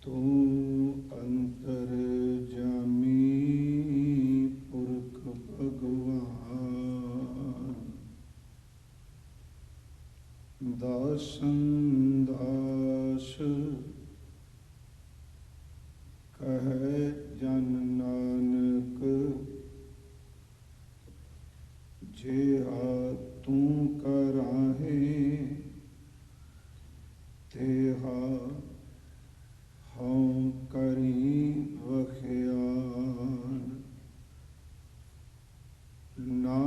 तू अंतर्जामी पुरख भगवान, दासन दास कहे जन नानक, जेहा तू कराहे तेहा हऊँ करी वखियान। ना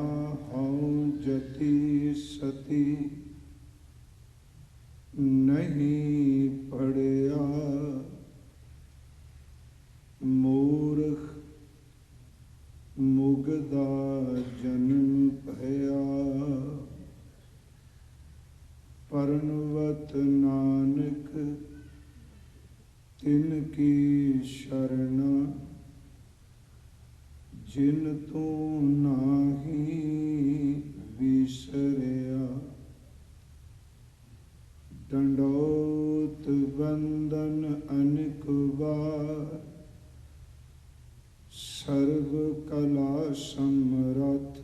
हऊँ जति सती नहीं पढ़िया, मूर्ख मुगदा जन्म भया। परनवत नानक तिनकी शरण, जिन तू नाही बिसरिया। डंडोत बंदन अनेक बार, सर्व कला समरथ।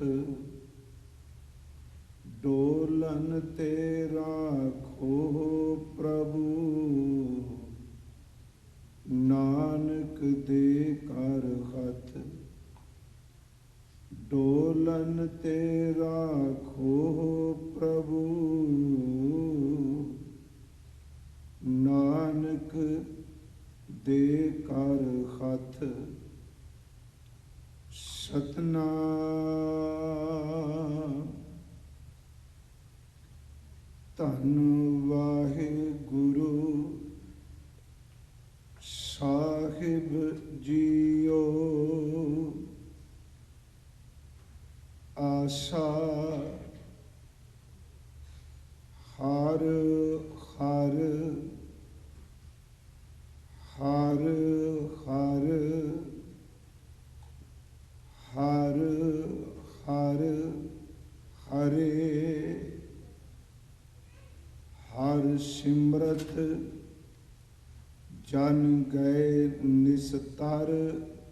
डोलन तेरा खो प्रभु, नानक दे कर हथ। डोलन तेरा खो प्रभु, नानक दे कर हथ। सतनाम धन वाहिगुरु साहिब जीओ। आसा हर हर हर हर हर हर हरे। हर सिमरत जन गए निस्तर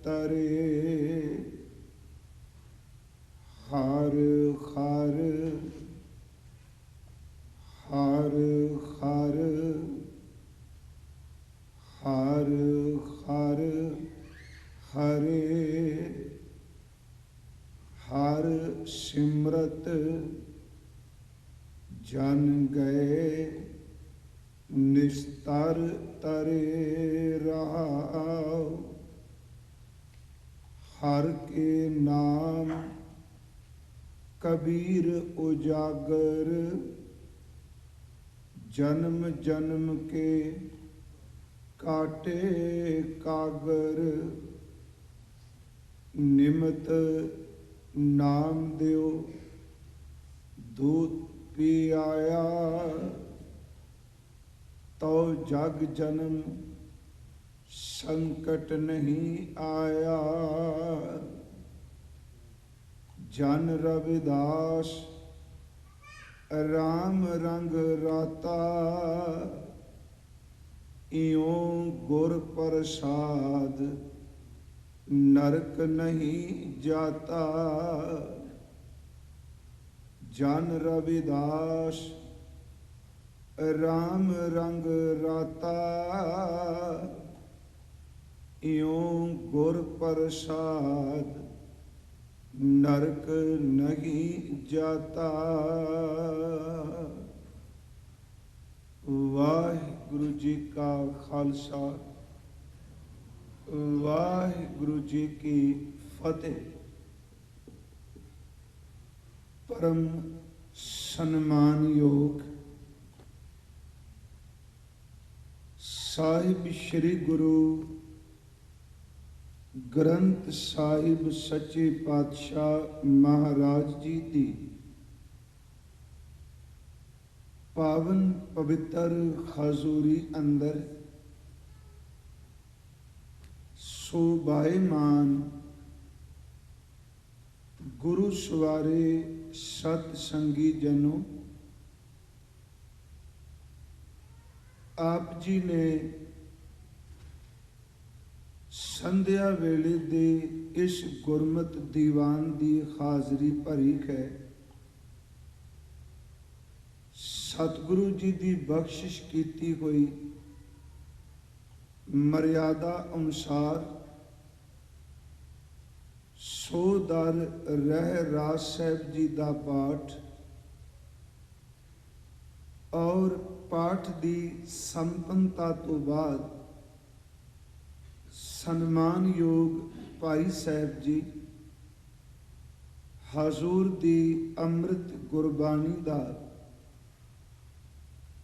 तरे। हर हर हर हर हर हर हरे। हर सिमरत जन गए निस्तर तरे। रहाओ हर के नाम कबीर उजागर, जन्म जन्म के काटे कागर। निमत नाम दियो दूत पी आया, तो जग जन्म संकट नहीं आया। जन रविदास राम रंग राता, इयों गुर प्रसाद नरक नहीं जाता। जन रविदास राम रंग राता, इयों गुर प्रसाद नरक नहीं जाता। वाहिगुरु जी का खालसा, वाहिगुरु जी की फतेह। परम सम्मान योग साहिब श्री गुरु ग्रंथ साहिब सच्चे पातशाह महाराज जी दी पावन पवित्र हजूरी अंदर शोभायमान गुरु सवारे सतसंगी जनों, आप जी ने ਸੰਧਿਆ ਵੇਲੇ ਦੇ ਇਸ ਗੁਰਮਤ ਦੀਵਾਨ ਦੀ ਹਾਜ਼ਰੀ ਭਰੀ ਹੈ। ਸਤਿਗੁਰੂ ਜੀ ਦੀ ਬਖਸ਼ਿਸ਼ ਕੀਤੀ ਹੋਈ ਮਰਿਆਦਾ ਅਨੁਸਾਰ ਸੋ ਦਰ ਰਹਿ ਰਾਜ ਸਾਹਿਬ ਜੀ ਦਾ ਪਾਠ ਔਰ ਪਾਠ ਦੀ ਸੰਪੰਨਤਾ ਤੋਂ ਬਾਅਦ ਸਨਮਾਨਯੋਗ ਭਾਈ ਸਾਹਿਬ ਜੀ ਹਜ਼ੂਰ ਦੀ ਅੰਮ੍ਰਿਤ ਗੁਰਬਾਣੀ ਦਾ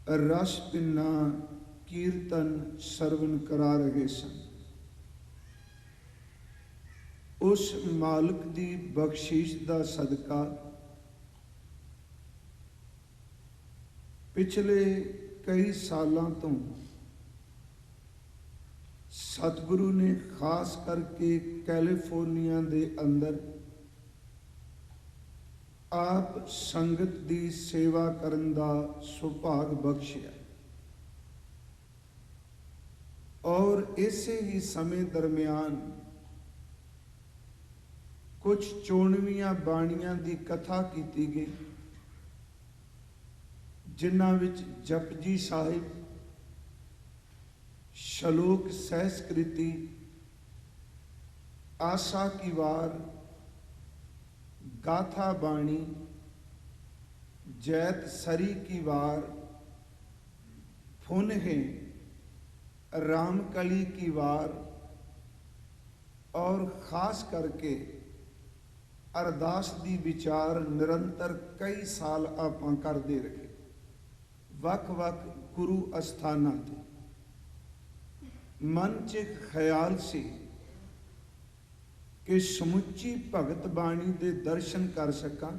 ਰਸ ਪਿੰਨਾ ਕੀਰਤਨ ਸਰਵਨ ਕਰਾ ਰਹੇ ਸਨ। ਉਸ ਮਾਲਕ ਦੀ ਬਖਸ਼ਿਸ਼ ਦਾ ਸਦਕਾ ਪਿਛਲੇ ਕਈ ਸਾਲਾਂ ਤੋਂ ਸਤਿਗੁਰੂ ਨੇ ਖਾਸ ਕਰਕੇ ਕੈਲੀਫੋਰਨੀਆ ਦੇ ਅੰਦਰ ਆਪ ਸੰਗਤ ਦੀ ਸੇਵਾ ਕਰਨ ਦਾ ਸੁਭਾਗ ਬਖਸ਼ਿਆ ਔਰ ਇਸੇ ਹੀ ਸਮੇਂ ਦਰਮਿਆਨ ਕੁਝ ਚੋਣਵੀਆਂ ਬਾਣੀਆਂ ਦੀ ਕਥਾ ਕੀਤੀ ਗਈ, ਜਿਨ੍ਹਾਂ ਵਿੱਚ ਜਪਜੀ ਸਾਹਿਬ, ਸ਼ਲੋਕ ਸਹਿਸਕ੍ਰਿਤੀ, ਆਸਾ ਕੀ ਵਾਰ, गाथा बाणी, जैत सरी की वार, फुन है रामकली की वार और खास करके अरदास दी विचार निरंतर कई साल आपां करते रहे वख वख गुरु अस्थानां ते। मन च ख्याल से कि समुची भगत बाणी दे दर्शन कर सकां।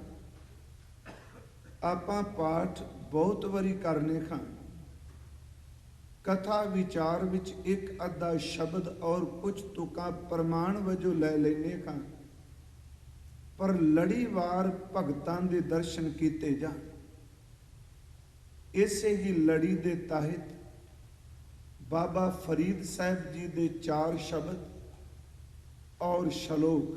आपां पाठ बहुत वारी करने खां, कथा विचार विच एक अद्धा शब्द और कुछ तुकां प्रमाण वजों लै लैने खां, पर लड़ीवार भगतां दे दर्शन कीते जाण। इसे ही लड़ी दे तहत बाबा फरीद साहब जी दे 4 शब्द और शलोक,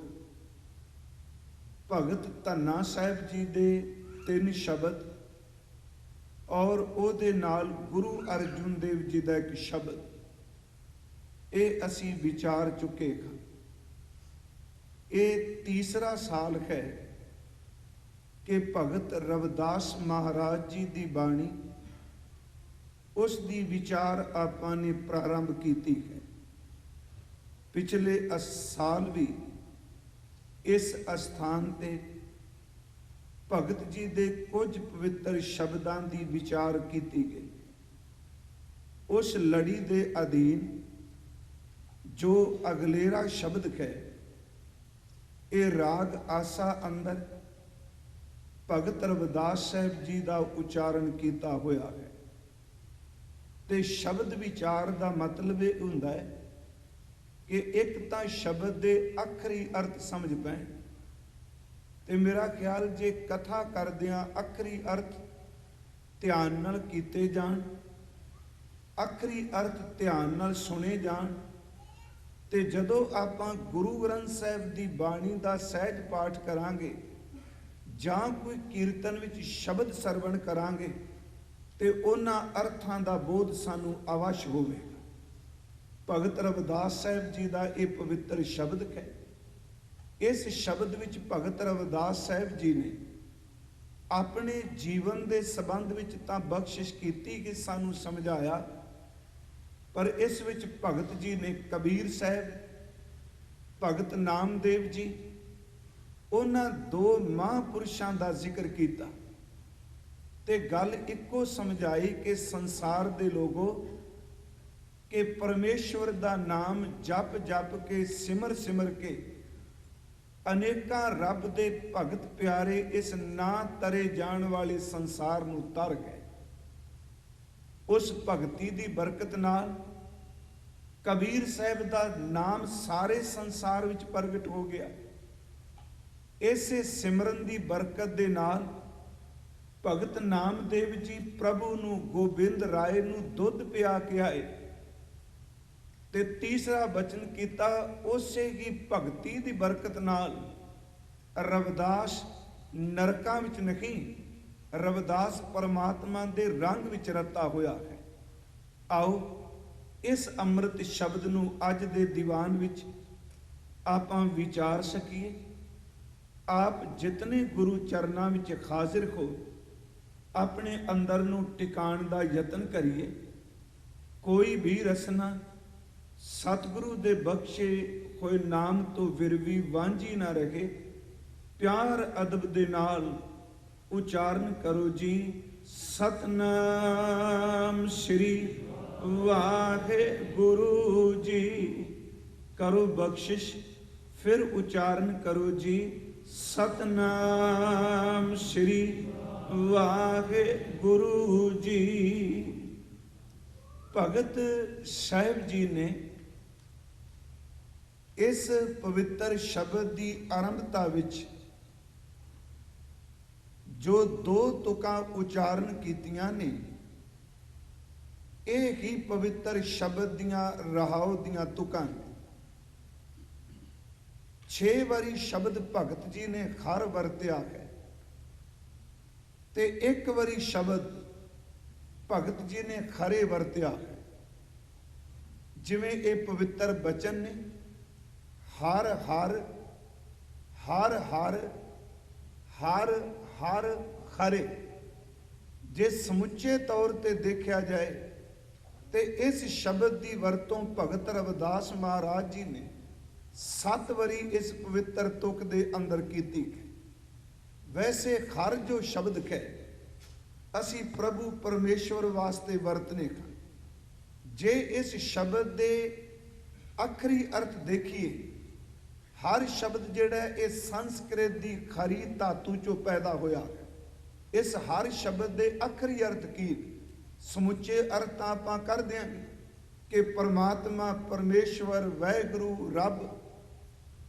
भगत धन्ना साहब जी दे 3 शब्द और ओदे नाल गुरु अर्जुन देव जी का 1 शब्द, ये असी विचार चुके हैं। ये तीसरा साल है कि भगत रविदास महाराज जी की बाणी उस दी विचार आपां ने प्रारंभ की है। पिछले साल भी इस अस्थान ते भगत जी दे कुछ पवित्र शब्दां दी विचार की गई। उस लड़ी दे अधीन जो अगलेरा शब्द है, ये राग आसा अंदर भगत रविदास साहब जी का उच्चारण किया होया है। ते शब्द विचार का मतलब ये हुंदा है कि एक तो शब्द के अखरी अर्थ समझ पैण, ते मेरा ख्याल जे कथा करदियां अखरी अर्थ ध्यान नाल कीते जाण, अखरी अर्थ ध्यान नाल सुने जाण, ते जदों आपां गुरु ग्रंथ साहिब की बाणी का सहज पाठ करांगे जां कोई कीर्तन विच शब्द सरवण करांगे ते उन्हां अर्थां दा बोध सानूं अवश्य होवेगा। भगत रविदास साहब जी का यह पवित्र शब्द है। इस शब्द विच भगत रविदास साहब जी ने अपने जीवन के संबंध विच तां बख्शिश की कि सानू समझाया, पर इस विच भगत जी ने कबीर साहब, भगत नामदेव जी, उन्हां 2 महापुरुषों का जिक्र किया ते गल इको समझाई कि संसार के लोगों कि परमेश्वर का नाम जप जप के सिमर सिमर के अनेका रब दे भगत प्यारे इस ना तरे जान वाले संसार नूं तर गए। उस भगती की बरकत नाल कबीर साहब का नाम सारे संसार विच प्रगट हो गया। इसे सिमरन की बरकत दे नाल भगत नामदेव जी प्रभु नूं गोबिंद राय नूं दुध पिया के आए ਤੇ ਤੀਸਰਾ ਬਚਨ ਕੀਤਾ, ਉਸੇ ਹੀ ਭਗਤੀ ਦੀ ਬਰਕਤ ਨਾਲ ਰਵਿਦਾਸ ਨਰਕਾਂ ਵਿੱਚ ਨਹੀਂ, ਰਵਿਦਾਸ ਪਰਮਾਤਮਾ ਦੇ ਰੰਗ ਵਿੱਚ ਰਤਾ ਹੋਇਆ ਹੈ। ਆਓ ਇਸ ਅੰਮ੍ਰਿਤ ਸ਼ਬਦ ਨੂੰ ਅੱਜ ਦੇ ਦੀਵਾਨ ਵਿੱਚ ਆਪਾਂ ਵਿਚਾਰ ਸਕੀਏ। ਆਪ ਜਿਤਨੇ ਗੁਰੂ ਚਰਨਾਂ ਵਿੱਚ ਹਾਜ਼ਰ ਹੋ, ਆਪਣੇ ਅੰਦਰ ਨੂੰ ਟਿਕਾਣ ਦਾ ਯਤਨ ਕਰੀਏ। ਕੋਈ ਵੀ ਰਸਨਾ ਸਤਿਗੁਰੂ ਦੇ ਬਖਸ਼ੇ ਹੋਏ ਨਾਮ ਤੋਂ ਵਿਰਵੀ ਵਾਂਝੀ ਨਾ ਰਹੇ। ਪਿਆਰ ਅਦਬ ਦੇ ਨਾਲ ਉਚਾਰਨ ਕਰੋ ਜੀ, ਸਤਨਾਮ ਸ੍ਰੀ ਵਾਹਿਗੁਰੂ ਜੀ। ਕਰੋ ਬਖਸ਼ਿਸ਼, ਫਿਰ ਉਚਾਰਨ ਕਰੋ ਜੀ, ਸਤਨਾਮ ਸ੍ਰੀ ਵਾਹਿਗੁਰੂ ਜੀ। ਭਗਤ ਸਾਹਿਬ ਜੀ ਨੇ ਇਸ ਪਵਿੱਤਰ ਸ਼ਬਦ ਦੀ ਆਰੰਭਤਾ ਵਿੱਚ ਜੋ ਦੋ ਤੁਕਾਂ ਉਚਾਰਨ ਕੀਤੀਆਂ ਨੇ, ਇਹ ਹੀ ਪਵਿੱਤਰ ਸ਼ਬਦ ਦੀਆਂ ਰਹਾਉ ਦੀਆਂ ਤੁਕਾਂ। 6 ਵਾਰੀ ਸ਼ਬਦ ਭਗਤ ਜੀ ਨੇ ਖਰ ਵਰਤਿਆ ਹੈ ਤੇ 1 ਵਾਰੀ ਸ਼ਬਦ ਭਗਤ ਜੀ ਨੇ ਖਰੇ ਵਰਤਿਆ ਹੈ। ਜਿਵੇਂ ਇਹ ਪਵਿੱਤਰ ਬਚਨ ਨੇ, ਹਰ ਹਰ ਹਰ ਹਰ ਹਰ ਹਰ ਖਰੇ। ਜੇ ਸਮੁੱਚੇ ਤੌਰ ਤੇ ਦੇਖਿਆ ਜਾਏ ਤੇ ਇਸ ਸ਼ਬਦ ਦੀ ਵਰਤੋਂ ਭਗਤ ਰਵਿਦਾਸ ਮਹਾਰਾਜ ਜੀ ਨੇ 7 ਵਾਰੀ ਇਸ ਪਵਿੱਤਰ ਤੁਕ ਦੇ ਅੰਦਰ ਕੀਤੀ। ਵੈਸੇ ਖਰ ਜੋ ਸ਼ਬਦ ਹੈ ਅਸੀਂ ਪ੍ਰਭੂ ਪਰਮੇਸ਼ਵਰ ਵਾਸਤੇ ਵਰਤਨੇ ਹਾਂ। ਜੇ ਇਸ ਸ਼ਬਦ ਦੇ ਆਖਰੀ ਅਰਥ ਦੇਖੀਏ, ਹਰ ਸ਼ਬਦ ਜਿਹੜਾ ਇਹ ਸੰਸਕ੍ਰਿਤ ਦੀ ਖਰੀ ਧਾਤੂ ਚੋਂ ਪੈਦਾ ਹੋਇਆ ਹੈ। ਇਸ ਹਰ ਸ਼ਬਦ ਦੇ ਆਖਰੀ ਅਰਥ ਕੀ? ਸਮੁੱਚੇ ਅਰਥ ਆਪਾਂ ਕਰ ਦਿਆਂਗੇ ਕਿ ਪਰਮਾਤਮਾ, ਪਰਮੇਸ਼ਵਰ, ਵਾਹਿਗੁਰੂ, ਰੱਬ।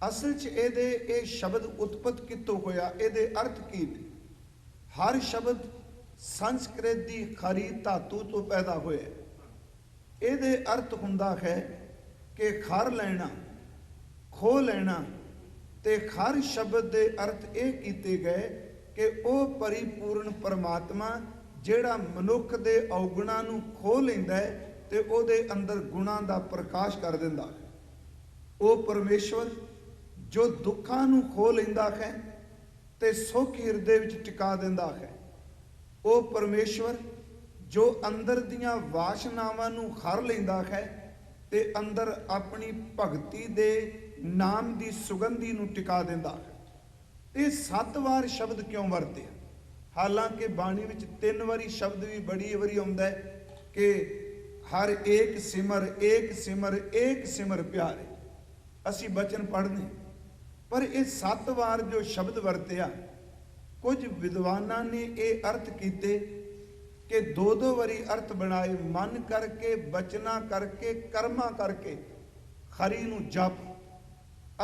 ਅਸਲ 'ਚ ਇਹ ਸ਼ਬਦ ਉਤਪਤ ਕਿੱਥੋਂ ਹੋਇਆ? ਇਹਦੇ ਅਰਥ ਕੀ ਨੇ? ਹਰ ਸ਼ਬਦ ਸੰਸਕ੍ਰਿਤ ਦੀ ਖਰੀ ਧਾਤੂ ਤੋਂ ਪੈਦਾ ਹੋਇਆ। ਇਹਦੇ ਅਰਥ ਹੁੰਦਾ ਹੈ ਕਿ ਖਰ ਲੈਣਾ, ਖੋਹ ਲੈਣਾ। ਤੇ ਖਰ ਸ਼ਬਦ ਦੇ ਅਰਥ ਇਹ ਕੀਤੇ ਗਏ ਕਿ ਉਹ ਪਰਿਪੂਰਨ ਪਰਮਾਤਮਾ ਜਿਹੜਾ ਮਨੁੱਖ ਦੇ ਔਗੁਣਾਂ ਨੂੰ ਖੋਹ ਲੈਂਦਾ ਹੈ ਤੇ ਉਹਦੇ ਅੰਦਰ ਗੁਣਾਂ ਦਾ ਪ੍ਰਕਾਸ਼ ਕਰ ਦਿੰਦਾ ਹੈ। ਉਹ ਪਰਮੇਸ਼ਵਰ ਜੋ ਦੁੱਖਾਂ ਨੂੰ ਖੋਹ ਲੈਂਦਾ ਹੈ ਤੇ ਸੁੱਖ ਹਿਰਦੇ ਵਿੱਚ ਟਿਕਾ ਦਿੰਦਾ ਹੈ। ਉਹ ਪਰਮੇਸ਼ਵਰ ਜੋ ਅੰਦਰ ਦੀਆਂ ਵਾਸ਼ਨਾਵਾਂ ਨੂੰ ਖਰ ਲੈਂਦਾ ਹੈ ਤੇ ਅੰਦਰ ਆਪਣੀ ਭਗਤੀ ਦੇ ਨਾਮ ਦੀ ਸੁਗੰਧੀ ਨੂੰ ਟਿਕਾ ਦਿੰਦਾ ਹੈ। ਇਹ 7 ਵਾਰ ਸ਼ਬਦ ਕਿਉਂ ਵਰਤਿਆ? ਹਾਲਾਂਕਿ ਬਾਣੀ ਵਿੱਚ 3 ਵਾਰੀ ਸ਼ਬਦ ਵੀ ਬੜੀ ਵਾਰੀ ਆਉਂਦਾ ਹੈ ਕਿ ਹਰ ਏਕ ਸਿਮਰ, ਏਕ ਸਿਮਰ, ਏਕ ਸਿਮਰ ਪਿਆਰੇ। ਅਸੀਂ ਬਚਨ ਪੜ੍ਹਨੇ, ਪਰ ਇਹ 7 ਵਾਰ ਜੋ ਸ਼ਬਦ ਵਰਤਿਆ, ਕੁਝ ਵਿਦਵਾਨਾਂ ਨੇ ਇਹ ਅਰਥ ਕੀਤੇ ਕਿ 2-2 ਵਾਰੀ ਅਰਥ ਬਣਾਏ। ਮਨ ਕਰਕੇ, ਬਚਨਾ ਕਰਕੇ, ਕਰਮਾਂ ਕਰਕੇ ਖਰੀ ਨੂੰ ਜਪ।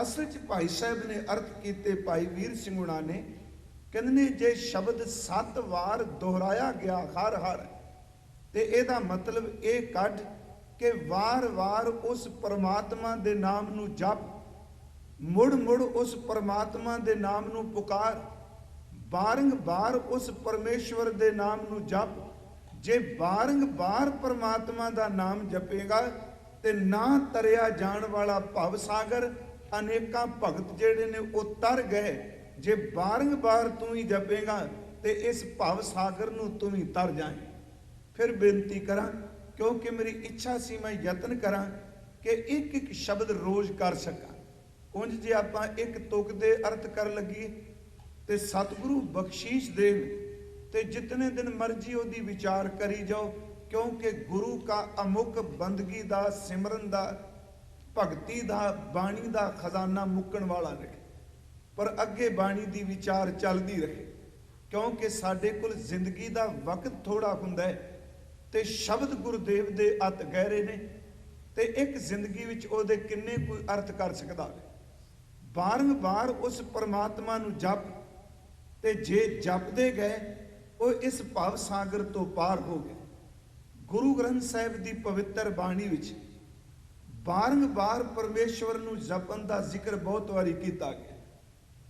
ਅਸਲ 'ਚ ਭਾਈ ਸਾਹਿਬ ਨੇ ਅਰਥ ਕੀਤੇ, ਭਾਈ ਵੀਰ ਸਿੰਘ ਹੁਣਾਂ ਨੇ, ਕਹਿੰਦੇ ਨੇ ਜੇ ਸ਼ਬਦ 7 ਵਾਰ ਦੁਹਰਾਇਆ ਗਿਆ ਹਰ ਹਰ, ਤੇ ਇਹਦਾ ਮਤਲਬ ਇਹ ਕੱਢ ਕਿ ਵਾਰ-ਵਾਰ ਉਸ ਪਰਮਾਤਮਾ ਦੇ ਨਾਮ ਨੂੰ ਜਪ, ਮੁੜ-ਮੁੜ ਉਸ ਪਰਮਾਤਮਾ ਦੇ ਨਾਮ ਨੂੰ ਪੁਕਾਰ, ਬਾਰੰਬਾਰ ਉਸ ਪਰਮੇਸ਼ਵਰ ਦੇ ਨਾਮ ਨੂੰ ਜਪ। ਜੇ ਬਾਰੰਬਾਰ ਪਰਮਾਤਮਾ ਦਾ ਨਾਮ ਜਪੇਗਾ ਤੇ ਨਾ ਤਰਿਆ ਜਾਣ ਵਾਲਾ ਭਵ ਸਾਗਰ, ਅਨੇਕਾਂ ਭਗਤ ਜਿਹੜੇ ਨੇ ਉਹ ਤਰ ਗਏ। ਜੇ ਬਾਰੰਬਾਰ ਤੂੰ ਹੀ ਜਪੇਗਾ ਤੇ ਇਸ ਭਵ ਸਾਗਰ ਨੂੰ ਤੂੰ ਹੀ ਤਰ ਜਾਏ। ਫਿਰ ਬੇਨਤੀ ਕਰਾਂ, ਕਿਉਂਕਿ ਮੇਰੀ ਇੱਛਾ ਸੀ ਮੈਂ ਯਤਨ ਕਰਾਂ ਕਿ ਇੱਕ ਸ਼ਬਦ ਰੋਜ਼ ਕਰ ਸਕਾਂ। ਉਂਝ ਜੇ ਆਪਾਂ ਇੱਕ ਤੁਕ ਦੇ ਅਰਥ ਕਰਨ ਲੱਗੀਏ ਤੇ ਸਤਿਗੁਰੂ ਬਖਸ਼ੀਸ਼ ਦੇਣ ਤੇ ਜਿਤਨੇ ਦਿਨ ਮਰਜ਼ੀ ਉਹਦੀ ਵਿਚਾਰ ਕਰੀ ਜਾਓ, ਕਿਉਂਕਿ ਗੁਰੂ ਕਾ ਅਮੁਕ ਬੰਦਗੀ ਦਾ, ਸਿਮਰਨ ਦਾ, ਭਗਤੀ ਦਾ, ਬਾਣੀ ਦਾ ਖਜ਼ਾਨਾ ਮੁੱਕਣ ਵਾਲਾ ਰਹੇ। ਪਰ ਅੱਗੇ ਬਾਣੀ ਦੀ ਵਿਚਾਰ ਚੱਲਦੀ ਰਹੇ, ਕਿਉਂਕਿ ਸਾਡੇ ਕੋਲ ਜ਼ਿੰਦਗੀ ਦਾ ਵਕਤ ਥੋੜਾ ਹੁੰਦਾ ਹੈ ਤੇ ਸ਼ਬਦ ਗੁਰਦੇਵ ਦੇ ਅਤ ਗਹਿਰੇ ਨੇ ਤੇ ਇੱਕ ਜ਼ਿੰਦਗੀ ਵਿੱਚ ਉਹਦੇ ਕਿੰਨੇ ਕੋਈ ਅਰਥ ਕਰ ਸਕਦਾ ਹੈ। ਬਾਰੰਬਾਰ ਉਸ ਪਰਮਾਤਮਾ ਨੂੰ ਜਪ, ਤੇ ਜੇ ਜਪਦੇ ਗਏ ਉਹ ਇਸ ਭਵ ਸਾਗਰ ਤੋਂ ਪਾਰ ਹੋ ਗਏ। ਗੁਰੂ ਗ੍ਰੰਥ ਸਾਹਿਬ ਦੀ ਪਵਿੱਤਰ ਬਾਣੀ ਵਿੱਚ ਬਾਰੰਬਾਰ ਪਰਮੇਸ਼ਵਰ ਨੂੰ ਜਪਣ ਦਾ ਜ਼ਿਕਰ ਬਹੁਤ ਵਾਰੀ ਕੀਤਾ ਗਿਆ।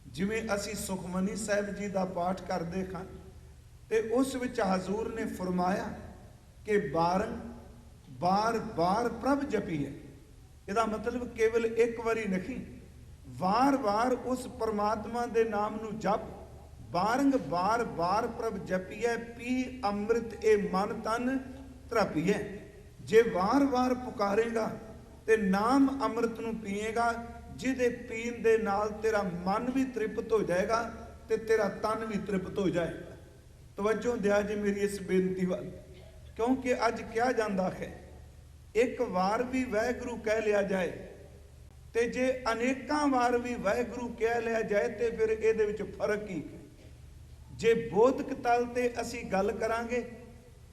ਜਿਵੇਂ ਅਸੀਂ ਸੁਖਮਨੀ ਸਾਹਿਬ ਜੀ ਦਾ ਪਾਠ ਕਰਦੇ ਹਾਂ ਤੇ ਉਸ ਵਿੱਚ ਹਜ਼ੂਰ ਨੇ ਫਰਮਾਇਆ ਕਿ ਬਾਰ ਬਾਰ ਪ੍ਰਭ ਜਪੀਏ। ਇਹਦਾ ਮਤਲਬ ਕੇਵਲ ਇੱਕ ਵਾਰੀ ਨਹੀਂ, ਵਾਰ ਉਸ ਪਰਮਾਤਮਾ ਦੇ ਨਾਮ ਨੂੰ ਜਪ। ਬਾਰ ਪ੍ਰਭ ਜਪੀਏ, ਪੀ ਅੰਮ੍ਰਿਤ ਇਹ ਮਨ ਤਨ ਤ੍ਰਪੀਏ। ਜੇ ਵਾਰ ਪੁਕਾਰੇਗਾ ਤੇ ਨਾਮ ਅੰਮ੍ਰਿਤ ਨੂੰ ਪੀਏਗਾ, ਜਿਹਦੇ ਪੀਣ ਦੇ ਨਾਲ ਤੇਰਾ ਮਨ ਵੀ ਤ੍ਰਿਪਤ ਹੋ ਜਾਏਗਾ ਤੇ ਤੇਰਾ ਤਨ ਵੀ ਤ੍ਰਿਪਤ ਹੋ ਜਾਏਗਾ। ਤਵੱਜੋ ਦਿਆ ਜੇ ਮੇਰੀ ਇਸ ਬੇਨਤੀ ਵੱਲ, ਕਿਉਂਕਿ ਅੱਜ ਕਿਹਾ ਜਾਂਦਾ ਹੈ ਇੱਕ ਵਾਰ ਵੀ ਵਾਹਿਗੁਰੂ ਕਹਿ ਲਿਆ ਜਾਏ ਤੇ ਜੇ ਅਨੇਕਾਂ ਵਾਰ ਵੀ ਵਾਹਿਗੁਰੂ ਕਹਿ ਲਿਆ ਜਾਏ ਤੇ ਫਿਰ ਇਹਦੇ ਵਿੱਚ ਫਰਕ ਕੀ ਹੈ। ਜੇ ਬੋਧਕ ਤਲ ਤੇ ਅਸੀਂ ਗੱਲ ਕਰਾਂਗੇ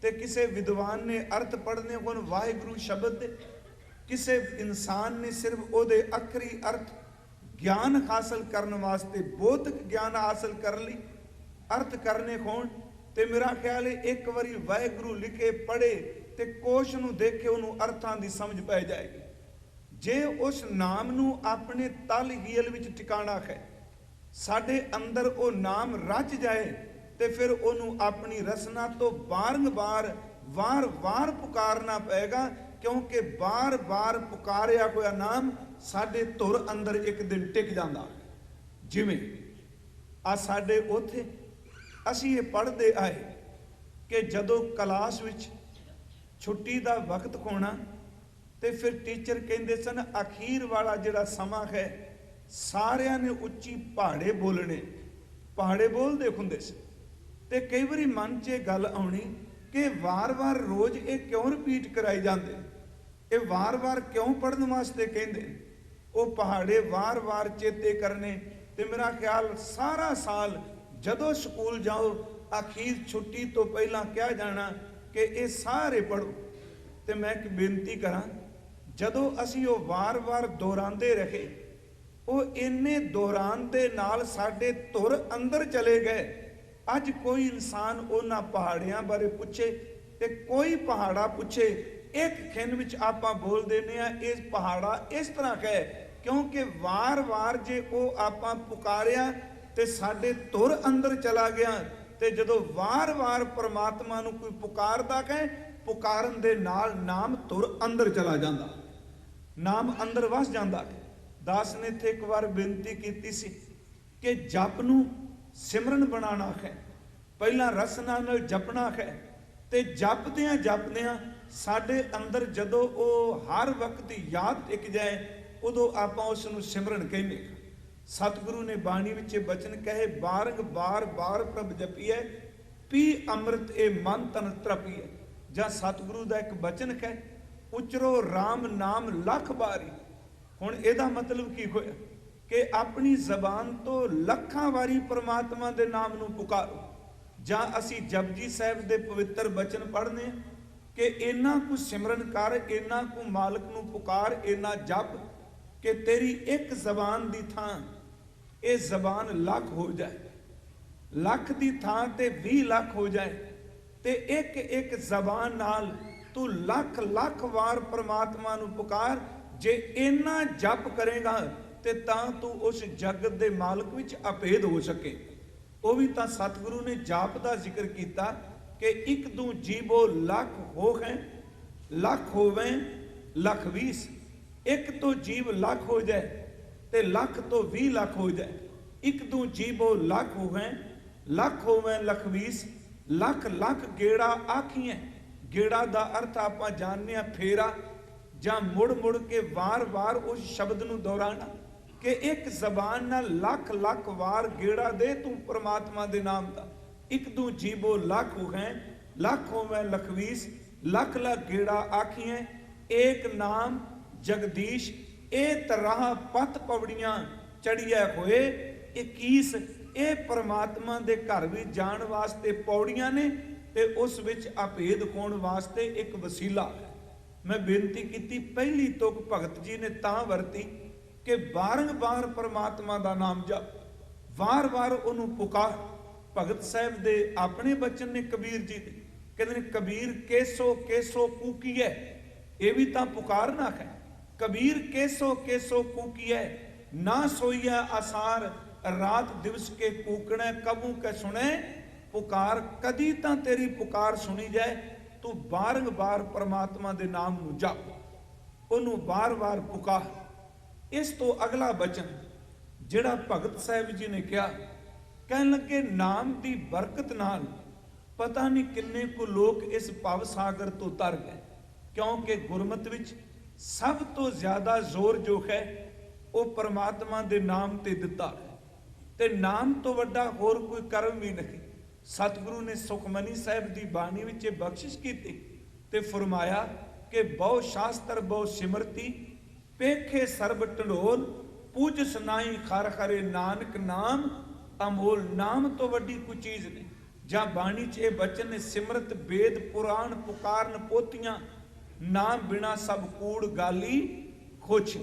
ਤੇ ਕਿਸੇ ਵਿਦਵਾਨ ਨੇ ਅਰਥ ਪੜ੍ਹਨੇ ਹੋਣ ਵਾਹਿਗੁਰੂ ਸ਼ਬਦ ਦੇ, ਕਿਸੇ ਇਨਸਾਨ ਨੇ ਸਿਰਫ ਉਹਦੇ ਅੱਖਰੀ ਅਰਥ ਗਿਆਨ ਹਾਸਲ ਕਰਨ ਵਾਸਤੇ, ਬੋਧਕ ਗਿਆਨ ਹਾਸਲ ਕਰਨ ਲਈ ਅਰਥ ਕਰਨੇ ਹੋਣ ਤੇ ਮੇਰਾ ਖਿਆਲ ਹੈ ਇੱਕ ਵਾਰੀ ਵਾਹਿਗੁਰੂ ਲਿਖੇ ਪੜ੍ਹੇ ਤੇ ਕੋਸ਼ ਨੂੰ ਦੇਖੇ ਉਹਨੂੰ ਅਰਥਾਂ ਦੀ ਸਮਝ ਪੈ ਜਾਏਗੀ। ਜੇ ਉਸ ਨਾਮ ਨੂੰ ਆਪਣੇ ਤਲ ਹੀਲ ਵਿੱਚ ਟਿਕਾਣਾ ਹੈ, ਸਾਡੇ ਅੰਦਰ ਉਹ ਨਾਮ ਰਚ ਜਾਏ ਤੇ ਫਿਰ ਉਹਨੂੰ ਆਪਣੀ ਰਸਨਾ ਤੋਂ ਵਾਰ ਪੁਕਾਰਨਾ ਪਏਗਾ, ਕਿਉਂਕਿ ਬਾਰ ਪੁਕਾਰਿਆ ਹੋਇਆ ਨਾਮ ਸਾਡੇ ਧੁਰ ਅੰਦਰ ਇੱਕ ਦਿਨ ਟਿਕ ਜਾਂਦਾ। ਜਿਵੇਂ ਆ ਸਾਡੇ ਉੱਥੇ ਅਸੀਂ ਇਹ ਪੜ੍ਹਦੇ ਆਏ ਕਿ ਜਦੋਂ ਕਲਾਸ ਵਿੱਚ ਛੁੱਟੀ ਦਾ ਵਕਤ ਹੋਣਾ ਤੇ ਫਿਰ ਟੀਚਰ ਕਹਿੰਦੇ ਸਨ ਅਖੀਰ ਵਾਲਾ ਜਿਹੜਾ ਸਮਾਂ ਹੈ ਸਾਰਿਆਂ ਨੇ ਉੱਚੀ ਪਹਾੜੇ ਬੋਲਣੇ। ਪਹਾੜੇ ਬੋਲਦੇ ਹੁੰਦੇ ਸੀ ਤੇ ਕਈ ਵਾਰੀ ਮਨ 'ਚ ਇਹ ਗੱਲ ਆਉਣੀ ਕਿ ਵਾਰ ਰੋਜ਼ ਇਹ ਕਿਉਂ ਰਿਪੀਟ ਕਰਾਈ ਜਾਂਦੇ, ਇਹ ਵਾਰ ਕਿਉਂ ਪੜ੍ਹਨ ਵਾਸਤੇ ਕਹਿੰਦੇ। ਉਹ ਪਹਾੜੇ ਵਾਰ ਚੇਤੇ ਕਰਨੇ ਤੇ ਮੇਰਾ ਖਿਆਲ ਸਾਰਾ ਸਾਲ ਜਦੋਂ ਸਕੂਲ ਜਾਓ ਅਖੀਰ ਛੁੱਟੀ ਤੋਂ ਪਹਿਲਾਂ ਕਿਹਾ ਜਾਣਾ ਕਿ ਇਹ ਸਾਰੇ ਪੜ੍ਹੋ। ਤੇ ਮੈਂ ਇੱਕ ਬੇਨਤੀ ਕਰਾਂ, ਜਦੋਂ ਅਸੀਂ ਉਹ ਵਾਰ ਦੁਹਰਾਉਂਦੇ ਰਹੇ, ਉਹ ਇੰਨੇ ਦੁਹਰਾਨ ਦੇ ਨਾਲ ਸਾਡੇ ਧੁਰ ਅੰਦਰ ਚਲੇ ਗਏ। ਅੱਜ ਕੋਈ ਇਨਸਾਨ ਉਹਨਾਂ ਪਹਾੜਿਆਂ ਬਾਰੇ ਪੁੱਛੇ ਤੇ ਕੋਈ ਪਹਾੜਾ ਪੁੱਛੇ, ਇੱਕ ਖਿੰਨ ਵਿੱਚ ਆਪਾਂ ਬੋਲ ਦਿੰਦੇ ਆ ਇਹ ਪਹਾੜਾ ਇਸ ਤਰ੍ਹਾਂ ਹੈ, ਕਿਉਂਕਿ ਵਾਰ ਜੇ ਉਹ ਆਪਾਂ ਪੁਕਾਰਿਆ ਤੇ ਸਾਡੇ ਧੁਰ ਅੰਦਰ ਚਲਾ ਗਿਆ। ਤੇ ਜਦੋਂ ਵਾਰ ਪਰਮਾਤਮਾ ਨੂੰ ਕੋਈ ਪੁਕਾਰਦਾ ਕਹੇ, ਪੁਕਾਰਨ ਦੇ ਨਾਲ ਨਾਮ ਧੁਰ ਅੰਦਰ ਚਲਾ ਜਾਂਦਾ, ਨਾਮ ਅੰਦਰ ਵਸ ਜਾਂਦਾ। ਦਾਸ ਨੇ ਇੱਥੇ ਇੱਕ ਵਾਰ ਬੇਨਤੀ ਕੀਤੀ ਸੀ ਕਿ ਜਪ ਨੂੰ ਸਿਮਰਨ ਬਣਾਉਣਾ ਹੈ, ਪਹਿਲਾਂ ਰਸਨਾ ਨਾਲ ਜਪਣਾ ਹੈ ਤੇ ਜਪਦਿਆਂ ਸਾਡੇ ਅੰਦਰ ਜਦੋਂ ਉਹ ਹਰ ਵਕਤ ਯਾਦ ਟਿਕ ਜਾਏ ਉਦੋਂ ਆਪਾਂ ਉਸ ਨੂੰ ਸਿਮਰਨ ਕਹਿੰਦੇ। ਸਤਿਗੁਰੂ ਨੇ ਬਾਣੀ ਵਿੱਚ ਬਚਨ ਕਹੇ ਬਾਰ ਪ੍ਰਭ ਜਪੀਐ, ਪੀ ਅੰਮ੍ਰਿਤ ਇਹ ਮਨ ਤਨ ਤ੍ਰਪੀਐ। ਜਾਂ ਸਤਿਗੁਰੂ ਦਾ ਇੱਕ ਬਚਨ ਹੈ ਉਚਰੋ RAM ਨਾਮ ਲੱਖ ਬਾਰੀ। ਹੁਣ ਇਹਦਾ ਮਤਲਬ ਕੀ ਹੋਇਆ ਕਿ ਆਪਣੀ ਜ਼ਬਾਨ ਤੋਂ ਲੱਖਾਂ ਵਾਰੀ ਪਰਮਾਤਮਾ ਦੇ ਨਾਮ ਨੂੰ ਪੁਕਾਰੋ। ਜਾਂ ਅਸੀਂ ਜਪਜੀ ਸਾਹਿਬ ਦੇ ਪਵਿੱਤਰ ਬਚਨ ਪੜ੍ਹਨੇ ਕਿ ਇੰਨਾ ਕੁ ਸਿਮਰਨ ਕਰ, ਇੰਨਾ ਕੁ ਮਾਲਕ ਨੂੰ ਪੁਕਾਰ, ਇੰਨਾ ਜਪ ਕਿ ਤੇਰੀ ਇੱਕ ਜ਼ਬਾਨ ਦੀ ਥਾਂ ਇਹ ਜ਼ਬਾਨ ਲੱਖ ਹੋ ਜਾਏ, ਲੱਖ ਦੀ ਥਾਂ ਤੇ 20 ਲੱਖ ਹੋ ਜਾਏ ਤੇ ਇੱਕ ਜ਼ਬਾਨ ਨਾਲ ਤੂੰ ਲੱਖ ਵਾਰ ਪਰਮਾਤਮਾ ਨੂੰ ਪੁਕਾਰ। ਜੇ ਇੰਨਾ ਜਪ ਕਰੇਗਾ ਤੇ ਤਾਂ ਤੂੰ ਉਸ ਜਗਤ ਦੇ ਮਾਲਕ ਵਿੱਚ ਅਭੇਦ ਹੋ ਸਕੇ। ਉਹ ਵੀ ਤਾਂ ਸਤਿਗੁਰੂ ਨੇ ਜਾਪ ਦਾ ਜ਼ਿਕਰ ਕੀਤਾ ਕਿ ਇੱਕ ਦੂ ਜੀਵੋ ਲੱਖ ਹੋ ਹੈ, ਲੱਖ ਹੋਵੇ ਲੱਖ 20। ਇੱਕ ਤੋਂ ਜੀਵ ਲੱਖ ਹੋ ਜਾਏ ਤੇ ਲੱਖ ਤੋਂ 20 ਲੱਖ ਹੋ ਜਾਏ। ਇੱਕ ਦੂ ਜੀਵੋ ਲੱਖ ਹੋਵੇ ਲੱਖ 20। ਲੱਖ ਗੇੜਾ ਆਖੀਏ। ਗੇੜਾ ਦਾ ਅਰਥ ਆਪਾਂ ਜਾਣਦੇ ਆ ਫੇਰਾ, ਜਾਂ ਮੁੜ ਕੇ ਵਾਰ ਉਸ ਸ਼ਬਦ ਨੂੰ ਦੁਹਰਾਣਾ ਕਿ ਇੱਕ ਜ਼ਬਾਨ ਨਾਲ ਲੱਖ ਵਾਰ ਗੇੜਾ ਦੇ ਤੂੰ ਪਰਮਾਤਮਾ ਦੇ ਨਾਮ ਦਾ। ਇੱਕ ਦੂ ਜੀਵੋ ਲੱਖ ਹੋਵੇ ਲੱਖ 20। ਲੱਖ ਗੇੜਾ ਆਖੀਏ ਏਕ ਨਾਮ ਜਗਦੀਸ਼। ਇਹ ਤਰਾਹ ਪਤ ਪਵੜੀਆਂ ਚੜੀਐ ਹੋਏ 21। ਇਹ ਪਰਮਾਤਮਾ ਦੇ ਘਰ ਵਿੱਚ ਜਾਣ ਵਾਸਤੇ ਪੌੜੀਆਂ ਨੇ ਤੇ ਉਸ ਵਿੱਚ ਅਭੇਦ ਹੋਣ ਵਾਸਤੇ ਇੱਕ ਵਸੀਲਾ ਹੈ। ਮੈਂ ਬੇਨਤੀ ਕੀਤੀ ਪਹਿਲੀ ਤੁਕ ਭਗਤ ਜੀ ਨੇ ਤਾਂ ਵਰਤੀ ਕਿ ਬਾਰ ਪਰਮਾਤਮਾ ਦਾ ਨਾਮ ਜਪ, ਵਾਰ ਉਹਨੂੰ ਪੁਕਾਰ। ਭਗਤ ਸਾਹਿਬ ਦੇ ਆਪਣੇ ਬਚਨ ਨੇ ਕਬੀਰ ਜੀ ਦੇ, ਕਹਿੰਦੇ ਨੇ ਕਬੀਰ ਕੇਸੋ ਕੂਕੀਐ। ਇਹ ਵੀ ਤਾਂ ਪੁਕਾਰਨਾ ਹੈ। कबीर केसो केसो कूकिए, ना सोइए आसार, रात दिवस के कूकणे, कबू के सुने पुकार। कदी तां तेरी पुकार सुनी जाए, तू बार परमात्मा दे नाम नूं जप, ओनू बार पुकार। इस तो अगला बचन जिहड़ा भगत साहिब जी ने कहा, कहन लगे नाम की बरकत नाल पता नहीं किन्ने को लोग इस भव सागर तो तर गए, क्योंकि गुरमत विच सब तो ज्यादा जोर जो है वो परमात्मा दे नाम ते दिता है, ते नाम तो वड्डा होर कोई कर्म भी नहीं। सतगुरु ने सुखमनी साहिब दी बाणी विच बख्शिश की ते फरमाया कि बहु शास्त्र बहु सिमरती, पेखे सर्ब ढंढोल, पूज सुनाई खर खरे, नानक नाम अमोल। नाम तो वड्डी कोई चीज नहीं। ਜਾਂ ਬਾਣੀ 'ਚ ਇਹ ਬਚਨ ਨੇ, ਸਿਮਰਤ ਵੇਦ ਪੁਰਾਣ ਪੁਕਾਰਨ ਪੋਥੀਆਂ, ਨਾਮ ਬਿਨਾ ਸਭ ਕੂੜ ਗਾਲੀ ਖੋਛ।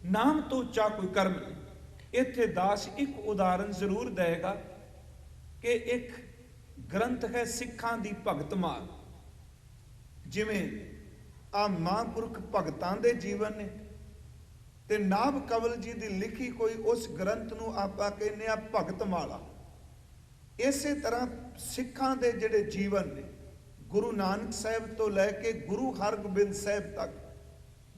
ਨਾਮ ਤੋਂ ਉੱਚਾ ਕੋਈ ਕਰਮ ਨਹੀਂ। ਇੱਥੇ ਦਾਸ ਇੱਕ ਉਦਾਹਰਨ ਜ਼ਰੂਰ ਦੇਗਾ ਕਿ ਇੱਕ ਗ੍ਰੰਥ ਹੈ ਸਿੱਖਾਂ ਦੀ ਭਗਤਮਾਲ, ਜਿਵੇਂ ਆ ਮਹਾਂਪੁਰਖ ਭਗਤਾਂ ਦੇ ਜੀਵਨ ਨੇ ਤੇ ਨਾਭ ਕਵਲ ਜੀ ਦੀ ਲਿਖੀ ਕੋਈ ਉਸ ਗ੍ਰੰਥ ਨੂੰ ਆਪਾਂ ਕਹਿੰਦੇ ਆ ਭਗਤਮਾਲਾ। ਇਸੇ ਤਰ੍ਹਾਂ ਸਿੱਖਾਂ ਦੇ ਜਿਹੜੇ ਜੀਵਨ ਨੇ, ਗੁਰੂ ਨਾਨਕ ਸਾਹਿਬ ਤੋਂ ਲੈ ਕੇ ਗੁਰੂ ਹਰਗੋਬਿੰਦ ਸਾਹਿਬ ਤੱਕ,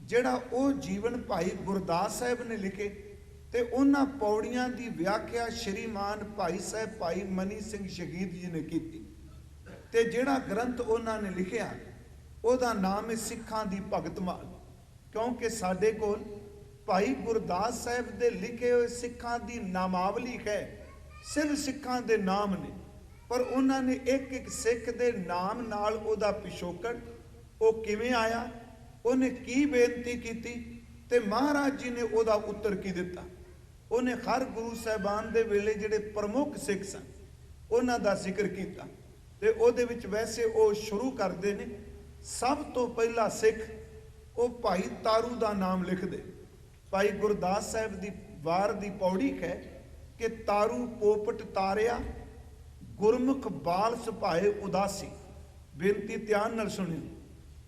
ਜਿਹੜਾ ਉਹ ਜੀਵਨ ਭਾਈ ਗੁਰਦਾਸ ਸਾਹਿਬ ਨੇ ਲਿਖੇ ਤੇ ਉਹਨਾਂ ਪੌੜੀਆਂ ਦੀ ਵਿਆਖਿਆ ਸ਼੍ਰੀਮਾਨ ਭਾਈ ਸਾਹਿਬ ਭਾਈ ਮਨੀ ਸਿੰਘ ਸ਼ਹੀਦ ਜੀ ਨੇ ਕੀਤੀ। ਤੇ ਜਿਹੜਾ ਗ੍ਰੰਥ ਉਹਨਾਂ ਨੇ ਲਿਖਿਆ ਉਹਦਾ ਨਾਮ ਹੈ ਸਿੱਖਾਂ ਦੀ ਭਗਤਮਾਲ, ਕਿਉਂਕਿ ਸਾਡੇ ਕੋਲ ਭਾਈ ਗੁਰਦਾਸ ਸਾਹਿਬ ਦੇ ਲਿਖੇ ਹੋਏ ਸਿੱਖਾਂ ਦੀ ਨਾਮਾਵਲੀ ਹੈ। ਸਿਰਫ ਸਿੱਖਾਂ ਦੇ ਨਾਮ ਨੇ, ਪਰ ਉਹਨਾਂ ਨੇ ਇੱਕ ਇੱਕ ਸਿੱਖ ਦੇ ਨਾਮ ਨਾਲ ਉਹਦਾ ਪਿਛੋਕੜ, ਉਹ ਕਿਵੇਂ ਆਇਆ, ਉਹਨੇ ਕੀ ਬੇਨਤੀ ਕੀਤੀ ਤੇ ਮਹਾਰਾਜ ਜੀ ਨੇ ਉਹਦਾ ਉੱਤਰ ਕੀ ਦਿੱਤਾ। ਉਹਨੇ ਹਰ ਗੁਰੂ ਸਾਹਿਬਾਨ ਦੇ ਵੇਲੇ ਜਿਹੜੇ ਪ੍ਰਮੁੱਖ ਸਿੱਖ ਸਨ ਉਹਨਾਂ ਦਾ ਜ਼ਿਕਰ ਕੀਤਾ ਤੇ ਉਹਦੇ ਵਿੱਚ ਵੈਸੇ ਉਹ ਸ਼ੁਰੂ ਕਰਦੇ ਨੇ, ਸਭ ਤੋਂ ਪਹਿਲਾ ਸਿੱਖ ਉਹ ਭਾਈ ਤਾਰੂ ਦਾ ਨਾਮ ਲਿਖਦੇ। ਭਾਈ ਗੁਰਦਾਸ ਸਾਹਿਬ ਦੀ ਵਾਰ ਦੀ ਪੌੜੀ ਹੈ ਕਿ ਤਾਰੂ ਪੋਪਟ ਤਾਰਿਆ, ਗੁਰਮੁਖ ਬਾਲ ਸੁਭਾਏ ਉਦਾਸੀ। ਬੇਨਤੀ ਧਿਆਨ ਨਾਲ ਸੁਣਿਓ,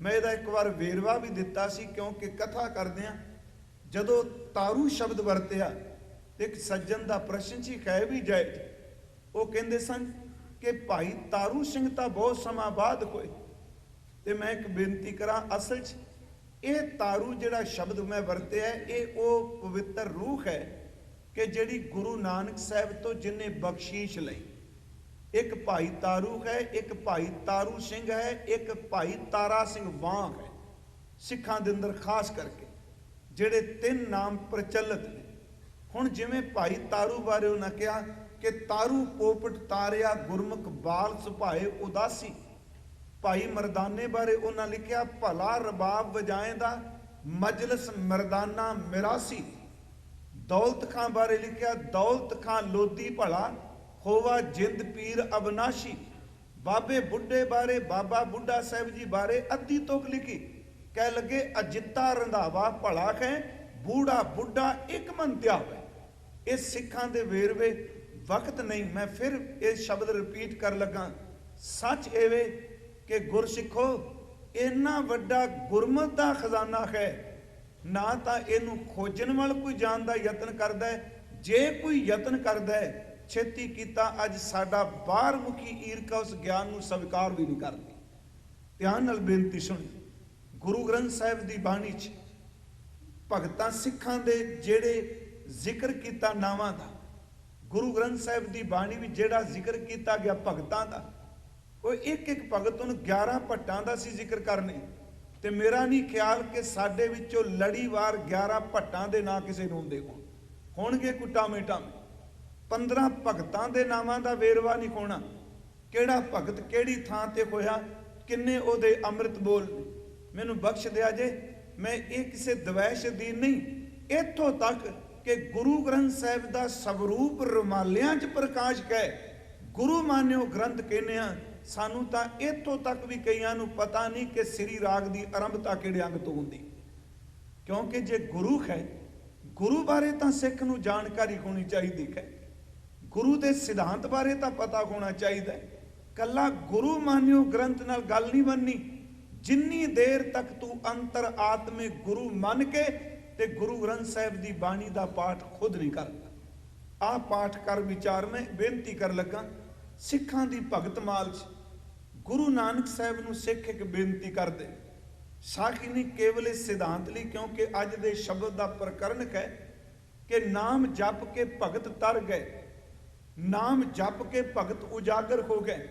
ਮੈਂ ਇਹਦਾ ਇੱਕ ਵਾਰ ਵੇਰਵਾ ਵੀ ਦਿੱਤਾ ਸੀ, ਕਿਉਂਕਿ ਕਥਾ ਕਰਦੇ ਆ ਜਦੋਂ ਤਾਰੂ ਸ਼ਬਦ ਵਰਤਿਆ ਤੇ ਇੱਕ ਸੱਜਣ ਦਾ ਪ੍ਰਸ਼ਨ ਸੀ, ਕਹਿ ਵੀ ਜਾਏ। ਉਹ ਕਹਿੰਦੇ ਸਨ ਕਿ ਭਾਈ ਤਾਰੂ ਸਿੰਘ ਤਾਂ ਬਹੁਤ ਸਮਾਂ ਬਾਅਦ ਹੋਏ। ਤੇ ਮੈਂ ਇੱਕ ਬੇਨਤੀ ਕਰਾਂ, ਅਸਲ 'ਚ ਇਹ ਤਾਰੂ ਜਿਹੜਾ ਸ਼ਬਦ ਮੈਂ ਵਰਤਿਆ ਇਹ ਉਹ ਪਵਿੱਤਰ ਰੂਹ ਹੈ ਕਿ ਜਿਹੜੀ ਗੁਰੂ ਨਾਨਕ ਸਾਹਿਬ ਤੋਂ ਜਿਹਨੇ ਬਖਸ਼ੀਸ਼ ਲਈ। ਇੱਕ ਭਾਈ ਤਾਰੂ ਹੈ, ਇੱਕ ਭਾਈ ਤਾਰੂ ਸਿੰਘ ਹੈ, ਇੱਕ ਭਾਈ ਤਾਰਾ ਸਿੰਘ ਵਾਂ ਹੈ। ਸਿੱਖਾਂ ਦੇ ਅੰਦਰ ਖਾਸ ਕਰਕੇ ਜਿਹੜੇ ਤਿੰਨ ਨਾਮ ਪ੍ਰਚਲਿਤ ਨੇ। ਹੁਣ ਜਿਵੇਂ ਭਾਈ ਤਾਰੂ ਬਾਰੇ ਉਹਨਾਂ ਕਿਹਾ ਕਿ ਤਾਰੂ ਪੋਪਟ ਤਾਰਿਆ, ਗੁਰਮੁਖ ਬਾਲ ਸੁਭਾਏ ਉਦਾਸੀ। ਭਾਈ ਮਰਦਾਨੇ ਬਾਰੇ ਉਹਨਾਂ ਲਿਖਿਆ, ਭਲਾ ਰਬਾਬ ਵਜਾਏਂਦਾ, ਮਜਲਿਸ ਮਰਦਾਨਾ ਮਿਰਾਸੀ। ਦੌਲਤ ਖਾਂ ਬਾਰੇ ਲਿਖਿਆ, ਦੌਲਤ ਖਾਂ ਲੋਧੀ ਭਲਾ, ਹੋਵਾ ਜਿੰਦ ਪੀਰ ਅਬਨਾਸ਼ੀ। ਬਾਬੇ ਬੁੱਢੇ ਬਾਰੇ, ਬਾਬਾ ਬੁੱਢਾ ਸਾਹਿਬ ਜੀ ਬਾਰੇ ਅੱਧੀ ਤੁਕ ਲਿਖੀ, ਕਹਿ ਲੱਗੇ ਅਜਿੱਤਾ ਰੰਧਾਵਾ ਭਲਾ ਹੈ, ਬੂੜਾ ਬੁੱਢਾ ਇੱਕ ਮਨ ਧਿਆਵੇ। ਇਹ ਸਿੱਖਾਂ ਦੇ ਵੇਰਵੇ ਵਕਤ ਨਹੀਂ, ਮੈਂ ਫਿਰ ਇਹ ਸ਼ਬਦ ਰਿਪੀਟ ਕਰ ਲੱਗਾ। ਸੱਚ ਇਹ ਕਿ ਗੁਰਸਿੱਖੋ ਇੰਨਾ ਵੱਡਾ ਗੁਰਮਤ ਦਾ ਖਜ਼ਾਨਾ ਹੈ, ਨਾ ਤਾਂ ਇਹਨੂੰ ਖੋਜਣ ਵੱਲ ਕੋਈ ਜਾਣ ਦਾ ਯਤਨ ਕਰਦਾ ਹੈ। ਜੇ ਕੋਈ ਯਤਨ ਕਰਦਾ ਹੈ, ਛੇਤੀ ਕੀਤਾ ਅੱਜ ਸਾਡਾ ਬਾਹਰ ਮੁਖੀ ਈਰਖਾ ਉਸ ਗਿਆਨ ਨੂੰ ਸਵੀਕਾਰ ਵੀ ਨਹੀਂ ਕਰਦੀ। ਧਿਆਨ ਨਾਲ ਬੇਨਤੀ ਸੁਣੀ, ਗੁਰੂ ਗ੍ਰੰਥ ਸਾਹਿਬ ਦੀ ਬਾਣੀ 'ਚ ਭਗਤਾਂ ਸਿੱਖਾਂ ਦੇ ਜਿਹੜੇ ਜ਼ਿਕਰ ਕੀਤਾ ਨਾਵਾਂ ਦਾ, ਗੁਰੂ ਗ੍ਰੰਥ ਸਾਹਿਬ ਦੀ ਬਾਣੀ ਵਿੱਚ ਜਿਹੜਾ ਜ਼ਿਕਰ ਕੀਤਾ ਗਿਆ ਭਗਤਾਂ ਦਾ, ਉਹ ਇੱਕ ਇੱਕ ਭਗਤ ਨੂੰ 11 ਭੱਟਾਂ ਦਾ ਸੀ ਜ਼ਿਕਰ ਕਰਨੇ। ਤੇ ਮੇਰਾ ਨਹੀਂ ਖਿਆਲ ਕਿ ਸਾਡੇ ਵਿੱਚੋਂ ਲੜੀਵਾਰ 11 ਭੱਟਾਂ ਦੇ ਨਾਂ ਕਿਸੇ ਨੂੰ ਹੁੰਦੇ ਹੋਣਗੇ ਕੋਈ ਟਾਮੇ ਟਾਮੇ। 15 ਭਗਤਾਂ ਦੇ ਨਾਵਾਂ ਦਾ ਵੇਰਵਾ ਨਹੀਂ ਹੋਣਾ, ਕਿਹੜਾ ਭਗਤ ਕਿਹੜੀ ਥਾਂ ਤੇ ਹੋਇਆ, ਕਿੰਨੇ ਉਹਦੇ ਅੰਮ੍ਰਿਤ ਬੋਲ ਨੇ। ਮੈਨੂੰ ਬਖਸ਼ ਦਿਆ ਜੇ, ਮੈਂ ਇਹ ਕਿਸੇ ਦਵੈਸ਼ ਦੀ ਨਹੀਂ, ਇੱਥੋਂ ਤੱਕ ਕਿ ਗੁਰੂ ਗ੍ਰੰਥ ਸਾਹਿਬ ਦਾ ਸਵਰੂਪ ਰੁਮਾਲਿਆਂ 'ਚ ਪ੍ਰਕਾਸ਼ ਹੈ, ਗੁਰੂ ਮਾਨਿਓ ਗ੍ਰੰਥ ਕਹਿੰਦੇ ਆ। ਸਾਨੂੰ ਤਾਂ ਇੱਥੋਂ ਤੱਕ ਵੀ ਕਈਆਂ ਨੂੰ ਪਤਾ ਨਹੀਂ ਕਿ ਸ੍ਰੀ ਰਾਗ ਦੀ ਆਰੰਭਤਾ ਕਿਹੜੇ ਅੰਗ ਤੋਂ ਹੁੰਦੀ, ਕਿਉਂਕਿ ਜੇ ਗੁਰੂ ਹੈ, ਗੁਰੂ ਬਾਰੇ ਤਾਂ ਸਿੱਖ ਨੂੰ ਜਾਣਕਾਰੀ ਹੋਣੀ ਚਾਹੀਦੀ ਹੈ, ਗੁਰੂ ਦੇ ਸਿਧਾਂਤ ਬਾਰੇ ਤਾਂ ਪਤਾ ਹੋਣਾ ਚਾਹੀਦਾ ਹੈ। ਕੱਲਾ ਗੁਰੂ ਮਾਨਿਓ ਗ੍ਰੰਥ ਨਾਲ ਗੱਲ ਨਹੀਂ ਬਣਨੀ, ਜਿੰਨੀ ਦੇਰ ਤੱਕ ਤੂੰ ਅੰਤਰ ਆਤਮੇ ਗੁਰੂ ਮੰਨ ਕੇ ਤੇ ਗੁਰੂ ਗ੍ਰੰਥ ਸਾਹਿਬ ਦੀ ਬਾਣੀ ਦਾ ਪਾਠ ਖੁਦ ਨਹੀਂ ਕਰਦਾ। ਆਹ ਪਾਠ ਕਰ ਵਿਚਾਰ ਮੈਂ ਬੇਨਤੀ ਕਰ ਲੱਗਾ ਸਿੱਖਾਂ ਦੀ ਭਗਤ ਮਾਲ 'ਚ ਗੁਰੂ ਨਾਨਕ ਸਾਹਿਬ ਨੂੰ ਸਿੱਖ ਇੱਕ ਬੇਨਤੀ ਕਰਦੇ, ਸਾਖੀ ਨਹੀਂ ਕੇਵਲ ਇਸ ਸਿਧਾਂਤ ਲਈ, ਕਿਉਂਕਿ ਅੱਜ ਦੇ ਸ਼ਬਦ ਦਾ ਪ੍ਰਕਰਣਕ ਹੈ ਕਿ ਨਾਮ ਜਪ ਕੇ ਭਗਤ ਤਰ ਗਏ, ਨਾਮ ਜਪ ਕੇ ਭਗਤ ਉਜਾਗਰ ਹੋ ਗਏ।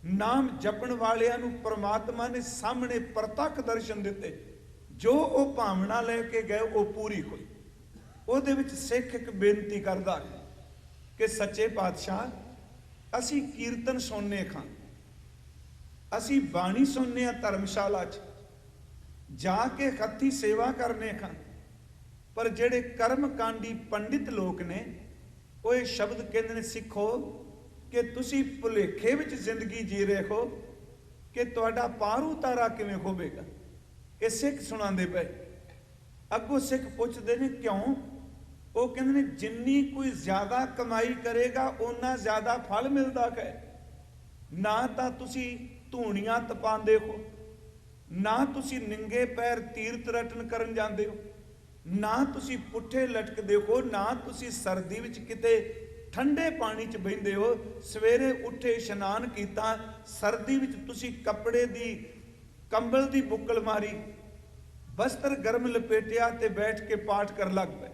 ਨਾਮ ਜਪਣ ਵਾਲਿਆਂ ਨੂੰ ਪ੍ਰਮਾਤਮਾ ਨੇ ਸਾਹਮਣੇ ਪ੍ਰਤੱਖ ਦਰਸ਼ਨ ਦਿੱਤੇ। ਜੋ ਉਹ ਭਾਵਨਾ ਲੈ ਕੇ ਗਏ ਉਹ ਪੂਰੀ ਹੋਈ। ਉਹਦੇ ਵਿੱਚ ਸਿੱਖ ਇੱਕ ਬੇਨਤੀ ਕਰਦਾ ਹੈ ਕਿ ਸੱਚੇ ਪਾਤਸ਼ਾਹ ਅਸੀਂ ਕੀਰਤਨ ਸੁਣਨੇ ਖਾਂ, ਅਸੀਂ ਬਾਣੀ ਸੁਣਨੇ ਆ ਧਰਮਸ਼ਾਲਾ 'ਚ ਜਾ ਕੇ ਹੱਥੀਂ ਸੇਵਾ ਕਰਨੇ ਖਾਂ, ਪਰ ਜਿਹੜੇ ਕਰਮ ਕਾਂਡੀ ਪੰਡਿਤ ਲੋਕ ਨੇ ਉਹ ਇਹ ਸ਼ਬਦ ਕਹਿੰਦੇ ਨੇ ਸਿੱਖੋ ਕਿ ਤੁਸੀਂ ਭੁਲੇਖੇ ਵਿੱਚ ਜ਼ਿੰਦਗੀ ਜੀ ਰਹੇ ਹੋ ਕਿ ਤੁਹਾਡਾ ਪਾਰ ਉਤਾਰਾ ਕਿਵੇਂ ਹੋਵੇਗਾ। ਇਹ ਸਿੱਖ ਸੁਣਾਉਂਦੇ ਪਏ। ਅੱਗੋਂ ਸਿੱਖ ਪੁੱਛਦੇ ਨੇ ਕਿਉਂ? ਉਹ ਕਹਿੰਦੇ ਨੇ ਜਿੰਨੀ ਕੋਈ ਜ਼ਿਆਦਾ ਕਮਾਈ ਕਰੇਗਾ ਓਨਾ ਜ਼ਿਆਦਾ ਫਲ ਮਿਲਦਾ ਹੈ। ਨਾ ਤਾਂ ਤੁਸੀਂ ਧੂਣੀਆਂ ਤਪਾਉਂਦੇ ਹੋ, ਨਾ ਤੁਸੀਂ ਨਿੰਗੇ ਪੈਰ ਤੀਰਥ ਰਟਨ ਕਰਨ ਜਾਂਦੇ ਹੋ, ਨਾ ਤੁਸੀਂ ਪੁੱਠੇ ਲਟਕਦੇ ਹੋ, ਨਾ ਤੁਸੀਂ ਸਰਦੀ ਵਿੱਚ ਕਿਤੇ ਠੰਡੇ ਪਾਣੀ 'ਚ ਬਹਿੰਦੇ ਹੋ। ਸਵੇਰੇ ਉੱਠੇ ਇਸ਼ਨਾਨ ਕੀਤਾ, ਸਰਦੀ ਵਿੱਚ ਤੁਸੀਂ ਕੱਪੜੇ ਦੀ ਕੰਬਲ ਦੀ ਬੁੱਕਲ ਮਾਰੀ, ਬਸਤਰ ਗਰਮ ਲਪੇਟਿਆ ਤੇ ਬੈਠ ਕੇ ਪਾਠ ਕਰਨ ਲੱਗ ਪਏ।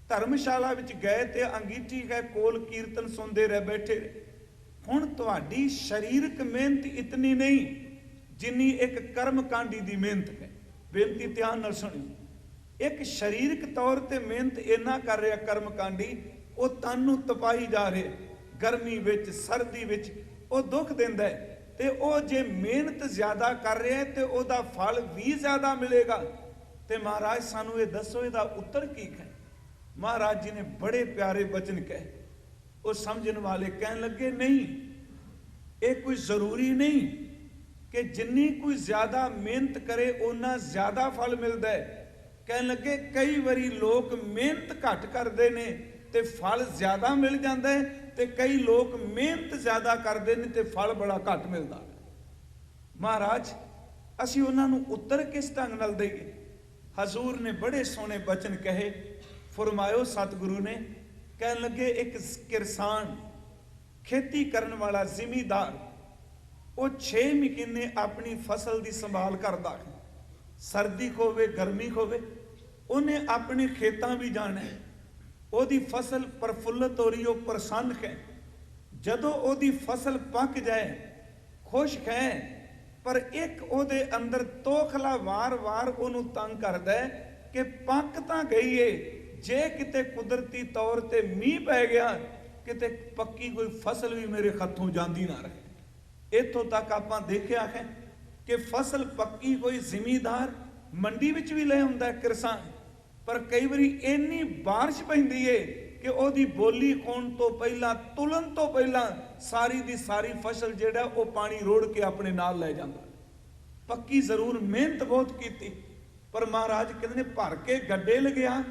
ਧਰਮਸ਼ਾਲਾ ਵਿੱਚ ਗਏ ਤੇ ਅੰਗੀਠੀ ਹੈ ਕੋਲ ਕੀਰਤਨ ਸੁਣਦੇ ਰਹੇ ਬੈਠੇ ਰਹੇ। ਹੁਣ ਤੁਹਾਡੀ ਸਰੀਰਕ ਮਿਹਨਤ ਇਤਨੀ ਨਹੀਂ ਜਿੰਨੀ ਇੱਕ ਕਰਮ ਕਾਂਡੀ ਦੀ ਮਿਹਨਤ ਹੈ। ਬੇਨਤੀ ਧਿਆਨ ਨਾਲ ਸੁਣਿਓ। ਇੱਕ ਸਰੀਰਕ ਤੌਰ ਤੇ ਮਿਹਨਤ ਇੰਨਾ ਕਰ ਰਿਹਾ ਕਰਮ ਕਾਂਡੀ, ਉਹ ਤਨ ਨੂੰ ਤਪਾਈ ਜਾ ਰਿਹਾ, ਗਰਮੀ ਵਿੱਚ ਸਰਦੀ ਵਿੱਚ ਉਹ ਦੁੱਖ ਦਿੰਦਾ ਹੈ। ਤੇ ਉਹ ਜੇ ਮਿਹਨਤ ਜ਼ਿਆਦਾ ਕਰ ਰਿਹਾ ਤੇ ਉਹਦਾ ਫਲ ਵੀ ਜ਼ਿਆਦਾ ਮਿਲੇਗਾ। ਤੇ ਮਹਾਰਾਜ ਸਾਨੂੰ ਇਹ ਦੱਸੋ ਇਹਦਾ ਉੱਤਰ ਕੀ ਹੈ? ਮਹਾਰਾਜ ਜੀ ਨੇ ਬੜੇ ਪਿਆਰੇ ਬਚਨ ਕਹੇ। ਉਹ ਸਮਝਣ ਵਾਲੇ ਕਹਿਣ ਲੱਗੇ ਨਹੀਂ, ਇਹ ਕੋਈ ਜ਼ਰੂਰੀ ਨਹੀਂ ਕਿ ਜਿੰਨੀ ਕੋਈ ਜ਼ਿਆਦਾ ਮਿਹਨਤ ਕਰੇ ਓਨਾ ਜ਼ਿਆਦਾ ਫਲ ਮਿਲਦਾ ਹੈ। ਕਹਿਣ ਲੱਗੇ ਕਈ ਵਾਰੀ ਲੋਕ ਮਿਹਨਤ ਘੱਟ ਕਰਦੇ ਨੇ ਤੇ ਫਲ ਜ਼ਿਆਦਾ ਮਿਲ ਜਾਂਦਾ ਹੈ, ਤੇ ਕਈ ਲੋਕ ਮਿਹਨਤ ਜ਼ਿਆਦਾ ਕਰਦੇ ਨੇ ਤੇ ਫਲ ਬੜਾ ਘੱਟ ਮਿਲਦਾ। ਮਹਾਰਾਜ ਅਸੀਂ ਉਹਨਾਂ ਨੂੰ ਉੱਤਰ ਕਿਸ ਢੰਗ ਨਾਲ ਦੇਈਏ? ਹਜ਼ੂਰ ਨੇ ਬੜੇ ਸੋਹਣੇ ਬਚਨ ਕਹੇ। ਫਰਮਾਇਓ ਸਤਿਗੁਰੂ ਨੇ, ਕਹਿਣ ਲੱਗੇ ਇੱਕ ਕਿਰਸਾਨ, ਖੇਤੀ ਕਰਨ ਵਾਲਾ ਜ਼ਿਮੀਦਾਰ, ਉਹ 6 ਮਹੀਨੇ ਆਪਣੀ ਫਸਲ ਦੀ ਸੰਭਾਲ ਕਰਦਾ ਹੈ। ਸਰਦੀ ਹੋਵੇ ਗਰਮੀ ਹੋਵੇ ਉਹਨੇ ਆਪਣੇ ਖੇਤਾਂ ਵੀ ਜਾਣਾ ਹੈ। ਉਹਦੀ ਫਸਲ ਪ੍ਰਫੁੱਲਤ ਹੋ ਰਹੀ, ਉਹ ਪ੍ਰਸੰਨ ਹੈ। ਜਦੋਂ ਉਹਦੀ ਫਸਲ ਪੱਕ ਜਾਏ ਖੁਸ਼ ਹੈ, ਪਰ ਇੱਕ ਉਹਦੇ ਅੰਦਰ ਤੋਖਲਾ ਵਾਰ-ਵਾਰ ਉਹਨੂੰ ਤੰਗ ਕਰਦਾ ਹੈ ਕਿ ਪੱਕ ਤਾਂ ਗਈ ਏ, ਜੇ ਕਿਤੇ ਕੁਦਰਤੀ ਤੌਰ ਤੇ ਮੀਂਹ ਪੈ ਗਿਆ ਕਿਤੇ ਪੱਕੀ ਕੋਈ ਫਸਲ ਵੀ ਮੇਰੇ ਹੱਥੋਂ ਜਾਂਦੀ ਨਾ ਰਹੇ। ਇੱਥੋਂ ਤੱਕ ਆਪਾਂ ਦੇਖਿਆ ਹੈ ਕਿ ਫਸਲ ਪੱਕੀ ਕੋਈ ਜ਼ਿਮੀਦਾਰ ਮੰਡੀ ਵਿੱਚ ਵੀ ਲੈ ਆਉਂਦਾ ਕਿਰਸਾਨ, ਪਰ ਕਈ ਵਾਰੀ ਇੰਨੀ ਬਾਰਿਸ਼ ਪੈਂਦੀ ਏ ਕਿ ਉਹਦੀ ਬੋਲੀ ਹੋਣ ਤੋਂ ਪਹਿਲਾਂ, ਤੁਲਨ ਤੋਂ ਪਹਿਲਾਂ ਸਾਰੀ ਦੀ ਸਾਰੀ ਫਸਲ ਜਿਹੜਾ ਉਹ ਪਾਣੀ ਰੋੜ ਕੇ ਆਪਣੇ ਨਾਲ ਲੈ ਜਾਂਦਾ। ਪੱਕੀ ਜ਼ਰੂਰ ਮਿਹਨਤ ਬਹੁਤ ਕੀਤੀ, ਪਰ ਮਹਾਰਾਜ ਕਹਿੰਦੇ ਨੇ ਭਰ ਕੇ ਗੱਡੇ ਲਗਿਆ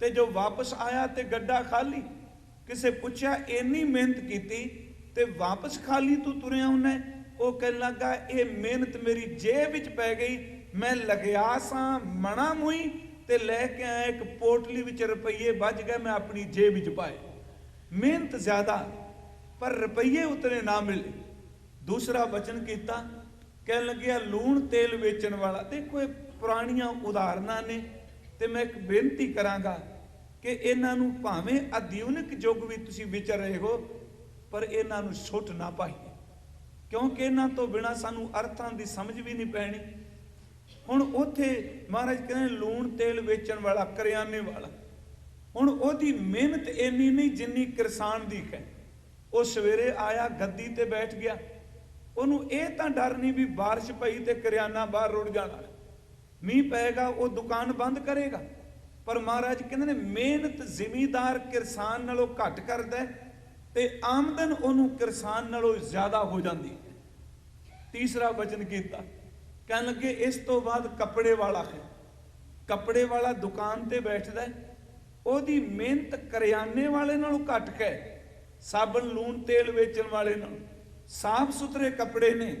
ਤੇ ਜੋ ਵਾਪਸ ਆਇਆ ਤੇ ਗੱਡਾ ਖਾਲੀ। ਕਿਸੇ ਪੁੱਛਿਆ ਇੰਨੀ ਮਿਹਨਤ ਕੀਤੀ ਤੇ ਵਾਪਸ ਖਾਲੀ ਤੂੰ ਤੁਰਿਆ ਹੁੰਨਾ? ਉਹ ਕਹਿਣ ਲੱਗਾ ਇਹ ਮਿਹਨਤ ਮੇਰੀ ਜੇਬ ਵਿੱਚ ਪੈ ਗਈ, ਮੈਂ ਲਗਿਆ ਸਾਂ ਮਣਾ ਮੂਈ ਤੇ ਲੈ ਕੇ ਆਇਆ ਇੱਕ ਪੋਟਲੀ ਵਿੱਚ ਰੁਪਈਏ ਵੱਜ ਗਏ, ਮੈਂ ਆਪਣੀ ਜੇਬ ਵਿੱਚ ਪਾਏ। ਮਿਹਨਤ ਜ਼ਿਆਦਾ ਪਰ ਰੁਪਈਏ ਉਤਨੇ ਨਾ ਮਿਲੇ। ਦੂਸਰਾ ਬਚਨ ਕੀਤਾ, ਕਹਿਣ ਲੱਗਿਆ ਲੂਣ ਤੇਲ ਵੇਚਣ ਵਾਲਾ। ਦੇਖੋ ਇਹ ਪੁਰਾਣੀਆਂ ਉਦਾਹਰਨਾਂ ਨੇ ਤੇ ਮੈਂ ਇੱਕ ਬੇਨਤੀ ਕਰਾਂਗਾ ਕਿ ਇਹਨਾਂ ਨੂੰ ਭਾਵੇਂ ਆਧੁਨਿਕ ਯੁੱਗ ਵੀ ਤੁਸੀਂ ਵਿਚਰ ਰਹੇ ਹੋ, ਪਰ ਇਹਨਾਂ ਨੂੰ ਸੁੱਟ ਨਾ ਪਾਈਏ, ਕਿਉਂਕਿ ਇਹਨਾਂ ਤੋਂ ਬਿਨਾਂ ਸਾਨੂੰ ਅਰਥਾਂ ਦੀ ਸਮਝ ਵੀ ਨਹੀਂ ਪੈਣੀ। ਹੁਣ ਉੱਥੇ ਮਹਾਰਾਜ ਕਹਿੰਦੇ ਲੂਣ ਤੇਲ ਵੇਚਣ ਵਾਲਾ, ਕਰਿਆਨੇ ਵਾਲਾ, ਹੁਣ ਉਹਦੀ ਮਿਹਨਤ ਇੰਨੀ ਨਹੀਂ ਜਿੰਨੀ ਕਿਰਸਾਨ ਦੀ ਹੈ। ਉਹ ਸਵੇਰੇ ਆਇਆ ਗੱਦੀ ਤੇ ਬੈਠ ਗਿਆ, ਉਹਨੂੰ ਇਹ ਤਾਂ ਡਰ ਨਹੀਂ ਵੀ ਬਾਰਿਸ਼ ਪਈ ਤੇ ਕਰਿਆਨਾ ਬਾਹਰ ਰੁੜ ਜਾਣਾ, ਮੀਂਹ ਪਏਗਾ ਉਹ ਦੁਕਾਨ ਬੰਦ ਕਰੇਗਾ। ਪਰ ਮਹਾਰਾਜ ਕਹਿੰਦੇ ਨੇ ਮਿਹਨਤ ਜ਼ਿਮੀਦਾਰ ਕਿਰਸਾਨ ਨਾਲੋਂ ਘੱਟ ਕਰਦਾ ਤੇ ਆਮਦਨ ਉਹਨੂੰ ਕਿਰਸਾਨ ਨਾਲੋਂ ਜ਼ਿਆਦਾ ਹੋ ਜਾਂਦੀ ਹੈ। ਤੀਸਰਾ ਬਚਨ ਕੀਤਾ, ਕਹਿਣ ਲੱਗੇ ਇਸ ਤੋਂ ਬਾਅਦ ਕੱਪੜੇ ਵਾਲਾ ਹੈ। ਕੱਪੜੇ ਵਾਲਾ ਦੁਕਾਨ ਤੇ ਬੈਠਦਾ, ਉਹਦੀ ਮਿਹਨਤ ਕਰਿਆਨੇ ਵਾਲੇ ਨਾਲੋਂ ਘੱਟ ਹੈ। ਸਾਬਣ ਲੂਣ ਤੇਲ ਵੇਚਣ ਵਾਲੇ ਨਾਲੋਂ ਸਾਫ ਸੁਥਰੇ ਕੱਪੜੇ ਨੇ,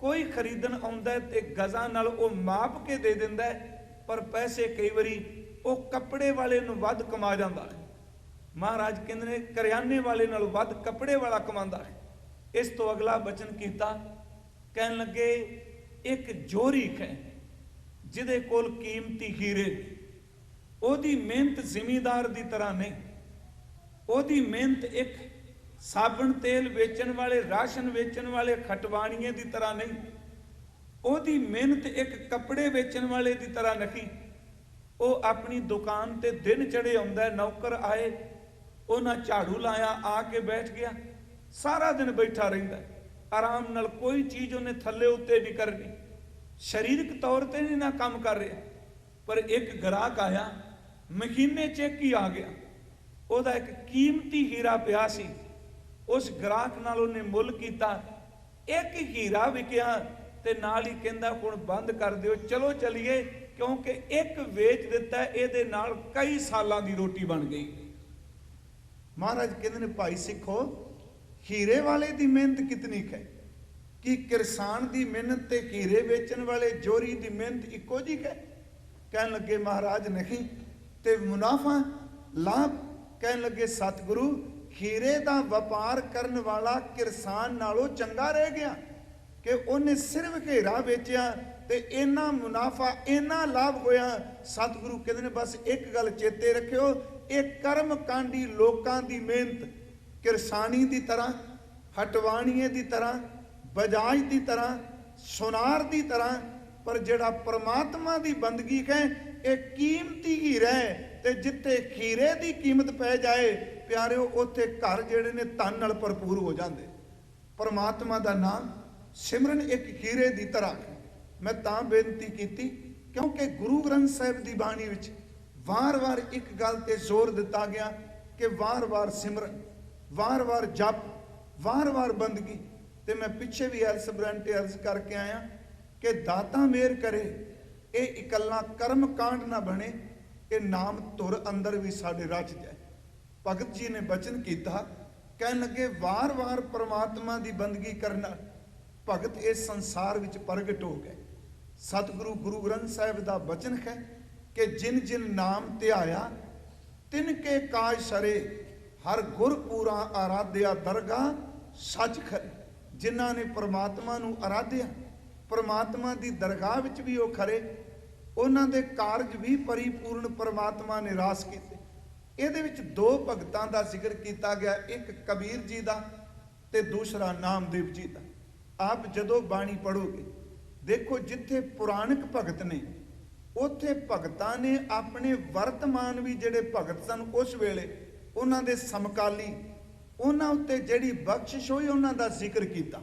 कोई खरीदण आउंदा ते गज़ां नाल ओह माप के दे दिंदा है, पर पैसे कई वारी ओह कपड़े वाले नूं वध कमा जांदा है। महाराज कहंदे ने करियाने वाले नालों वध कपड़े वाला कमांदा है। इस तो अगला बचन कीता, कहन लगे एक जोरीक है जिहदे कोल कीमती हीरे, ओहदी मेहनत जिमीदार दी तरह नहीं, ओहदी मेहनत एक साबण तेल वेचण वाले, राशन वेचण वाले खटवाणीए दी तरह नहीं, ओहदी मेहनत एक कपड़े वेचण वाले दी तरह नहीं। ਉਹ अपनी दुकान ते दिन चढ़े आउंदा, नौकर आए, उन्हें झाड़ू लाया, आके बैठ गया, सारा दिन बैठा रहिंदा, आराम नाल कोई चीज़ उन्हें थल्ले उत्ते नहीं करनी, शरीरक तौर पर नहीं ना काम कर रहा। पर एक ग्राहक आया, महीने च एक ही आ गया, ਉਹਦਾ एक कीमती हीरा पिया सी, उस ग्राहक नाल उन्हें मुल कीता, एक हीरा विकिया ते नाल ही कहंदा हुण बंद कर दिओ, चलो चलिए, क्योंकि एक वेच दिता, ਇਹਦੇ ਨਾਲ कई सालों की रोटी बन गई। महाराज कहते ने भाई सिखो, हीरे वाले की मेहनत कितनी है, कि किसान की मेहनत ते हीरे वेचन वाले जोरी की मेहनत इको जी है। कह लगे महाराज नहीं, ते मुनाफा लाभ, कह लगे सतगुरु हीरे का व्यापार करने वाला किसान नालों चंगा रह गया कि उन्हें सिर्फ घेरा वेचिया ते इन्ना मुनाफा इन्ना लाभ होया। सतगुरु कहते हैं बस एक गल चेते रखियो, एक कर्म कांडी लोकां दी मेहनत किरसानी दी तरह, हटवाणीए दी तरह, बजाज दी तरह, सुनार दी तरह, पर जिहड़ा परमात्मा दी बंदगी है एक कीमती हीरा है, ते जिथे हीरे दी कीमत पै जाए प्यारिओ उत्थे घर जिहड़े ने धन नाल भरपूर हो जाते। परमात्मा दा नाम सिमरन एक हीरे दी तरह है। मैं तां बेनती कीती क्योंकि गुरु ग्रंथ साहिब दी बाणी विच वार वार एक गल ते जोर दिता गया कि वार वार सिमरन, वार वार जप, वार वार बंदगी। ते मैं पिछे भी एल्स ब्रंटे अर्ज करके आया कि दाता मेहर करे, ये इकल्ला कर्म कांड ना बने, कि नाम धुर अंदर भी साडे रच जाए। भगत जी ने बचन किया, कह लगे वार वार परमात्मा की बंदगी करना भगत इस संसार विच प्रगट हो गए। सतगुरु गुरु ग्रंथ साहिब का बचन है कि जिन जिन नाम ध्याया तिनके काज सरे, हर गुर पूरा आराध्या दरगाह सच खरे। जिन्हां ने परमात्मा नूं आराध्या, परमात्मा की दरगाह विच भी वो खरे, उन्हां दे कारज भी परिपूर्ण परमात्मा ने रास कीते। इहदे विच दो भगतां दा जिक्र किया गया, एक कबीर जी का ते दूसरा नामदेव जी का। आप जदों बाणी पढ़ोगे देखो, जिथे पुराणिक भगत ने उत्थे भगतां ने अपने वर्तमान भी जिहड़े भगत सन उस वेले उन्हां दे समकाली उन्हां उत्ते जिहड़ी बख्शिश होई उन्हां दा जिक्र किया।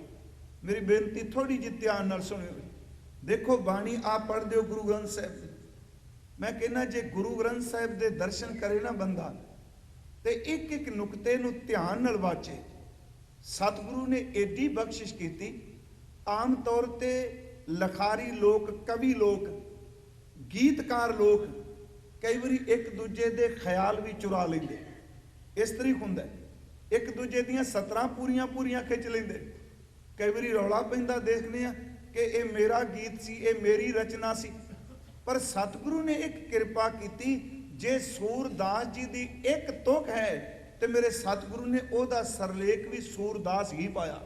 मेरी बेनती थोड़ी जी ध्यान नाल सुनियो। देखो बाणी आप पढ़ दो गुरु ग्रंथ साहिब दी, मैं कहना जे गुरु ग्रंथ साहिब दे दर्शन करे ना बंदा ते एक एक नुकते नूं ध्यान नाल वाचे। सतगुरु ने एडी बख्शिश की। आम तौर ते लखारी लोग, कवि लोग, गीतकार लोग कई बारी एक दूजे दे ख्याल भी चुरा लेंदे। इस तरह हुंदा एक दूजे दियां सतरां पूरियां पूरियां खिंच लेंदे। कई बारी रौला पैंदा देखने आ कि ये मेरा गीत सी, ये मेरी रचना सी। पर सतगुरु ने एक कृपा की, जे सूरदास जी की एक तुक है तो मेरे सतगुरु ने ओदा सरलेख भी सूरदास ही पाया,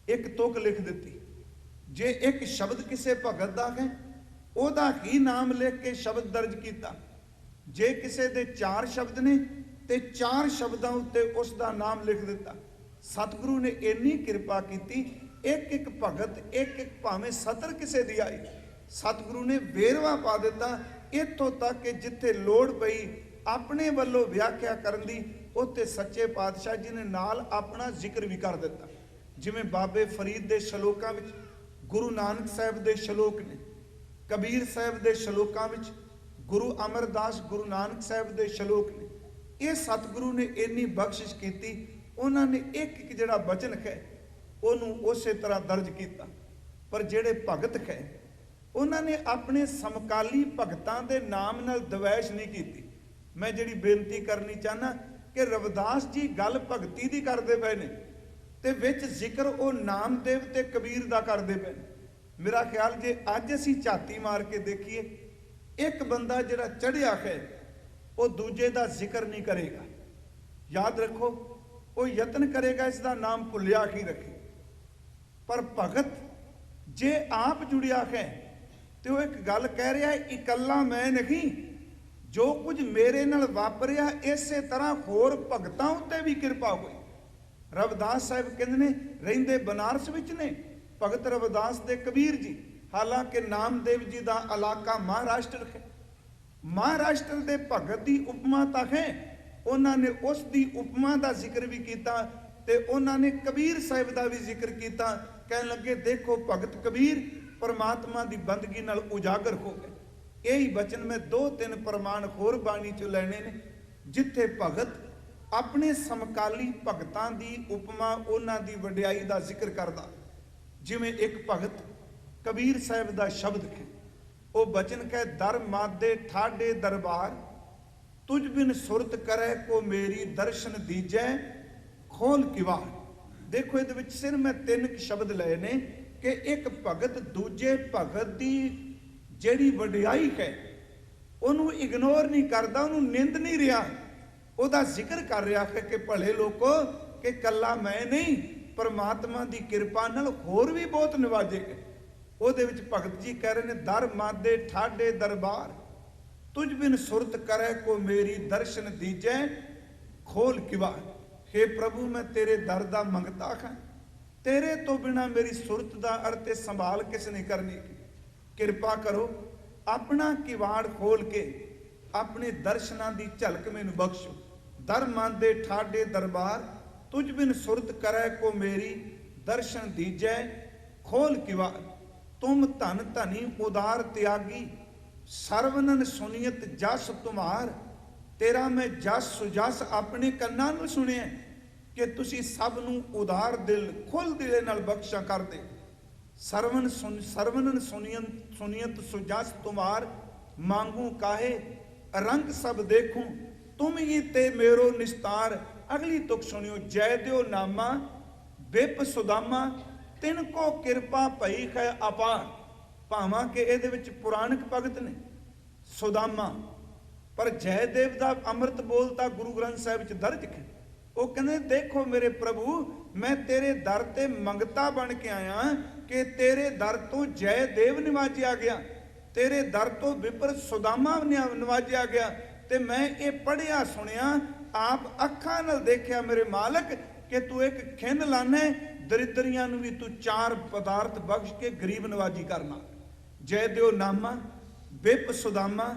एक तुक लिख दी। जे एक शब्द किसी भगत का है ओदा ही नाम लिख के शब्द दर्ज किया। जे किसी दे 4 शब्द ने ते 4 शब्दों उत्ते उसका नाम लिख दिता। सतगुरु ने इन्नी कृपा की, एक एक भगत एक एक भावें सतर किसी दी आई, सतगुरु ने वेरवा पा दिता। इत्थों तक कि जिथे लोड़ पई अपने वालों व्याख्या करन दी, उत्ते सच्चे पातशाह जी ने नाल अपना जिक्र भी कर दिता। जिवें बाबे फरीद के शलोकां विच, गुरु नानक साहिब के शलोक ने, कबीर साहिब के शलोकां विच, गुरु अमरदास गुरु नानक साहिब के शलोक ने। ये सतगुरु ने इन्नी बख्शिश की, उन्होंने एक एक जिहड़ा बचन है उन्होंने उस तरह दर्ज किया। पर जिहड़े भगत है उन्होंने अपने समकाली भगतां दे नाम नाल दवैश नहीं की। मैं जिहड़ी बेनती करनी चाहना कि रविदास जी गल भगती दी करते पे ने, ਤੇ ਵਿੱਚ ਜ਼ਿਕਰ ਉਹ ਨਾਮਦੇਵ ਤੇ ਕਬੀਰ ਦਾ ਕਰਦੇ ਪਏ। ਮੇਰਾ ਖਿਆਲ ਜੇ ਅੱਜ ਅਸੀਂ ਝਾਤੀ ਮਾਰ ਕੇ ਦੇਖੀਏ, ਇੱਕ ਬੰਦਾ ਜਿਹੜਾ ਚੜ੍ਹਿਆ ਹੈ ਉਹ ਦੂਜੇ ਦਾ ਜ਼ਿਕਰ ਨਹੀਂ ਕਰੇਗਾ। ਯਾਦ ਰੱਖੋ, ਉਹ ਯਤਨ ਕਰੇਗਾ ਇਸ ਦਾ ਨਾਮ ਭੁੱਲਿਆ ਹੀ ਰੱਖੇ। ਪਰ ਭਗਤ ਜੇ ਆਪ ਜੁੜਿਆ ਹੈ ਤੇ ਉਹ ਇੱਕ ਗੱਲ ਕਹਿ ਰਿਹਾ, ਇਕੱਲਾ ਮੈਂ ਨਹੀਂ, ਜੋ ਕੁਝ ਮੇਰੇ ਨਾਲ ਵਾਪਰਿਆ ਇਸੇ ਤਰ੍ਹਾਂ ਹੋਰ ਭਗਤਾਂ ਉੱਤੇ ਵੀ ਕਿਰਪਾ ਹੋਈ। ਰਵਿਦਾਸ ਸਾਹਿਬ ਕਹਿੰਦੇ ਨੇ, ਰਹਿੰਦੇ ਬਨਾਰਸ ਵਿੱਚ ਨੇ ਭਗਤ ਰਵਿਦਾਸ ਦੇ ਕਬੀਰ ਜੀ। ਹਾਲਾਂਕਿ ਨਾਮਦੇਵ ਜੀ ਦਾ ਇਲਾਕਾ ਮਹਾਰਾਸ਼ਟਰ ਹੈ। ਮਹਾਰਾਸ਼ਟਰ ਦੇ ਭਗਤ ਦੀ ਉਪਮਾ ਤਾਂ ਹੈ, ਉਹਨਾਂ ਨੇ ਉਸ ਦੀ ਉਪਮਾ ਦਾ ਜ਼ਿਕਰ ਵੀ ਕੀਤਾ ਤੇ ਉਹਨਾਂ ਨੇ ਕਬੀਰ ਸਾਹਿਬ ਦਾ ਵੀ ਜ਼ਿਕਰ ਕੀਤਾ। ਕਹਿਣ ਲੱਗੇ, ਦੇਖੋ ਭਗਤ ਕਬੀਰ ਪਰਮਾਤਮਾ ਦੀ ਬੰਦਗੀ ਨਾਲ ਉਜਾਗਰ ਹੋ ਗਏ। ਇਹੀ ਬਚਨ ਮੈਂ 2-3 ਪ੍ਰਮਾਣ ਹੋਰ ਬਾਣੀ ਚੋਂ ਲੈਣੇ ਨੇ, ਜਿੱਥੇ ਭਗਤ ਆਪਣੇ ਸਮਕਾਲੀ ਭਗਤਾਂ ਦੀ ਉਪਮਾ, ਉਹਨਾਂ ਦੀ ਵਡਿਆਈ ਦਾ ਜ਼ਿਕਰ ਕਰਦਾ। ਜਿਵੇਂ ਇੱਕ ਭਗਤ ਕਬੀਰ ਸਾਹਿਬ ਦਾ ਸ਼ਬਦ ਹੈ, ਉਹ ਬਚਨ ਕਹੇ, ਦਰ ਮਾਦੇ ਠਾਡੇ ਦਰਬਾਰ, ਤੁਝ ਬਿਨ ਸੁਰਤ ਕਰੈ ਕੋ ਮੇਰੀ, ਦਰਸ਼ਨ ਦੀਜੈ ਖੋਲ ਕਿਵਾੜ। ਦੇਖੋ ਇਹਦੇ ਵਿੱਚ ਸਿਰ ਮੈਂ 3 ਸ਼ਬਦ ਲਏ ਨੇ ਕਿ ਇੱਕ ਭਗਤ ਦੂਜੇ ਭਗਤ ਦੀ ਜਿਹੜੀ ਵਡਿਆਈ ਹੈ ਉਹਨੂੰ ਇਗਨੋਰ ਨਹੀਂ ਕਰਦਾ, ਉਹਨੂੰ ਨਿੰਦ ਨਹੀਂ ਰਿਹਾ, ਉਹਦਾ ਜ਼ਿਕਰ ਕਰ ਰਿਹਾ ਹੈ ਕਿ ਭਲੇ ਲੋਕੋ, ਕਿ ਕੱਲਾ ਮੈਂ ਨਹੀਂ, ਪਰਮਾਤਮਾ ਦੀ ਕਿਰਪਾ ਨਾਲ ਹੋਰ ਵੀ ਬਹੁਤ ਨਿਵਾਜੇ ਗਏ। ਉਹਦੇ ਵਿੱਚ ਭਗਤ ਜੀ ਕਹਿ ਰਹੇ ਨੇ, ਦਰ ਮਾਦੇ ਠਾਡੇ ਦਰਬਾਰ, ਤੁਝ ਬਿਨ ਸੁਰਤ ਕਰੈ ਕੋ ਮੇਰੀ, ਦਰਸ਼ਨ ਦੀਜੈ ਖੋਲ ਕਿਵਾੜ। हे ਪ੍ਰਭੂ, ਮੈਂ ਤੇਰੇ ਦਰ ਦਾ ਮੰਗਤਾ ਹਾਂ, ਤੇਰੇ ਤੋਂ ਬਿਨਾ ਮੇਰੀ ਸੁਰਤ ਦਾ ਅਰਥ ਸੰਭਾਲ ਕਿਸ ਨੇ ਕਰਨੀ। ਕਿਰਪਾ ਕਰੋ, ਆਪਣਾ ਕਿਵਾੜ ਖੋਲ ਕੇ ਆਪਣੇ ਦਰਸ਼ਨਾਂ ਦੀ ਝਲਕ ਮੈਨੂੰ ਬਖਸ਼ੋ। ਦਰ ਮਾਦੇ ਠਾਡੇ ਦਰਬਾਰ, ਤੁਝ ਬਿਨ ਸੁਰਤ ਕਰੈ ਕੋ ਮੇਰੀ, ਦਰਸ਼ਨ ਦੀਜੈ ਖੋਲ ਕਿਵਾੜ। ਤੁਮ ਧਨ ਧਨੀ ਉਦਾਰ ਤਿਆਗੀ, ਸਰਵਨਨ ਸੁਨੀਅਤ ਜਸ ਤੁਮਾਰ। ਤੇਰਾ ਮੈਂ ਜਸ ਸੁਜਸ ਆਪਣੇ ਕੰਨਾਂ ਨੂੰ ਸੁਣਿਆ ਕਿ ਤੁਸੀਂ ਸਭ ਨੂੰ ਉਦਾਰ ਦਿਲ, ਖੁੱਲ ਦਿਲੇ ਨਾਲ ਬਖਸ਼ਾ ਕਰਦੇ। ਸਰਵਨਨ ਸੁਨੀਅਤ ਸੁਜਸ ਤੁਮਾਰ, ਮੰਗੂ ਕਾਹੇ ਰੰਗ ਸਭ ਦੇਖੂੰ, ਤੁਮ ਹੀ ਤੇ ਮੇਰੋ ਨਿਸਤਾਰ। ਅਗਲੀ ਤੁਕ ਸੁਣਿਓ, ਜੈ ਦਿਓ ਨਾਮਾ ਬਿਪ ਸੁਦਾਮਾ, ਤਿਨ ਕੋ ਕਿਰਪਾ ਭਈ ਹੈ ਅਪਾਰ। ਭਾਵਾਂ ਕਿ ਇਹਦੇ ਵਿੱਚ ਪੁਰਾਣਕ ਭਗਤ ਨੇ ਸੁਦਾਮਾ, ਪਰ ਜੈਦੇਵ ਦਾ ਅੰਮ੍ਰਿਤ ਬੋਲਤਾ ਗੁਰੂ ਗ੍ਰੰਥ ਸਾਹਿਬ ਵਿੱਚ ਦਰਜ ਹੈ। ਉਹ ਕਹਿੰਦੇ, ਦੇਖੋ ਮੇਰੇ ਪ੍ਰਭੂ, ਮੈਂ ਤੇਰੇ ਦਰ ਤੇ ਮੰਗਤਾ ਬਣ ਕੇ ਆਇਆ ਕਿ ਤੇਰੇ ਦਰ ਤੋਂ ਜੈਦੇਵ ਨਿਵਾਜਿਆ ਗਿਆ, ਤੇਰੇ ਦਰ ਤੋਂ ਵਿਪਰ ਸੁਦਾਮਾ ਨਿਵਾਜਿਆ ਗਿਆ। ਤੇ ਮੈਂ ਇਹ ਪੜ੍ਹਿਆ ਸੁਣਿਆ, ਆਪ ਅੱਖਾਂ ਨਾਲ ਦੇਖਿਆ ਮੇਰੇ ਮਾਲਕ, ਕਿ ਤੂੰ ਇੱਕ ਖਿੰਨ ਲਾਣੇ, ਦਰਿਦਰੀਆਂ ਨੂੰ ਵੀ ਤੂੰ 4 ਪਦਾਰਥ ਬਖਸ਼ ਕੇ ਗਰੀਬ ਨਵਾਜੀ ਕਰਨਾ। ਜੈ ਦਿਓ ਨਾਮਾ ਬਿਪ ਸੁਦਾਮਾ,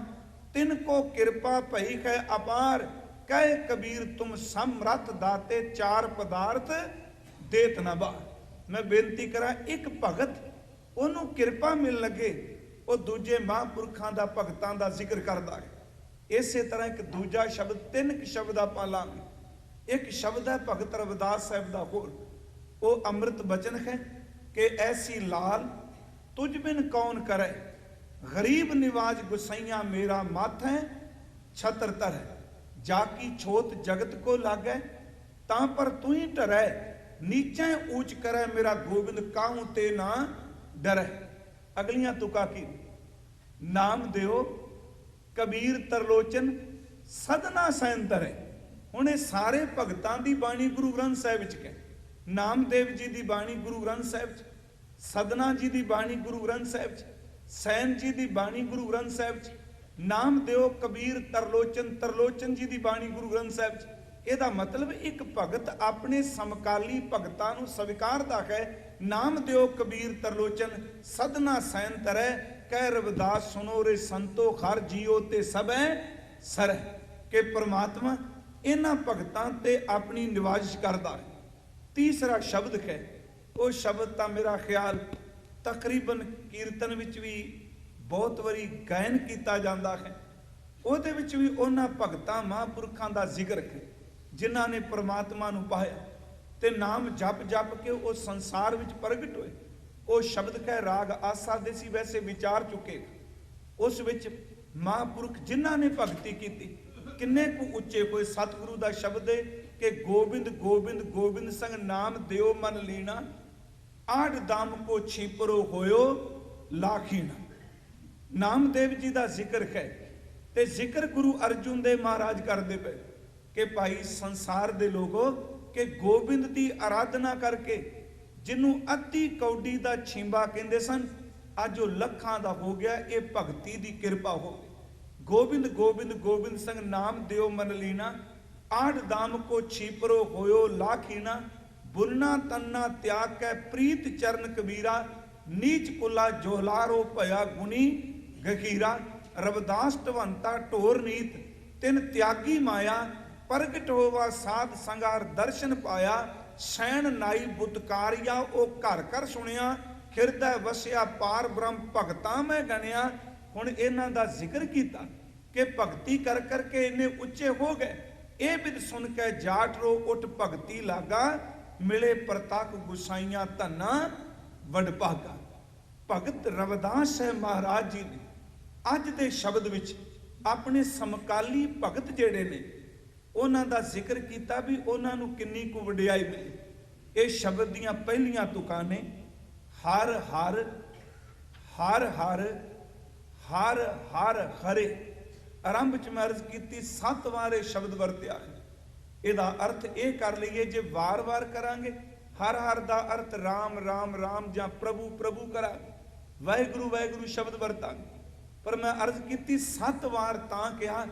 ਤਿਨ ਕੋ ਕਿਰਪਾ ਭਈ ਹੈ ਅਪਾਰ। ਕਹੇ ਕਬੀਰ ਤੁਮ ਸਮਰੱਥ ਦਾਤੇ, 4 ਪਦਾਰਥ ਦੇਤ ਨਾ ਬਾਰ। ਮੈਂ ਬੇਨਤੀ ਕਰਾਂ, ਇੱਕ ਭਗਤ ਉਹਨੂੰ ਕਿਰਪਾ ਮਿਲ ਲੱਗੇ, ਉਹ ਦੂਜੇ ਮਹਾਂਪੁਰਖਾਂ ਦਾ ਭਗਤਾਂ ਦਾ ਜ਼ਿਕਰ ਕਰਦਾ ਹੈ। ਇਸੇ ਤਰ੍ਹਾਂ ਇੱਕ ਦੂਜਾ ਸ਼ਬਦ, 3 ਸ਼ਬਦ ਆਪਾਂ ਲਾਂਗੇ। ਇੱਕ ਸ਼ਬਦ ਹੈ ਭਗਤ ਰਵਿਦਾਸ ਸਾਹਿਬ ਦਾ ਹੋਰ, ਉਹ ਅੰਮ੍ਰਿਤ ਬਚਨ ਹੈ ਕਿ ਐਸੀ ਲਾਲ ਤੁਝ ਬਿਨ ਕੌਣ ਕਰੇ, ਗਰੀਬ ਨਿਵਾਜ ਗੁਸਈਆ ਮੇਰਾ ਮਾਥੈ ਛਤਰ ਧਰੈ। ਜਾਕੀ ਛੋਤ ਜਗਤ ਕੋ ਲਾਗੈ, ਤਾਂ ਪਰ ਤੂੰ ਹੀ ਢਰੈ, ਨੀਚੇ ਊਚ ਕਰੈ ਮੇਰਾ ਗੋਬਿੰਦ, ਕਾਹੂ ਤੇ ਨਾ ਡਰੈ। ਅਗਲੀਆਂ ਤੁਕਾਂ ਕੀ, ਨਾਮ ਦਿਓ ਕਬੀਰ ਤਰਲੋਚਨ, ਸਦਨਾ ਸੈਨ ਧਰੈ। ਹੁਣ ਇਹ ਸਾਰੇ ਭਗਤਾਂ ਦੀ ਬਾਣੀ ਗੁਰੂ ਗ੍ਰੰਥ ਸਾਹਿਬ ਵਿੱਚ ਹੈ। ਨਾਮਦੇਵ ਜੀ ਦੀ ਬਾਣੀ ਗੁਰੂ ਗ੍ਰੰਥ ਸਾਹਿਬ 'ਚ, ਸਦਨਾ ਜੀ ਦੀ ਬਾਣੀ ਗੁਰੂ ਗ੍ਰੰਥ ਸਾਹਿਬ 'ਚ, ਸੈਨ ਜੀ ਦੀ ਬਾਣੀ ਗੁਰੂ ਗ੍ਰੰਥ ਸਾਹਿਬ 'ਚ, ਨਾਮਦੇਵ ਕਬੀਰ ਤਰਲੋਚਨ ਜੀ ਦੀ ਬਾਣੀ ਗੁਰੂ ਗ੍ਰੰਥ ਸਾਹਿਬ 'ਚ। ਇਹਦਾ ਮਤਲਬ ਇੱਕ ਭਗਤ ਆਪਣੇ ਸਮਕਾਲੀ ਭਗਤਾਂ ਨੂੰ ਸਵੀਕਾਰਦਾ ਹੈ। ਨਾਮਦੇਵ ਕਬੀਰ ਤਰਲੋਚਨ, ਸਦਨਾ ਸੈਨ ਧਰੈ, ਕਹਿ ਰਵਿਦਾਸ ਸੁਨੋ ਰੇ ਸੰਤੋ, ਹਰ ਜੀਓ ਤੇ ਸਭੈ ਸਰੈ। ਕਿ ਪ੍ਰਮਾਤਮਾ ਇਹਨਾਂ ਭਗਤਾਂ ਤੇ ਆਪਣੀ ਨਿਵਾਜ਼ਿਸ਼ ਕਰਦਾ ਹੈ। ਤੀਸਰਾ ਸ਼ਬਦ ਹੈ, ਉਹ ਸ਼ਬਦ ਤਾਂ ਮੇਰਾ ਖਿਆਲ ਤਕਰੀਬਨ ਕੀਰਤਨ ਵਿੱਚ ਵੀ ਬਹੁਤ ਵਾਰੀ ਗਾਇਨ ਕੀਤਾ ਜਾਂਦਾ ਹੈ। ਉਹਦੇ ਵਿੱਚ ਵੀ ਉਹਨਾਂ ਭਗਤਾਂ ਮਹਾਂਪੁਰਖਾਂ ਦਾ ਜ਼ਿਕਰ ਹੈ ਜਿਨ੍ਹਾਂ ਨੇ ਪ੍ਰਮਾਤਮਾ ਨੂੰ ਪਾਇਆ ਤੇ ਨਾਮ ਜਪ ਕੇ ਉਹ ਸੰਸਾਰ ਵਿੱਚ ਪ੍ਰਗਟ ਹੋਏ। ਉਹ ਸ਼ਬਦ ਕਹਿ ਰਾਗ ਆਸਾ ਦੇ ਸੀ ਵੈਸੇ ਵਿਚਾਰ ਚੁੱਕੇ। ਉਸ ਵਿੱਚ ਮਹਾਂਪੁਰਖ ਜਿਨ੍ਹਾਂ ਨੇ ਭਗਤੀ ਕੀਤੀ ਕਿੰਨੇ ਕੁ ਉੱਚੇ ਹੋਏ। ਸਤਿਗੁਰੂ ਦਾ ਸ਼ਬਦ ਹੈ, कि गोबिंद गोबिंद गोबिंद संग नाम देओ मन लीना, आठ दाम को छिपरो होयो लाखीना। नामदेव जी का जिक्र है ते जिक्र गुरु अर्जुन देव महाराज करते पे कि भाई संसार दे लोगों कि गोबिंद की आराधना करके जिन्हों अद्धी कौडी का छींबा कहते सन, अज वो लखां का हो गया। ये भगती की कृपा हो गई। गोबिंद गोबिंद गोबिंद संग नाम देओ मन लीना, आठ दाम को छीपरो होयो लाखीना। बुलना तन्ना त्याग कै प्रीत चरण कबीरा, नीच कुला जोहलारो भया गुनी गखीरा। रविदास ढवंता ढोर नीत तिन त्यागी माया, प्रगट होवा साध संगार दर्शन पाया। सैन नाई बुतकारिया ओ घर घर सुनिया, हिरदै वसिया पार ब्रह्म भगतां मैं गणिया। हुण इन्हां दा जिक्र कीता कि भगती कर करके इन्ने उच्चे हो गए। ये बिद सुन के जाट रो उठ भगती लागा, मिले प्रताप गुसाइयां धना वडभागा। भगत रविदास साहब महाराज जी ने अज दे शब्द विच अपने समकाली भगत जेड़े ने उन्हां दा जिक्र कीता भी उन्हां नूं किन्नी कु वडियाई मिली। ये शब्द दियां पहलियां तुकां ने हर हर हर हर हर हर हरे। आरंभ च मैं अर्ज की 7 वार शब्द वरत्या है। ਇਹਦਾ अर्थ ये कर लीए जे वार वार करांगे हर हर का अर्थ राम राम राम ਜਾਂ प्रभु प्रभु करा वाहिगुरु वाहिगुरु शब्द वरतांगे। पर मैं अर्ज की 7 वार तां कहा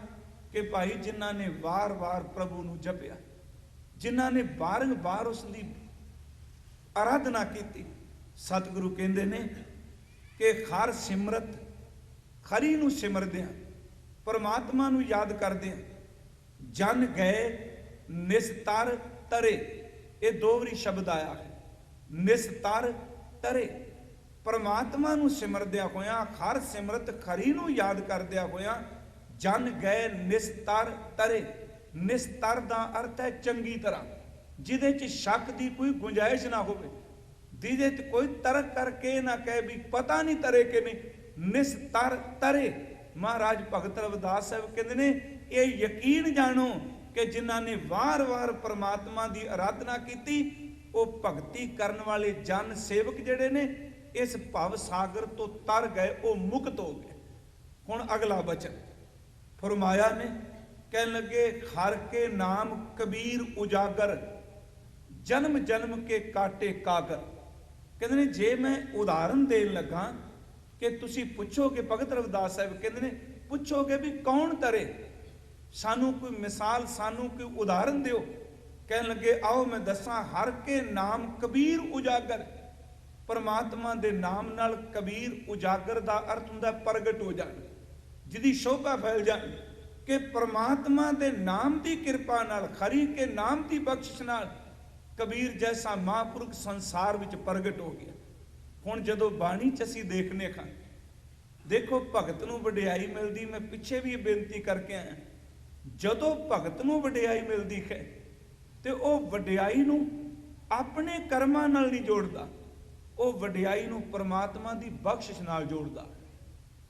कि भाई जिन्हां ने वार वार प्रभु नूं जपिया, जिन्हां ने बारंबार उसकी आराधना की, सतगुरु कहते ने कि हर सिमरत खरी नूं सिमरदियां परमात्मा नूं याद करदियां जन गए निस्तर तरे। ये 2 वारी शब्द आया है, निस्तर तरे। परमात्मा नूं सिमरदिया होया, हर सिमरत खरी नूं याद करदिया होया जन गए निस्तर तरे। निस्तर दा अर्थ है चंगी तरह, जिहदे च शक की कोई गुंजाइश ना होवे, जिहदे च कोई तरक करके ना कहे भी पता नहीं तरे कि नहीं। निस्तर तरे। महाराज भगत रविदास साहब कहते ने ये यकीन जानो कि जिन्हां ने वार वार परमात्मा की आराधना की वो भगती करने वाले जन सेवक जिहड़े ने इस भव सागर तो तर गए, वो मुक्त हो गए। हुण अगला वचन फरमाया ने कह लगे हर के नाम कबीर उजागर, जन्म जन्म के काटे कागर। कहते ने जे मैं उदाहरण देन लगा कि तुसी पुछोगे, भगत रविदास साहब कहते ने पुछोगे भी कौन तरे, सानू कोई मिसाल सानू कोई उदाहरण दिओ। कह लगे आओ मैं दसा हर के नाम कबीर उजागर। परमात्मा दे नाम नाल कबीर उजागर दा अर्थ हुंदा प्रगट हो जाना, जिहदी शोभा फैल जानी कि परमात्मा दे नाम की कृपा नाल, खरी के नाम की बख्शिश नाल कबीर जैसा महापुरुष संसार विच प्रगट हो गया। हुण जदों बाणी च असीं देखने खां, देखो भगत नूं वडियाई मिलदी। मैं पिछे भी बेनती करके आया, जदों भगत नूं वडियाई मिलदी है तो वह वडियाई नूं अपने कर्मां नाल नहीं जोड़दा, वह वडियाई नूं परमात्मा की बख्शिश नाल जोड़दा।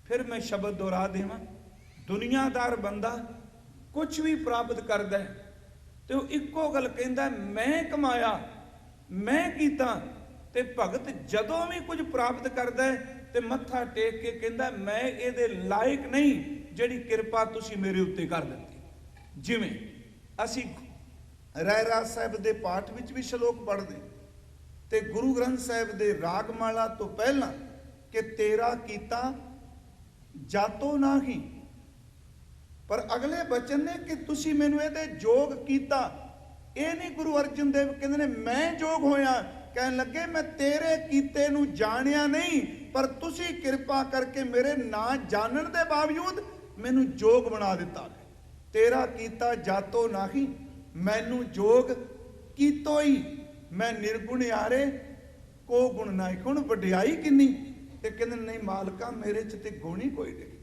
फिर मैं शब्द दोहरा देवां, दुनियादार बंदा कुछ भी प्राप्त करदा है तो इक्को गल कहंदा मैं कमाया मैं कीता। ते भगत जदों भी कुछ प्राप्त करदा है ते मत्था टेक के कहंदा मैं इहदे लायक नहीं जिहड़ी कृपा तुसीं मेरे उत्ते कर दित्ती। जिवें असीं रहरास साहिब दे पाठ विच भी श्लोक पढ़दे ते गुरु ग्रंथ साहिब दे रागमाला तो पहला कि तेरा कीता जातो नाही, पर अगले बचन ने कि तुसी मैनू इहदे जोग कीता। ये नहीं गुरु अर्जन देव कहंदे ने मैं जोग होया, कहन लगे मैं तेरे कीते नू जानिया नहीं, पर तुसी कृपा करके मेरे ना जानन दे बावजूद मैनू जोग बना दिता। तेरा कीता जातो नाही मैनू जोग कीतो ही, मैं निर्गुण यारे को गुण नाई। हुण वडियाई किन्नी ते कहंदे नहीं मालका मेरे च ते गुण ही कोई नहीं,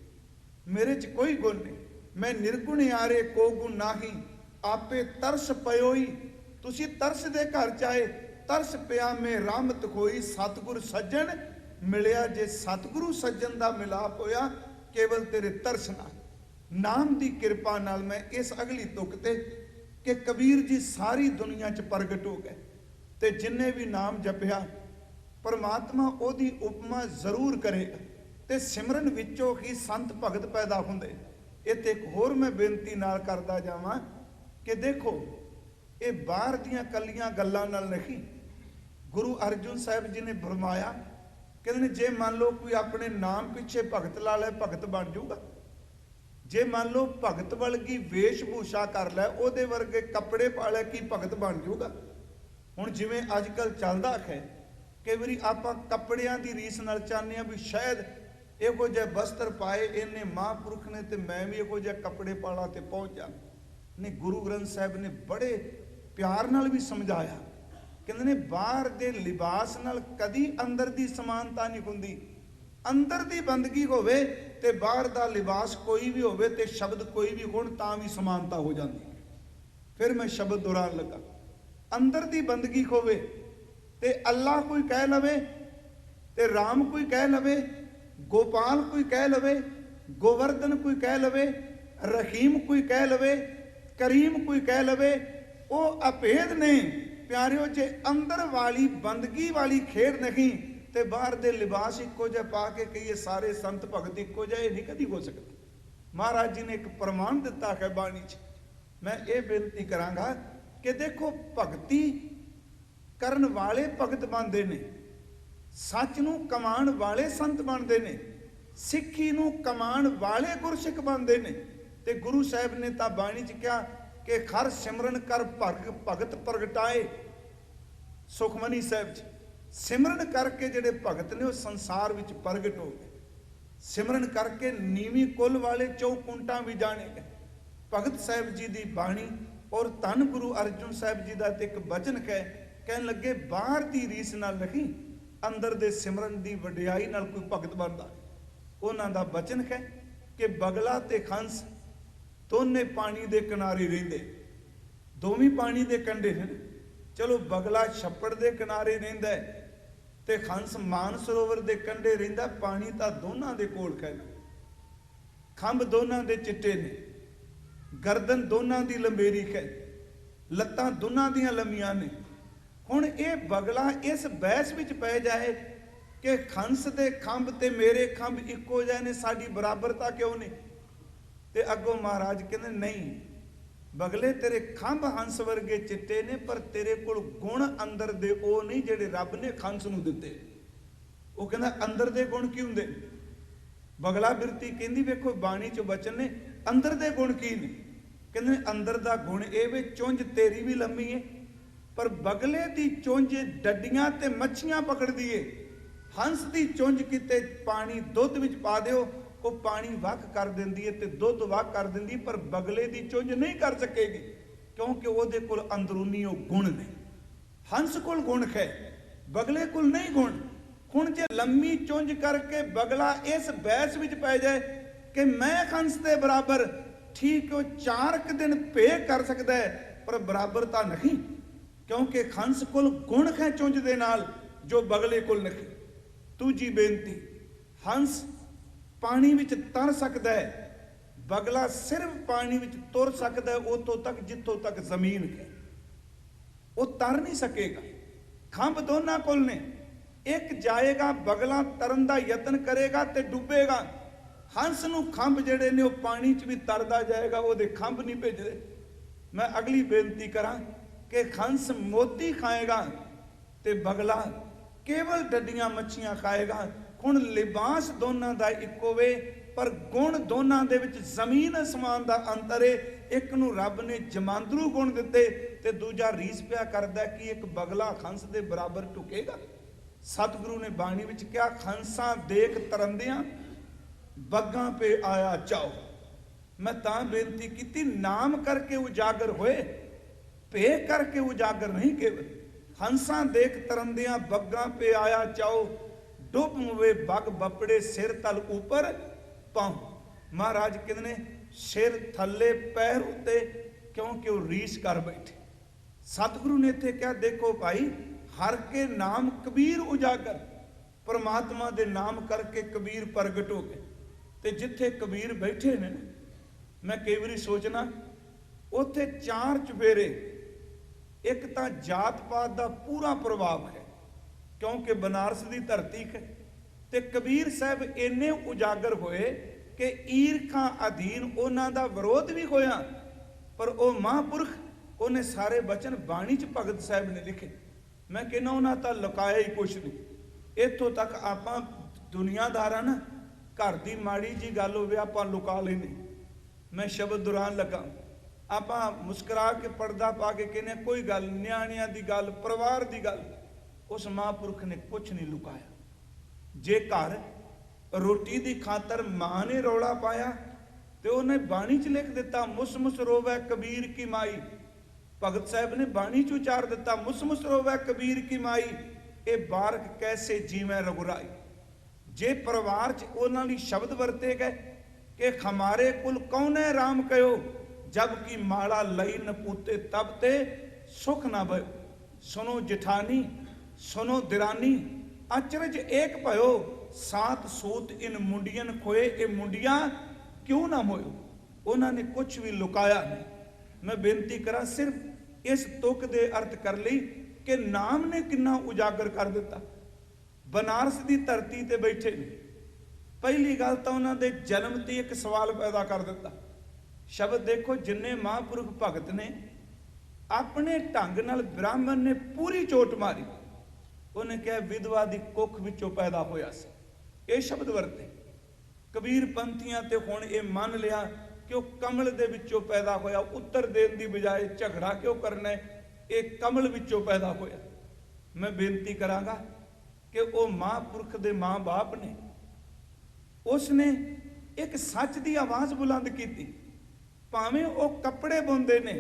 मेरे च कोई गुण नहीं। मैं निर्गुण यारे को गुण नाही, आपे तरस पयो ही। तुसी तरस दे घर चाहे तरस पिया में रहमत होई। सतगुर सज्जन मिलिया, जे सतगुरु सज्जन का मिलाप होया केवल तेरे तरस नाल नाम की कृपा नाल। मैं इस अगली तुक ते कि कबीर जी सारी दुनिया च प्रगट हो गए ते जिन्ने भी नाम जपिया परमात्मा ओदी उपमा जरूर करेगा ते सिमरन विचों ही संत भगत पैदा हुंदे। इत्थे एक होर मैं बेनती नाल करदा जावां कि देखो ये बाहर दियां कलियां गल्लां नाल नहीं, गुरु अर्जुन साहिब जी ने फरमाया कहते जे मान लो कोई अपने नाम पिछे भगत ला लै भगत बन जाऊगा, जे मान लो भगत वर्गी वेशभूषा कर लै ओदे वर्गे कपड़े पा लै की भगत बन जाऊगा। हुण जिवें अजकल चलदा है कई बारी आपां कपड़ियां दी रीस नाल चाहते हैं भी शायद इहो जिहे वस्त्र पाए इन्ने महापुरुख ने ते मैं भी इहो जिहे कपड़े पाला ते पहुंच जा। नहीं, गुरु ग्रंथ साहिब ने बड़े प्यार नाल भी समझाया, कहते ने बाहर दे लिबास नाल कदी अंदर दी समानता नहीं हुंदी। अंदर दी बंदगी होवे ते बाहर दा लिबास कोई भी होवे ते शब्द कोई भी होण तां भी समानता हो जाती। फिर मैं शब्द दोहरान लगा, अंदर दी बंदगी होवे ते अल्लाह कोई कह लवे ते राम कोई कह लवे, गोपाल कोई कह लवे, गोवर्धन कोई कह लवे, रहीम कोई कह लवे, करीम कोई कह लवे, वो अभेद ने प्यारिओ। जे अंदर वाली बंदगी वाली खेड़ नहीं ते बाहर दे लिबास इक्को जिहा पा के कहिए सारे संत भगत इक्को जिहे नहीं कदी हो सकता। महाराज जी ने एक प्रमाण दिता है बाणी च। मैं ये बेनती करांगा कि देखो भगती करन वाले भगत बनते ने, सच नूं कमाण वाले संत बनते ने, सिੱਖੀ नूं कमाण वाले गुरसिख बनते ने। ते गुरु साहिब ने तां बाणी च कहा कि खर सिमरन कर भगत प्रगटाए। सुखमनी साहिब च सिमरन करके जिहड़े भगत ने वो संसार विच प्रगट हो गए। सिमरन करके नीवी कुल वाले चौकुंटा भी जाने गए। भगत साहिब जी की बाणी और धन गुरु अर्जुन साहिब जी का एक वचन कहन लगे बाहर की रीस नाल नहीं अंदर दे सिमरन की वडियाई नाल कोई भगत बनता। उन्हां दा वचन है कि बगला ते खंस दोने पानी दे किनारे रहिंदे, दोवें पानी दे कंढे ने। चलो बगला छप्पड़ दे किनारे रहिंदा है ते खंस मान सरोवर दे कंढे रहिंदा, पानी तां दोनां दे कोल है। खंभ दोनां दे चिट्टे ने, गर्दन दोनां दी लंबेरी है, लत्तां दोनां दियां लंमियां ने। हुण ये बगला इस बहस विच पै जाए कि खंस दे खंभ ते मेरे खंभ इक्को जिहे ने, साडी बराबरता क्यों नहीं? ते अगों महाराज कहंदे नहीं, बगले तेरे खंभ हंस वर्गे चिट्टे ने पर तेरे कोल गुण अंदर दे ओ नहीं जिहड़े रब ने खंस नूं दित्ते। वो कहंदा अंदर दे गुण की हुंदे? बगला बिरती कहंदी वेखो बाणी च वचन ने अंदर दे गुण की ने। कहंदे अंदर दा गुण ए वे चुंझ तेरी भी लंमी है पर बगले दी चुंझ डड्डियां ते मच्छियां पकड़दी है। हंस दी चुंझ किते पानी दुध विच पा दिओ वो पानी वख कर देंदी है ते दुध वख कर देंदी, पर बगले दी चुंझ नहीं कर सकेगी क्योंकि उहदे कोल अंदरूनी वो गुण ने। हंस कोल गुण है, बगले कोल नहीं गुण। हुण जे लम्मी चुंझ करके बगला इस बहस विच पै जाए कि मैं हंस दे बराबर, ठीक वो 4 दिन पे कर सकता है पर बराबरता नहीं, क्योंकि हंस कोल गुण है चुंझ दे नाल जो बगले कोल नहीं। दूजी बेनती, हंस पानी विच तर सकता है, बगला सिर्फ पानी विच तुर सकता है उतों तक जितों तक जमीन है, वो तर नहीं सकेगा। खंभ दोनों कोल ने, एक जाएगा बगला तरन का यतन करेगा ते डुबेगा। हंस नूं खंभ जिहड़े ने वो पानी च भी तरदा जाएगा, वो खंभ नहीं भेजदे। मैं अगली बेनती करा कि हंस मोती खाएगा ते बगला केवल डड्डियां मच्छियां खाएगा। हुण लिबास दोनों का इक्को वे पर गुण दोनों दे विच जमीन आसमान का अंतर है। एक नूं रब ने जमांदरू गुण दिते ते दूजा रीस पिया करदा कि एक बगला हंस दे बराबर टुकेगा। सतगुरु ने बाणी विच कहा हंसा देख तरंदियां बग्गां पे आया चाओ। मैं तां बेनती की नाम करके उजागर होए, पे करके उजागर नहीं। केवल हंसा देख तरंदियां बग्गां पे आया चाओ, डुब मुवे बग बपड़े सिर तल ऊपर पाऊं। महाराज कहते सिर थले पैर उत्ते, क्योंकि वो रीस कर बैठे। सतगुरु ने इत्थे क्या देखो भाई, हर के नाम कबीर उजागर, परमात्मा दे नाम करके कबीर प्रगट हो गए। ते जिथे कबीर बैठे ने, मैं कई बारी सोचना ਉੱਥੇ 4 ਚੁਫੇਰੇ। ਇੱਕ ਤਾਂ ਜਾਤ ਪਾਤ ਦਾ ਪੂਰਾ ਪ੍ਰਭਾਵ ਹੈ, ਕਿਉਂਕਿ ਬਨਾਰਸ ਦੀ ਧਰਤੀ ਹੈ। ਤੇ ਕਬੀਰ ਸਾਹਿਬ ਇੰਨੇ ਉਜਾਗਰ ਹੋਏ ਕਿ ਈਰਖਾਂ ਅਧੀਨ ਉਹਨਾਂ ਦਾ ਵਿਰੋਧ ਵੀ ਹੋਇਆ, ਪਰ ਉਹ ਮਹਾਂਪੁਰਖ ਉਹਨੇ ਸਾਰੇ ਬਚਨ ਬਾਣੀ 'ਚ ਭਗਤ ਸਾਹਿਬ ਨੇ ਲਿਖੇ। ਮੈਂ ਕਹਿੰਦਾ ਉਹਨਾਂ ਤਾਂ ਲੁਕਾਇਆ ਹੀ ਕੁਛ ਨਹੀਂ। ਇੱਥੋਂ ਤੱਕ ਆਪਾਂ ਦੁਨੀਆਦਾਰਾਂ ਨਾ, ਘਰ ਦੀ ਮਾੜੀ ਜੀ ਗੱਲ ਹੋਵੇ ਆਪਾਂ ਲੁਕਾ ਲੈਂਦੇ। ਮੈਂ ਸ਼ਬਦ ਦੌਰਾਨ ਲੱਗਾ, ਆਪਾਂ ਮੁਸਕਰਾ ਕੇ ਪਰਦਾ ਪਾ ਕੇ ਕਹਿੰਦੇ ਕੋਈ ਗੱਲ, ਨਿਆਣਿਆਂ ਦੀ ਗੱਲ, ਪਰਿਵਾਰ ਦੀ ਗੱਲ। ਉਸ ਮਹਾਂਪੁਰਖ ਨੇ ਕੁਛ ਨਹੀਂ ਲੁਕਾਇਆ। ਜੇ ਘਰ ਰੋਟੀ ਦੀ ਖਾਤਰ ਮਾਂ ਨੇ ਰੌਲਾ ਪਾਇਆ ਤੇ ਉਹਨੇ ਬਾਣੀ 'ਚ ਲਿਖ ਦਿੱਤਾ, ਮੁਸਮੁਸ ਰੋਵੈ ਕਬੀਰ ਕੀ ਮਾਈ। ਭਗਤ ਸਾਹਿਬ ਨੇ ਬਾਣੀ 'ਚ ਉਚਾਰ ਦਿੱਤਾ, ਮੁਸਮੁਸ ਰੋਵੈ ਕਬੀਰ ਕੀ ਮਾਈ, ਇਹ ਬਾਰਕ ਕੈਸੇ ਜੀਵੈ ਰਘੁਰਾਈ। ਜੇ ਪਰਿਵਾਰ 'ਚ ਉਹਨਾਂ ਲਈ ਸ਼ਬਦ ਵਰਤੇ ਗਏ ਕਿ ਖਮਾਰੇ ਕੁਲ ਕੌਣੇ ਰਾਮ ਕਹੋ, ਜਬ ਕੀ ਮਾਲਾ ਲਈ ਨਪੂਤੇ ਤਬ ਤੇ ਸੁਖ ਨਾ ਭਇਓ। ਸੁਨੋ ਜਠਾਨੀ ਸੁਨੋ ਦਿਰਾਨੀ, ਅਚਰਜ ਏਕ ਭਇਓ, ਸਾਤ ਸੂਤ ਇਨ ਮੁੰਡੀਆਂ ਖੋਏ, ਇਹ ਮੁੰਡੀਆਂ ਕਿਉਂ ਨਾ ਮੋਇਓ। ਉਹਨਾਂ ਨੇ ਕੁਝ ਵੀ ਲੁਕਾਇਆ ਨਹੀਂ। ਮੈਂ ਬੇਨਤੀ ਕਰਾਂ ਸਿਰਫ ਇਸ ਤੁਕ ਦੇ ਅਰਥ ਕਰ ਲਈ ਕਿ ਨਾਮ ਨੇ ਕਿੰਨਾ ਉਜਾਗਰ ਕਰ ਦਿੱਤਾ। ਬਨਾਰਸ ਦੀ ਧਰਤੀ ਤੇ ਬੈਠੇ ਨੇ, ਪਹਿਲੀ ਗੱਲ ਤਾਂ ਉਹਨਾਂ ਦੇ ਜਨਮ ਤੇ ਇੱਕ ਸਵਾਲ ਪੈਦਾ ਕਰ ਦਿੱਤਾ। ਸ਼ਬਦ ਦੇਖੋ, ਜਿੰਨੇ ਮਹਾਂਪੁਰਖ ਭਗਤ ਨੇ ਆਪਣੇ ਢੰਗ ਨਾਲ ਬ੍ਰਾਹਮਣ ਨੇ ਪੂਰੀ ਚੋਟ ਮਾਰੀ। ਉਹਨੇ ਕਿਹਾ ਵਿਧਵਾ ਦੀ ਕੁੱਖ ਵਿੱਚੋਂ ਪੈਦਾ ਹੋਇਆ ਸੀ, ਇਹ ਸ਼ਬਦ ਵਰਤੇ। ਕਬੀਰ ਪੰਥੀਆਂ ਤੇ ਹੁਣ ਇਹ ਮੰਨ ਲਿਆ ਕਿ ਉਹ ਕਮਲ ਦੇ ਵਿੱਚੋਂ ਪੈਦਾ ਹੋਇਆ। ਉੱਤਰ ਦੇਣ ਦੀ ਬਜਾਏ ਝਗੜਾ ਕਿਉਂ ਕਰਨਾ ਹੈ, ਇਹ ਕਮਲ ਵਿੱਚੋਂ ਪੈਦਾ ਹੋਇਆ। ਮੈਂ ਬੇਨਤੀ ਕਰਾਂਗਾ ਕਿ ਉਹ ਮਹਾਂਪੁਰਖ ਦੇ ਮਾਂ-ਬਾਪ ਨੇ, ਉਸਨੇ ਇੱਕ ਸੱਚ ਦੀ ਆਵਾਜ਼ ਬੁਲੰਦ ਕੀਤੀ। ਭਾਵੇਂ ਉਹ ਕੱਪੜੇ ਬੁਣਦੇ ਨੇ,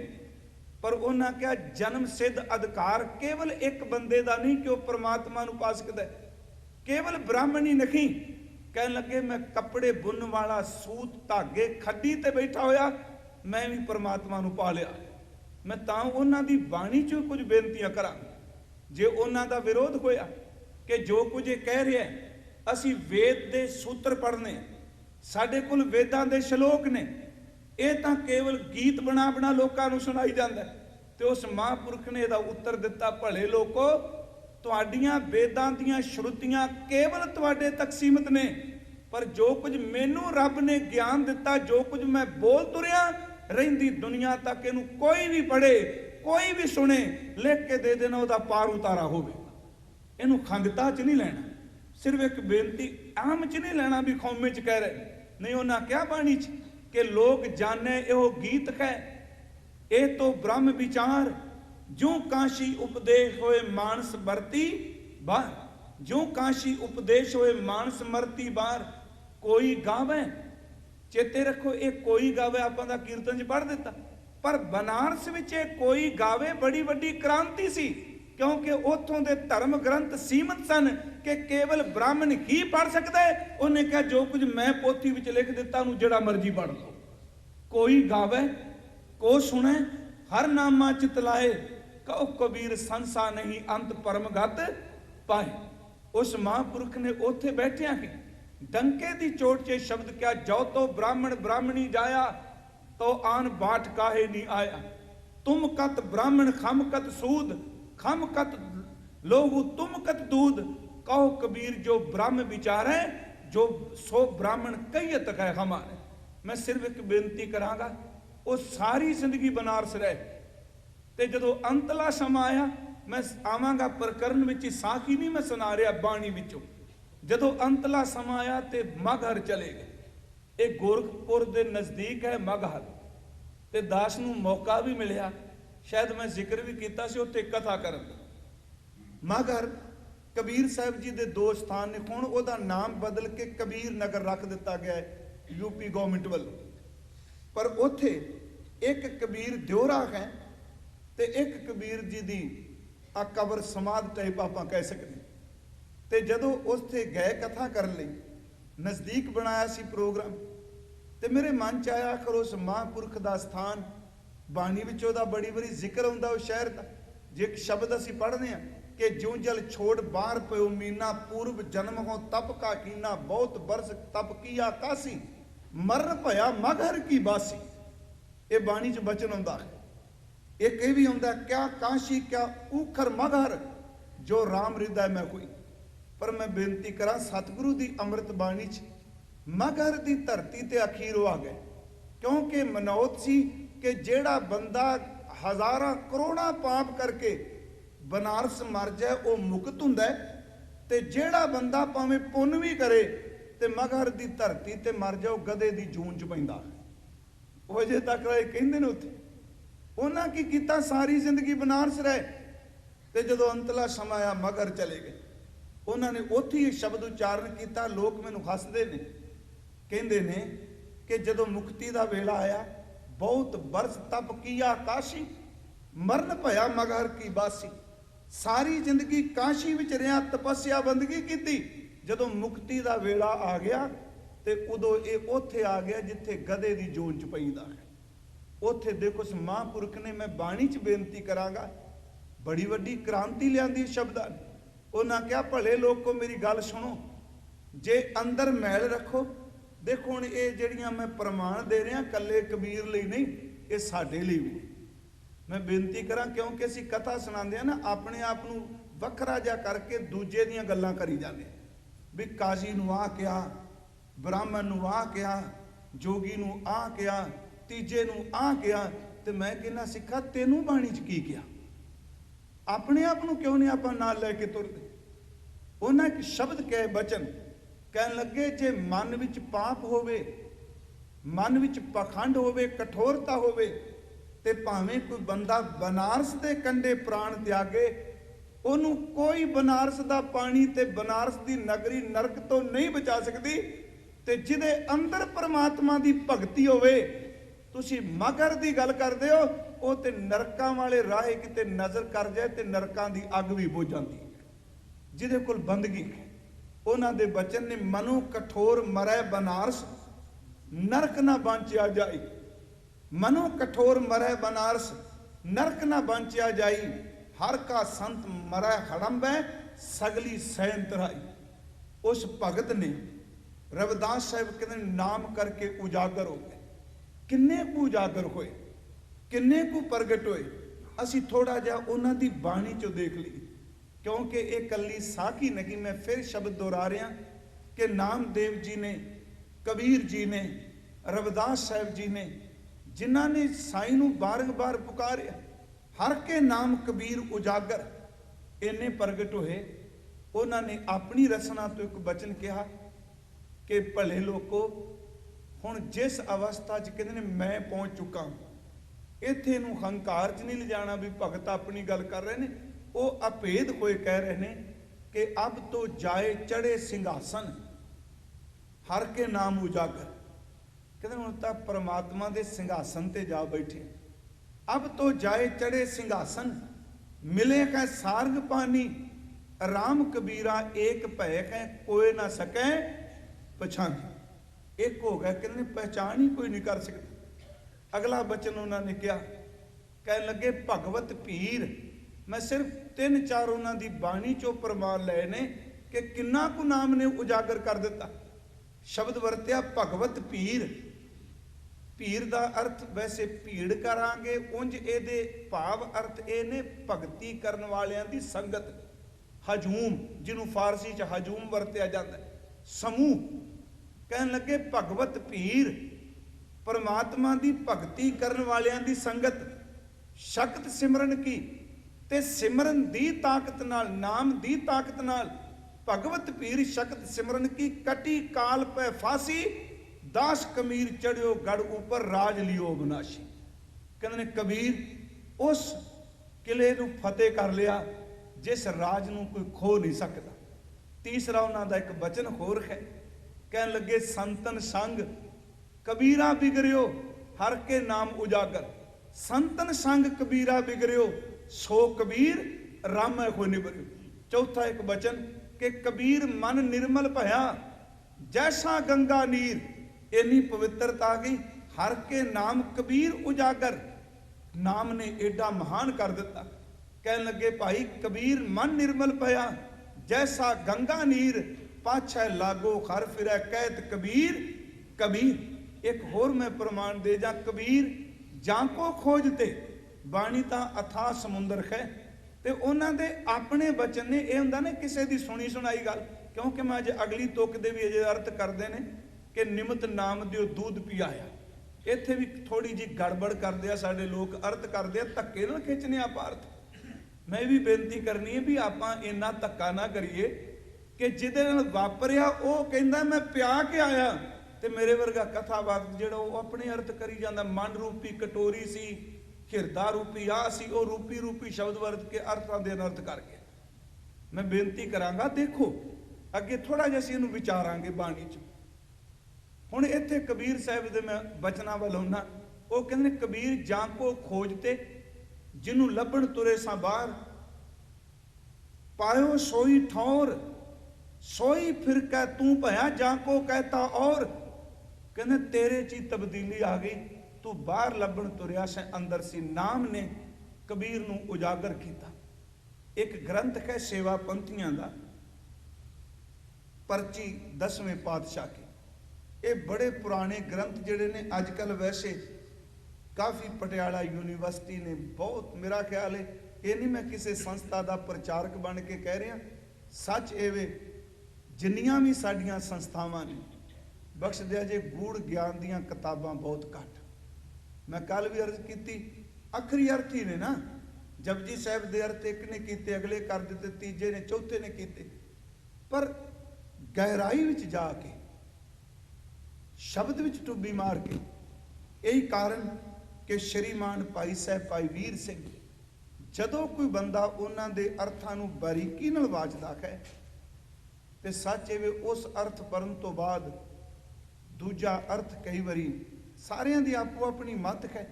ਪਰ ਉਹਨਾਂ ਕਿਹਾ ਜਨਮ ਸਿੱਧ ਅਧਿਕਾਰ ਕੇਵਲ ਇੱਕ ਬੰਦੇ ਦਾ ਨਹੀਂ ਕਿ ਉਹ ਪ੍ਰਮਾਤਮਾ ਨੂੰ ਪਾ ਸਕਦਾ। ਕੇਵਲ ਬ੍ਰਾਹਮਣ ਹੀ ਨਹੀਂ। ਕਹਿਣ ਲੱਗੇ ਮੈਂ ਕੱਪੜੇ ਬੁਣਨ ਵਾਲਾ, ਸੂਤ ਧਾਗੇ ਖੱਡੀ ਤੇ ਬੈਠਾ ਹੋਇਆ, ਮੈਂ ਵੀ ਪ੍ਰਮਾਤਮਾ ਨੂੰ ਪਾ ਲਿਆ। ਮੈਂ ਤਾਂ ਉਹਨਾਂ ਦੀ ਬਾਣੀ 'ਚੋਂ ਕੁਝ ਬੇਨਤੀਆਂ ਕਰਾਂ। ਜੇ ਉਹਨਾਂ ਦਾ ਵਿਰੋਧ ਹੋਇਆ ਕਿ ਜੋ ਕੁਝ ਇਹ ਕਹਿ ਰਿਹਾ ਅਸੀਂ ਵੇਦ ਦੇ ਸੂਤਰ ਪੜ੍ਹਨੇ, ਸਾਡੇ ਕੋਲ ਵੇਦਾਂ ਦੇ ਸ਼ਲੋਕ ਨੇ, ਇਹ ਤਾਂ ਕੇਵਲ ਗੀਤ ਬਣਾ ਬਣਾ ਲੋਕਾਂ ਨੂੰ ਸੁਣਾਈ ਜਾਂਦਾ। ਤੇ ਉਸ ਮਹਾਂਪੁਰਖ ਨੇ ਇਹਦਾ ਉੱਤਰ ਦਿੱਤਾ, ਭਲੇ ਲੋਕੋ ਤੁਹਾਡੀਆਂ ਵੇਦਾਂ ਦੀਆਂ ਸ਼ਰੂਤੀਆਂ ਕੇਵਲ ਤੁਹਾਡੇ ਤੱਕ ਸੀਮਤ ਨੇ, ਪਰ ਜੋ ਕੁਝ ਮੈਨੂੰ ਰੱਬ ਨੇ ਗਿਆਨ ਦਿੱਤਾ, ਜੋ ਕੁਝ ਮੈਂ ਬੋਲ ਤੁਰਿਆ, ਰਹਿੰਦੀ ਦੁਨੀਆ ਤੱਕ ਇਹਨੂੰ ਕੋਈ ਵੀ ਪੜ੍ਹੇ, ਕੋਈ ਵੀ ਸੁਣੇ, ਲਿਖ ਕੇ ਦੇ ਦੇਣਾ, ਉਹਦਾ ਪਾਰ ਉਤਾਰਾ ਹੋਵੇਗਾ। ਇਹਨੂੰ ਖੰਗਤਾ 'ਚ ਨਹੀਂ ਲੈਣਾ, ਸਿਰਫ ਇੱਕ ਬੇਨਤੀ ਆਮ 'ਚ ਨਹੀਂ ਲੈਣਾ ਵੀ ਖੌਮੇ 'ਚ ਕਹਿ ਰਹੇ ਨਹੀਂ। ਉਹਨਾਂ ਕਿਹਾ ਬਾਣੀ 'ਚ ਕਿ ਲੋਕ ਜਾਣੇ ਇਹੋ ਗੀਤ ਹੈ, ਇਹ ਤੋਂ ਬ੍ਰਹਮ ਵਿਚਾਰ, ਜੋ ਕਾਸ਼ੀ ਉਪਦੇਸ਼ ਹੋਏ ਮਾਨਸ ਮਰਤੀ ਬਾਹਰ। ਜੋ ਕਾਸ਼ੀ ਉਪਦੇਸ਼ ਹੋਏ ਮਾਨਸ ਮਰਤੀ ਬਾਹਰ, ਕੋਈ ਗਾਵੇ। ਚੇਤੇ ਰੱਖੋ, ਇਹ ਕੋਈ ਗਾਵੇ ਆਪਾਂ ਦਾ ਕੀਰਤਨ 'ਚ ਪੜ੍ਹ ਦਿੱਤਾ, ਪਰ ਬਨਾਰਸ ਵਿੱਚ ਇਹ ਕੋਈ ਗਾਵੇ ਬੜੀ ਵੱਡੀ ਕ੍ਰਾਂਤੀ ਸੀ, ਕਿਉਂਕਿ ਉੱਥੋਂ ਦੇ ਧਰਮ ਗ੍ਰੰਥ ਸੀਮਤ ਸਨ ਕਿ ਕੇਵਲ ਬ੍ਰਾਹਮਣ ਹੀ ਪੜ੍ਹ ਸਕਦਾ ਹੈ। ਉਹਨੇ ਕਿਹਾ ਜੋ ਕੁਝ ਮੈਂ ਪੋਥੀ ਵਿੱਚ ਲਿਖ ਦਿੱਤਾ ਉਹਨੂੰ ਜਿਹੜਾ ਮਰਜ਼ੀ ਪੜ੍ਹ ਲਓ। ਕੋਈ ਗਾਵੇ ਕੋ ਸੁਣੇ, ਹਰ ਨਾਮਾ ਚਿਤ ਲਾਏ, ਕਹੋ ਕਬੀਰ ਸੰਸਾ ਨਹੀਂ ਅੰਤ ਪਰਮਗਤ ਪਾਏ। ਉਸ ਮਹਾਂਪੁਰਖ ਨੇ ਉੱਥੇ ਬੈਠਿਆ ਹੀ ਡੰਕੇ ਦੀ ਚੋਟ 'ਚ ਸ਼ਬਦ ਕਿਹਾ, ਜੋ ਤੋ ਬ੍ਰਾਹਮਣ ਬ੍ਰਾਹਮਣੀ ਜਾਇਆ, ਤੋ ਆਨ ਬਾਟ ਕਾਹੇ ਨਹੀਂ ਆਇਆ। ਤੁਮ ਕਤ ਬ੍ਰਾਹਮਣ ਖਮ ਕਤ ਸੂਦ, ਖਮ ਕਤ ਲੋਹੂ ਤੁਮ ਕਤ ਦੂਧ। ਕਹੋ ਕਬੀਰ ਜੋ ਬ੍ਰਹਮ ਵਿਚਾਰੇ, ਜੋ ਸੋ ਬ੍ਰਾਹਮਣ ਕਹੀਤ ਹੈ ਹਮਾਰੇ। ਮੈਂ ਸਿਰਫ ਇੱਕ ਬੇਨਤੀ ਕਰਾਂਗਾ, ਉਹ ਸਾਰੀ ਜ਼ਿੰਦਗੀ ਬਨਾਰਸ ਰਹੇ ਤੇ ਜਦੋਂ ਅੰਤਲਾ ਸਮਾਂ ਆਇਆ, ਮੈਂ ਆਵਾਂਗਾ ਪ੍ਰਕਰਨ ਵਿੱਚ ਹੀ, ਸਾਖੀ ਨਹੀਂ ਮੈਂ ਸੁਣਾ ਰਿਹਾ ਬਾਣੀ ਵਿੱਚੋਂ। ਜਦੋਂ ਅੰਤਲਾ ਸਮਾਂ ਆਇਆ ਤੇ ਮਗਹਰ ਚਲੇ ਗਏ। ਇਹ ਗੋਰਖਪੁਰ ਦੇ ਨਜ਼ਦੀਕ ਹੈ ਮਗਹਰ, ਤੇ ਦਾਸ ਨੂੰ ਮੌਕਾ ਵੀ ਮਿਲਿਆ, ਸ਼ਾਇਦ ਮੈਂ ਜ਼ਿਕਰ ਵੀ ਕੀਤਾ ਸੀ ਉੱਥੇ ਕਥਾ ਕਰਨ ਦਾ। ਮਗਹਰ ਕਬੀਰ ਸਾਹਿਬ ਜੀ ਦੇ 2 ਸਥਾਨ ਨੇ। ਹੁਣ ਉਹਦਾ ਨਾਮ ਬਦਲ ਕੇ ਕਬੀਰ ਨਗਰ ਰੱਖ ਦਿੱਤਾ ਗਿਆ ਹੈ ਯੂਪੀ ਗਵਰਨਮੈਂਟ ਵੱਲੋਂ। ਪਰ ਉੱਥੇ ਇੱਕ ਕਬੀਰ ਦਿਉਰਾ ਹੈ ਤੇ ਇੱਕ ਕਬੀਰ ਜੀ ਦੀ ਆ ਕਬਰ ਸਮਾਧ ਟਾਈਪ ਆਪਾਂ ਕਹਿ ਸਕਦੇ। ਤੇ ਜਦੋਂ ਉੱਥੇ ਗਏ ਕਥਾ ਕਰਨ ਲਈ, ਨਜ਼ਦੀਕ ਬਣਾਇਆ ਸੀ ਪ੍ਰੋਗਰਾਮ, ਤੇ ਮੇਰੇ ਮਨ 'ਚ ਆਇਆ ਆਖਰ ਉਸ ਮਹਾਂਪੁਰਖ ਦਾ ਸਥਾਨ ਬਾਣੀ ਵਿੱਚ ਉਹਦਾ ਬੜੀ ਵਾਰੀ ਜ਼ਿਕਰ ਹੁੰਦਾ ਉਸ ਸ਼ਹਿਰ ਦਾ। ਜੇ ਇੱਕ ਸ਼ਬਦ ਅਸੀਂ ਪੜ੍ਹਦੇ ਹਾਂ ਕਿ ਜਿਉਂ ਜਲ ਛੋੜ ਬਾਹਰ ਪਿਓ ਮੀਨਾ, ਪੂਰਵ ਜਨਮ ਹੋ ਤਪ ਕਾ ਕੀਨਾ, ਬਹੁਤ ਬਰਸ ਤਪ ਕੀਆ ਕਾਸੀ, ਮਰਨ ਭਇਆ ਮਗਹਰ ਕੀ ਬਾਸੀ। ये बाणी च बचन आउंदा है। एक ये भी आउंदा, क्या काशी क्या ऊखर मगहर जो राम हृदय में कोई। पर मैं बेनती करा सतगुरु दी अमृत बाणी च मगहर दी धरती ते अखीर आ गए, क्योंकि मनौत सी कि जेड़ा बंदा हजारां करोड़ां पाप करके बनारस मर जाए वो मुक्त हुंदा है, ते जेड़ा बंदा भावें पुण्य भी करे ते मगहर दी धरती ते मर जाओ गधे दी जून च पैंदा। वो अजे तक कहंदे ने उत्थे उन्हां की कीता, सारी जिंदगी बनारस रहे ते जदों अंतला समा आया मगहर चले गए। उन्होंने उत्थे ही शब्द उच्चारण किया। लोग मैनूं हसदे ने, कहंदे ने कि जदों मुक्ति दा वेला आया, बहुत बरस तप किया काशी, मरण भया मगहर की बासी। सारी जिंदगी काशी विच रहा, तपस्या बंदगी की। जदों मुक्ति दा वेला आ गया ते उदों ये उत्थे आ गया जिथे गधे दी जून च पैंदा है। उत्थे देखो उस महापुरख ने, मैं बाणी च बेनती करांगा, बड़ी वड्डी क्रांति लियांदी शब्दां ने। उन्हां कहा भले लोगों मेरी गल सुनो, जे अंदर मैल रखो। देखो हुण ये जिहड़ियां मैं प्रमाण दे रहा कल्ले कबीर लई नहीं, ये साडे लई भी। मैं बेनती करा, क्योंकि असीं कथा सुणांदे आ ना, अपने आप नूं वखरा जिहा करके दूजे दीयां गल्लां करी जांदे भी काजी नूं आ किहा, ब्राह्मण नूं आ किहा, जोगी नूं आ किहा, तीजे नूं आ किहा। ते मैं कहना सिक्खा तैनूं बाणी च की किहा? अपने आप नूं क्यों नहीं आपां नाल लैके तुरदे? उन्हां एक शब्द कहे बचन कहन लगे, जे मन विच पाप होवे, मन विच पखंड होवे, कठोरता होवे, ते भावें कोई बंदा बनारस दे कंढे प्राण त्यागे, ओनू कोई बनारस दा पानी ते बनारस दी नगरी नरक तो नहीं बचा सकती। ते जिदे अंदर परमात्मा दी भगती होवे, तुसी मगहर दी गल करदे हो, वो ते नरकां वाले राहे किते नजर कर जाए ते नरकां दी अग भी बुझ जांदी है। जिदे कोल बंदगी है, उन्हां दे बचन ने, मनु कठोर मरै बनारस, नरक ना बांचिया जाई। मनु कठोर मरै बनारस, नरक ना बांचिया जाई। हर का संत मरै हड़ंबै, सगली सैन तराई। उस भगत ने, रविदास साहब कहते नाम करके उजागर हो गए। किन्ने कु उजागर होए, किन्ने कु प्रगट होए। असी थोड़ा जिहा उन्हां दी बाणी चो देख ली, क्योंकि ये कली साखी नहीं। मैं फिर शब्द दोहरा रहा कि नामदेव जी ने, कबीर जी ने, रविदास साहब जी ने, जिन्हां ने साईं नूं बार-बार पुकारिया, हर के नाम कबीर उजागर, इन्ने प्रगट होए। उन्होंने अपनी रचना तो एक बचन कहा कि भले लोगों, हुण जिस अवस्था च कहते हैं मैं पहुँच चुका, इत्थे नूं हंकार च नहीं ले जाना भी भगत अपनी गल कर रहे हैं। वो अभेद होए कह रहे हैं कि अब तो जाए चढ़े सिंघासन, हर के नाम उजागर। कहते हुण तां परमात्मा दे सिंघासन ते जा बैठे। अब तो जाए चढ़े सिंघासन, मिले कै सारंग पानी, राम कबीरा एक भय कै कोई ना सकै पछान। एक हो गया, कहते पहचान ही कोई नहीं कर सकता। अगला बचन उन्होंने क्या कह लगे, भगवत भीर। मैं सिर्फ 3-4 उन्होंने दी बाणी चो प्रमाण लए ने कि किन्ना कु नाम ने उजागर कर दिता। शब्द वरत्या भगवत भीर। भीर का अर्थ वैसे भीड़ करांगे, उंज एदे भाव अर्थ ये ने भगती करन वालियां दी संगत। हजूम, जिन्हों फारसी च हजूम वरत्या जाता है, समूह। कहन लगे भगवत भीर, परमात्मा दी भगती करन वालियां दी संगत। शक्त सिमरन की, ते सिमरन दी ताकत नाल, नाम दी ताकत नाल। भगवत भीर शक्त सिमरन की, कटी काल पै फांसी, दास कमीर चढ़ियो गढ़ ऊपर, राज लियो अविनाशी। कहते कबीर उस किले नूं फतेह कर लिया जिस राज नूं कोई खो नहीं सकता। तीसरा उन्होंने एक बचन होर है, कहन लगे संतन संग कबीरा बिगड़ियो, हर के नाम उजागर। संतन संग कबीरा बिगड़ियो, सो कबीर रामै को निबरियो। चौथा एक बचन कि कबीर मन निर्मल भया, जैसा गंगा नीर। इन्नी पवित्रता आ गई, हर के नाम कबीर उजागर। नाम ने एडा महान कर दिता। कहन लगे भाई कबीर मन निर्मल भया, जैसा गंगा नीर। पाछै लागो खर फिरै कहत कबीर कबीर। एक होर मैं प्रमाण दे जा, कबीर ਜਾਂਕੋ ਖੋਜਤੇ, ਬਾਣੀ ਤਾਂ ਅਥਾਹ ਸਮੁੰਦਰ ਹੈ। ਤੇ ਉਹਨਾਂ ਦੇ ਆਪਣੇ ਬਚਨ ਨੇ। ਇਹ ਹੁੰਦਾ ਨਾ ਕਿਸੇ ਦੀ ਸੁਣੀ ਸੁਣਾਈ ਗੱਲ, ਕਿਉਂਕਿ ਮੈਂ ਅੱਜ ਅਗਲੀ ਤੁਕ ਦੇ ਵੀ ਅਜੇ ਅਰਥ ਕਰਦੇ ਨੇ ਕਿ ਨਿਮਤ ਨਾਮ ਦਿਓ ਦੂਧ ਪਿਆਇਆ। ਇੱਥੇ ਵੀ ਥੋੜੀ ਜਿਹੀ ਗੜਬੜ ਕਰਦੇ ਆ ਸਾਡੇ ਲੋਕ, ਅਰਥ ਕਰਦੇ ਆ ਧੱਕੇ ਨਾਲ ਖਿੱਚਨੇ ਆਪਾਂ ਅਰਥ। ਮੈਂ ਵੀ ਬੇਨਤੀ ਕਰਨੀ ਹੈ ਵੀ ਆਪਾਂ ਇੰਨਾ ਧੱਕਾ ਨਾ ਕਰੀਏ ਕਿ ਜਿਹਦੇ ਨਾਲ ਵਾਪਰਿਆ ਉਹ ਕਹਿੰਦਾ ਮੈਂ ਪਿਆ ਕੇ ਆਇਆ, ਤੇ ਮੇਰੇ ਵਰਗਾ ਕਥਾਵਾਚਕ ਜਿਹੜਾ ਉਹ ਆਪਣੇ ਅਰਥ ਕਰੀ ਜਾਂਦਾ। ਮਨ ਰੂਪੀ ਕਟੋਰੀ ਸੀ, ਹਿਰਦਾ ਰੂਪੀ ਆ ਸੀ, ਉਹ ਰੂਪੀ ਸ਼ਬਦ ਵਰਤ ਕੇ ਅਰਥਾਂ ਦੇ ਅਨਰਥ ਕਰ ਗਿਆ। ਮੈਂ ਬੇਨਤੀ ਕਰਾਂਗਾ, ਦੇਖੋ ਅੱਗੇ ਥੋੜਾ ਜਿਹਾ ਅਸੀਂ ਇਹਨੂੰ ਵਿਚਾਰਾਂਗੇ ਬਾਣੀ 'ਚ। ਹੁਣ ਇੱਥੇ ਕਬੀਰ ਸਾਹਿਬ ਦੇ ਮੈਂ ਬਚਨਾਂ ਵੱਲ ਆਉਣਾ। ਉਹ ਕਹਿੰਦੇ ਨੇ ਕਬੀਰ ਜਾਂ ਕੋ ਖੋਜਤੇ, ਜਿਹਨੂੰ ਲੱਭਣ ਤੁਰੇ ਸਾਂ ਬਾਹਰ, ਪਾਇਓ ਸੋਈ ਠੌਰ, ਸੋਈ ਫਿਰਕੈ ਤੂੰ ਭਇਆ ਜਾਂ ਕੋ ਕਹਿਤਾ ਔਰ। ਕਹਿੰਦੇ ਤੇਰੇ 'ਚ ਹੀ ਤਬਦੀਲੀ ਆ ਗਈ, ਤੂੰ ਬਾਹਰ ਲੱਭਣ ਤੁਰਿਆ ਸੈਂ, ਅੰਦਰ ਸੀ। ਨਾਮ ਨੇ ਕਬੀਰ ਨੂੰ ਉਜਾਗਰ ਕੀਤਾ। ਇੱਕ ਗ੍ਰੰਥ ਹੈ ਸੇਵਾ ਪੰਥੀਆਂ ਦਾ, ਪਰਚੀ 10ਵੇਂ ਪਾਤਸ਼ਾਹ ਕੀ। ਇਹ ਬੜੇ ਪੁਰਾਣੇ ਗ੍ਰੰਥ ਜਿਹੜੇ ਨੇ, ਅੱਜ ਕੱਲ ਵੈਸੇ ਕਾਫੀ ਪਟਿਆਲਾ ਯੂਨੀਵਰਸਿਟੀ ਨੇ ਬਹੁਤ, ਮੇਰਾ ਖਿਆਲ ਹੈ ਇਹ ਨਹੀਂ ਮੈਂ ਕਿਸੇ ਸੰਸਥਾ ਦਾ ਪ੍ਰਚਾਰਕ ਬਣ ਕੇ ਕਹਿ ਰਿਹਾ, ਸੱਚ ਇਹ ਵੇ ਜਿੰਨੀਆਂ ਵੀ ਸਾਡੀਆਂ ਸੰਸਥਾਵਾਂ ਨੇ, ਬਖਸ਼ ਦਿਆ ਜੇ ਗੂੜ ਗਿਆਨ ਦੀਆਂ ਕਿਤਾਬਾਂ ਬਹੁਤ ਘੱਟ। ਮੈਂ ਕੱਲ ਵੀ ਅਰਜ਼ ਕੀਤੀ, ਅਖਰੀ ਅਰਥ ਹੀ ਨੇ ਨਾ। ਜਪਜੀ ਸਾਹਿਬ ਦੇ ਅਰਥ ਇੱਕ ਨੇ ਕੀਤੇ, ਅਗਲੇ ਕਰ ਦਿੱਤੇ, ਤੀਜੇ ਨੇ, ਚੌਥੇ ਨੇ ਕੀਤੇ, ਪਰ ਗਹਿਰਾਈ ਵਿੱਚ ਜਾ ਕੇ, ਸ਼ਬਦ ਵਿੱਚ ਟੁੱਬੀ ਮਾਰ ਕੇ। ਇਹੀ ਕਾਰਨ ਕਿ ਸ਼੍ਰੀਮਾਨ ਭਾਈ ਸਾਹਿਬ ਭਾਈ ਵੀਰ ਸਿੰਘ ਜਦੋਂ ਕੋਈ ਬੰਦਾ ਉਹਨਾਂ ਦੇ ਅਰਥਾਂ ਨੂੰ ਬਾਰੀਕੀ ਨਾਲ ਵਾਚਦਾ ਹੈ, ਤੇ ਸੱਚ ਇਹ ਉਸ ਅਰਥ ਪੜਨ ਤੋਂ ਬਾਅਦ ਦੂਜਾ ਅਰਥ ਕਈ ਵਾਰੀ ਸਾਰਿਆਂ ਦੀ ਆਪੋ ਆਪਣੀ ਮੱਤ ਹੈ,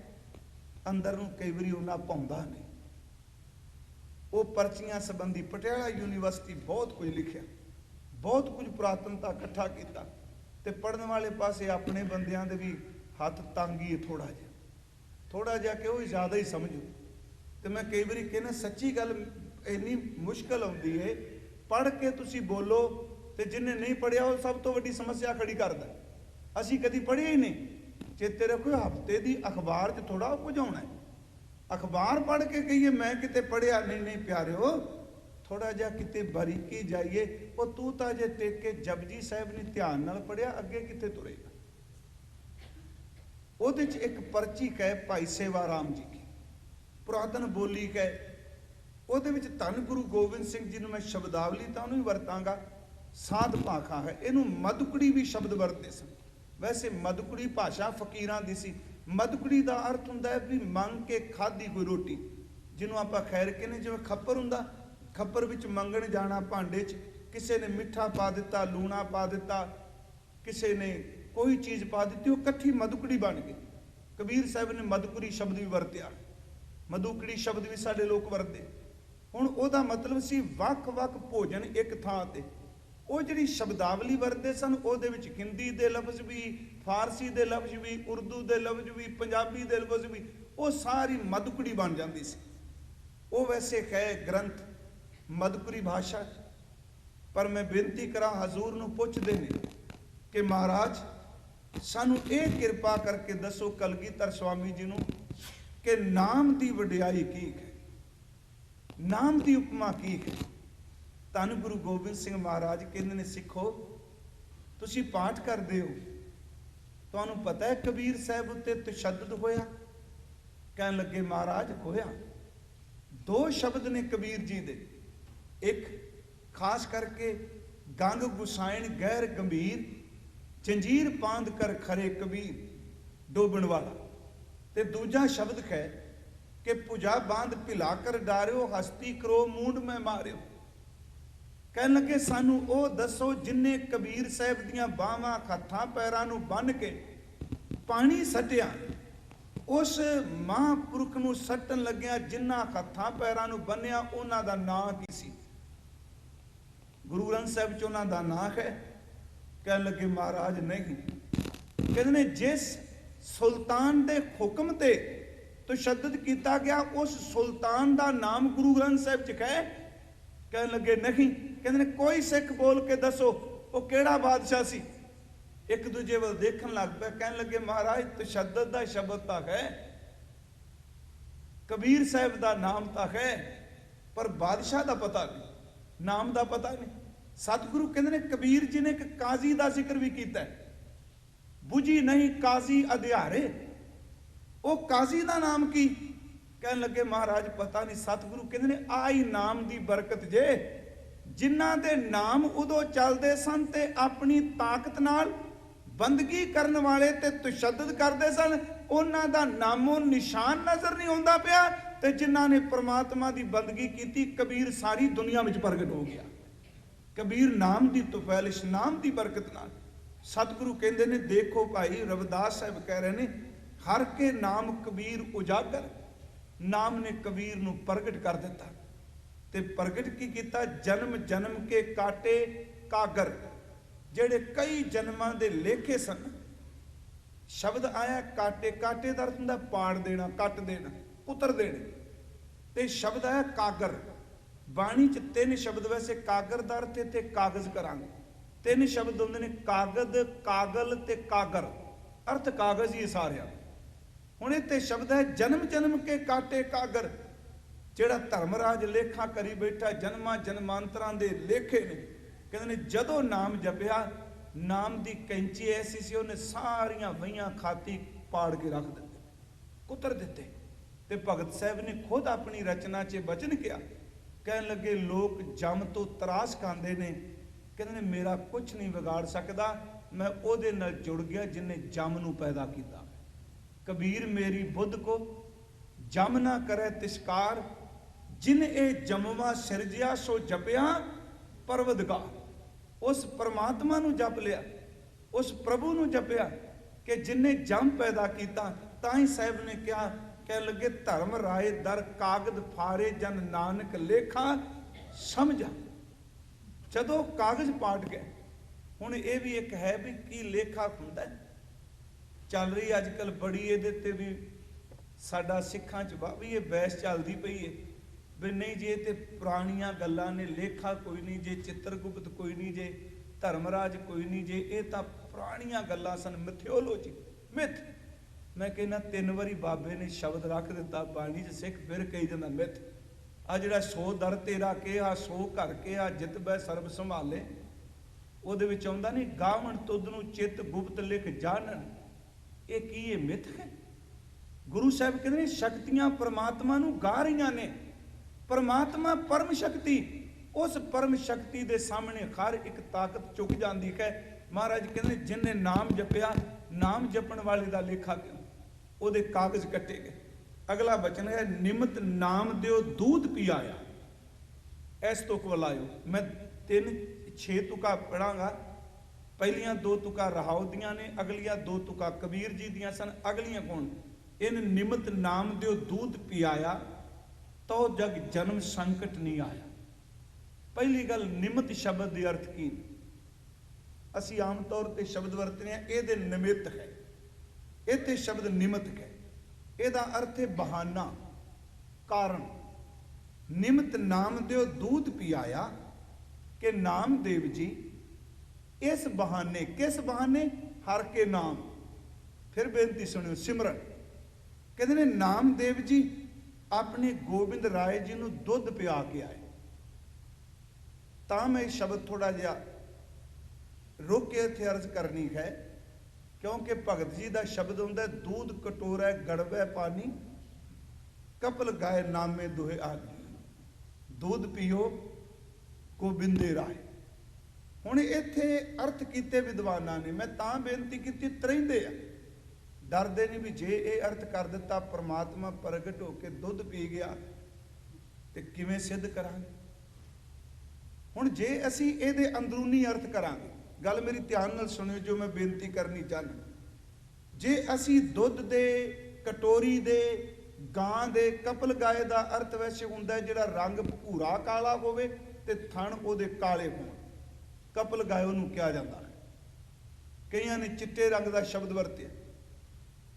ਅੰਦਰ ਨੂੰ ਕਈ ਵਾਰੀ ਉਹਨਾਂ ਪਾਉਂਦਾ ਨਹੀਂ। ਉਹ ਪਰਚੀਆਂ ਸੰਬੰਧੀ ਪਟਿਆਲਾ ਯੂਨੀਵਰਸਿਟੀ ਬਹੁਤ ਕੁਝ ਲਿਖਿਆ, ਬਹੁਤ ਕੁਝ ਪੁਰਾਤਨਤਾ ਇਕੱਠਾ ਕੀਤਾ, ਤੇ ਪੜਨ ਵਾਲੇ ਪਾਸੇ ਆਪਣੇ ਬੰਦਿਆਂ ਦੇ ਵੀ ਹੱਥ ਤੰਗ ਹੀ ਥੋੜਾ ਜਿਹਾ ਕਿ ਉਹ ਜ਼ਿਆਦਾ ਹੀ ਸਮਝੂ। ਤੇ ਮੈਂ ਕਈ ਵਾਰੀ ਕਹਿੰਦਾ ਸੱਚੀ ਗੱਲ ਇੰਨੀ ਮੁਸ਼ਕਲ ਆਉਂਦੀ ਏ, ਪੜ੍ਹ ਕੇ ਤੁਸੀਂ ਬੋਲੋ ਤੇ ਜਿਹਨੇ ਨਹੀਂ ਪੜ੍ਹਿਆ ਉਹ ਸਭ ਤੋਂ ਵੱਡੀ ਸਮੱਸਿਆ ਖੜੀ ਕਰਦਾ। ਅਸੀਂ ਕਦੀ ਪੜ੍ਹਿਆ ਹੀ ਨਹੀਂ। ਚੇਤੇ ਰੱਖੋ, ਹਫ਼ਤੇ ਦੀ ਅਖਬਾਰ 'ਚ ਥੋੜਾ ਕੁਝ ਆਉਣਾ ਹੈ। ਅਖਬਾਰ ਪੜ੍ਹ ਕੇ ਕਹੀਏ ਮੈਂ ਕਿਤੇ ਪੜ੍ਹਿਆ ਨਹੀਂ ਪਿਆਰਿਓ, ਥੋੜਾ ਜਿਹਾ ਕਿਤੇ ਬਾਰੀਕੀ ਜਾਈਏ। ਉਹ ਤੂੰ ਤਾਂ ਜੇ ਟੇਕ ਕੇ ਜਪਜੀ ਸਾਹਿਬ ਨੇ ਧਿਆਨ ਨਾਲ ਪੜ੍ਹਿਆ, ਅੱਗੇ ਕਿੱਥੇ ਤੁਰੇਗਾ। ਉਹਦੇ 'ਚ ਇੱਕ ਪਰਚੀ ਕਹੇ ਭਾਈ ਸੇਵਾ ਰਾਮ ਜੀ ਕੀ, ਪੁਰਾਤਨ ਬੋਲੀ ਕਹੇ, ਉਹਦੇ ਵਿੱਚ ਧੰਨ ਗੁਰੂ ਗੋਬਿੰਦ ਸਿੰਘ ਜੀ ਨੂੰ ਮੈਂ ਸ਼ਬਦਾਵਲੀ ਤਾਂ ਉਹਨੂੰ ਹੀ ਵਰਤਾਂਗਾ, ਸਾਧ ਭਾਖਾ ਹੈ। ਇਹਨੂੰ ਮਧੁਕੜੀ ਵੀ ਸ਼ਬਦ ਵਰਤਦੇ ਸਨ। ਵੈਸੇ ਮਧੁਕੜੀ ਭਾਸ਼ਾ ਫਕੀਰਾਂ ਦੀ ਸੀ। ਮਧੁਕੜੀ ਦਾ ਅਰਥ ਹੁੰਦਾ ਹੈ ਵੀ ਮੰਗ ਕੇ ਖਾਧੀ ਕੋਈ ਰੋਟੀ, ਜਿਹਨੂੰ ਆਪਾਂ ਖੈਰ ਕਹਿੰਦੇ। ਜਿਵੇਂ ਖੱਪਰ ਹੁੰਦਾ, ਖੱਪਰ ਵਿੱਚ ਮੰਗਣ ਜਾਣਾ, ਭਾਂਡੇ 'ਚ ਕਿਸੇ ਨੇ ਮਿੱਠਾ ਪਾ ਦਿੱਤਾ, ਲੂਣਾ ਪਾ ਦਿੱਤਾ, ਕਿਸੇ ਨੇ ਕੋਈ ਚੀਜ਼ ਪਾ ਦਿੱਤੀ, ਉਹ ਇਕੱਠੀ ਮਧੁਕੜੀ ਬਣ ਗਈ। ਕਬੀਰ ਸਾਹਿਬ ਨੇ ਮਧੁਕੜੀ ਸ਼ਬਦ ਵੀ ਵਰਤਿਆ, ਮਧੁਕੜੀ ਸ਼ਬਦ ਵੀ ਸਾਡੇ ਲੋਕ ਵਰਤਦੇ। ਹੁਣ ਉਹਦਾ ਮਤਲਬ ਸੀ ਵੱਖ-ਵੱਖ ਭੋਜਨ ਇੱਕ ਥਾਂ ਤੇ। ਉਹ ਜਿਹੜੀ ਸ਼ਬਦਾਵਲੀ ਵਰਤਦੇ ਸਨ, ਉਹਦੇ ਵਿੱਚ ਹਿੰਦੀ ਦੇ ਲਫ਼ਜ਼ ਵੀ, ਫਾਰਸੀ ਦੇ ਲਫ਼ਜ਼ ਵੀ, ਉਰਦੂ ਦੇ ਲਫ਼ਜ਼ ਵੀ, ਪੰਜਾਬੀ ਦੇ ਲਫ਼ਜ਼ ਵੀ, ਉਹ ਸਾਰੀ ਮਧੁਕੜੀ ਬਣ ਜਾਂਦੀ ਸੀ। ਉਹ ਵੈਸੇ ਹੈ ਗ੍ਰੰਥ ਮਧੁਕੜੀ ਭਾਸ਼ਾ। ਪਰ ਮੈਂ ਬੇਨਤੀ ਕਰਾਂ, ਹਜ਼ੂਰ ਨੂੰ ਪੁੱਛਦੇ ਨੇ ਕਿ ਮਹਾਰਾਜ ਸਾਨੂੰ ਇਹ ਕਿਰਪਾ ਕਰਕੇ ਦੱਸੋ ਕਲਗੀਧਰ ਸਵਾਮੀ ਜੀ ਨੂੰ ਕਿ ਨਾਮ ਦੀ ਵਡਿਆਈ ਕੀ ਹੈ, ਨਾਮ ਦੀ ਉਪਮਾ ਕੀ ਹੈ। ਧੰਨ ਗੁਰੂ ਗੋਬਿੰਦ ਸਿੰਘ ਮਹਾਰਾਜ ਕਹਿੰਦੇ ਨੇ, ਸਿੱਖੋ ਤੁਸੀਂ ਪਾਠ ਕਰਦੇ ਹੋ, ਤੁਹਾਨੂੰ ਪਤਾ ਹੈ ਕਬੀਰ ਸਾਹਿਬ ਉੱਤੇ ਤਸ਼ੱਦਦ ਹੋਇਆ। ਕਹਿਣ ਲੱਗੇ ਮਹਾਰਾਜ ਹੋਇਆ। ਦੋ ਸ਼ਬਦ ਨੇ ਕਬੀਰ ਜੀ ਦੇ, ਇੱਕ ਖਾਸ ਕਰਕੇ ਗੰਗ ਗੁਸਾਇਣ ਗਹਿਰ ਗੰਭੀਰ, ਜੰਜੀਰ ਪਾਂਦ ਕਰ ਖਰੇ ਕਬੀਰ, ਡੋਬਣ ਵਾਲਾ। ਤੇ ਦੂਜਾ ਸ਼ਬਦ ਹੈ ਕਿ ਪੁਜਾ ਬਾਂਧ ਭਿਲਾ ਕਰ ਡਾਰਿਓ, ਹਸਤੀ ਕਰੋ ਮੂੰਡ ਮੈਂ ਮਾਰਿਓ। ਕਹਿਣ ਲੱਗੇ ਸਾਨੂੰ ਉਹ ਦੱਸੋ ਜਿਨਨੇ ਕਬੀਰ ਸਾਹਿਬ ਦੀਆਂ ਬਾਹਾਂ ਹੱਥਾਂ ਪੈਰਾਂ ਨੂੰ ਬੰਨ ਕੇ ਪਾਣੀ ਸੱਟਿਆ। ਉਸ ਮਹਾਂਪੁਰਖ ਨੂੰ ਸੱਟਣ ਲੱਗਿਆ ਜਿਨ੍ਹਾਂ ਹੱਥਾਂ ਪੈਰਾਂ ਨੂੰ ਬੰਨਿਆ, ਉਹਨਾਂ ਦਾ ਨਾਂ ਕੀ ਸੀ? ਗੁਰੂ ਗ੍ਰੰਥ ਸਾਹਿਬ 'ਚ ਉਹਨਾਂ ਦਾ ਨਾਂ ਹੈ। ਕਹਿਣ ਲੱਗੇ ਮਹਾਰਾਜ ਨਹੀਂ। ਕਹਿੰਦੇ ਨੇ ਜਿਸ ਸੁਲਤਾਨ ਦੇ ਹੁਕਮ ਤੇ ਤਸ਼ੱਦਦ ਕੀਤਾ ਗਿਆ, ਉਸ ਸੁਲਤਾਨ ਦਾ ਨਾਮ ਗੁਰੂ ਗ੍ਰੰਥ ਸਾਹਿਬ 'ਚ ਹੈ। ਕਹਿਣ ਲੱਗੇ ਨਹੀਂ। ਕਹਿੰਦੇ ਨੇ ਕੋਈ ਸਿੱਖ ਬੋਲ ਕੇ ਦੱਸੋ ਉਹ ਕਿਹੜਾ ਬਾਦਸ਼ਾਹ ਸੀ। ਇੱਕ ਦੂਜੇ ਵੱਲ ਦੇਖਣ ਲੱਗ ਪਿਆ। ਕਹਿਣ ਲੱਗੇ ਮਹਾਰਾਜ ਤਸ਼ੱਦਦ ਦਾ ਸ਼ਬਦ ਤਾਂ ਹੈ, कबीर साहब का नाम तो है पर बादशाह का पता नहीं, नाम का पता नहीं। सतगुरु कहते ने कबीर जी ने एक काजी का जिक्र भी किया, बुझी नहीं काजी अध्यारे। वो काजी का नाम की कहने लगे महाराज पता नहीं। सतगुरु कहते ने आई नाम की बरकत जे, जिन्हां दे नाम उदों चलते सन ते अपनी ताकत नाल बंदगी करने वाले ते तशद्दद करते सन, उन्हां दा नामो निशान नजर नहीं आउंदा पिया। ते जिन्हां ने परमात्मा की बंदगी की, कबीर सारी दुनिया में प्रगट हो गया। कबीर नाम की तुफैल, इस नाम की बरकत नाल। सतगुरु कहते ने देखो भाई, रविदास साहब कह रहे हैं हर के नाम कबीर उजागर। नाम ने कबीर नूं प्रगट कर दिता। ते प्रगट की किया, जन्म जन्म के काटे कागर, जेड़े कई जन्मां दे लेखे सन। शब्द आया काटे, काटे का अर्थ हुंदा पाड़ देना, कट देना, कुतर देना। ते शब्द आया कागर। बाणी च तीन शब्द, वैसे कागर का अर्थ ते कागज करांगे, तीन शब्द होंदे ने कागद, कागल ते कागर। अर्थ कागज ही सारिया। हुण इत्थे शब्द है जन्म जन्म के काटे कागर, जेड़ा धर्मराज लेखा करी बैठा, जन्मां जन्मांतरां दे लेखे ने। कहते ने जदों नाम जपिया, नाम की कैंची ऐसी सी, उन्हें सारियां वहियां खाती पाड़ के रख दिते, कुतर दिते। ते भगत साहब ने खुद अपनी रचना च बचन किया, कहन लगे लोग जम तो त्रास खांदे ने, कहते ने मेरा कुछ नहीं बिगाड़ सकता, मैं ओदे नाल जुड़ गया जिन्हें जम नूं पैदा किया। कबीर मेरी बुद्ध को जम ना करे तिसकार, जिन ए जमवा सिरजिया सो जपिया परवदगार। उस परमात्मा नूं जप लिया, उस प्रभु नूं जपिया कि जिन्हें जम पैदा किया। ताई साहब ने कहा, कह लगे धर्म राय दर कागद फारे जन नानक लेखा समझा। जदों कागज पाट गए, हुण ये भी एक है भी की लेखा हुंदा चल रही अजकल बड़ी ये भी साडा सिखां च भी ये बहस चलती पई है भी नहीं जे ते पुरानियां गल्लां ने, लेखा कोई नहीं जे, चित्रगुप्त कोई नहीं जे, धर्मराज कोई नहीं जे, ये तां पुरानियां गल्लां सन, मिथोलॉजी मिथ। मैं कहना 3 वारी बाबे ने शब्द रख दिता बाणी च, सिख फिर कही जांदा मिथ। आ जिहड़ा 100 दर तेरा कहा, 100 घर कहा, जित बै सर्ब संभाले, ਉਹਦੇ ਵਿੱਚ ਆਉਂਦਾ नहीं गावण तुद नूं चित गुप्त लिख जानन। ये की ये मिथ है? गुरु साहब कहते हैं शक्तियां परमात्मा नूं गा रहीआं ने। परमात्मा परम शक्ति, उस परम शक्ति दे सामने हर एक ताकत चुक जाती है। महाराज कहते जिन्हें नाम जपिया, नाम जपण वाले का लेखा क्यों, ਉਹਦੇ कागज कटे गए। अगला वचन है निमित नाम दिओ दूध पियाया, ऐस तुक वलायो। मैं 3-6 तुका पढ़ांगा। पहलियां 2 तुका रहाओ दियां ने, अगलियां 2 तुका कबीर जी दियां सन। अगलियां कौन? इन निमित नाम दिओ दूध पियाया, तो जग जन्म संकट नहीं आया। पहली गल निमित शब्द के अर्थ की, असी आम तौर पर शब्द वरतने हैं ये निमित है, ये शब्द निमित है, ਇਹਦਾ अर्थ है बहाना, कारण। निमित नाम दिओ दूध पियाया कि नामदेव जी इस बहाने, किस बहाने? हर के नाम। फिर बेनती सुनियो, सिमरन। कहते ने नामदेव जी अपने गोबिंद राय जी नूं दुध पिया के आए। तां मैं शब्द थोड़ा जिहा रुक के इत्थे अर्ज करनी है, क्योंकि भगत जी का शब्द होंदा दूध कटोरा गड़वै पानी, कपल गाय नामे दोहे आदि। दूध पियो गोबिंदे राय। हुण इत्थे अर्थ कीते विद्वानां ने, मैं तां बेनती कीती तरहिंदे आ, डरदे नहीं भी जे ये अर्थ कर दिता परमात्मा प्रगट होके दुध पी गया तो किवें सिद्ध करांगे। हुण जे असी इहदे अंदरूनी अर्थ करांगे, गल मेरी ध्यान नाल सुनियो जो मैं बेनती करनी चाहना। जे असी दुध दे, कटोरी दे, गां दे, कपल गाय का अर्थ वैसे हुंदा जिहड़ा रंग भूरा काला होवे ते थण उहदे काले होण, कपल गाय उहनूं किहा जांदा है। कईयां ने चिट्टे रंग का शब्द वरतिया।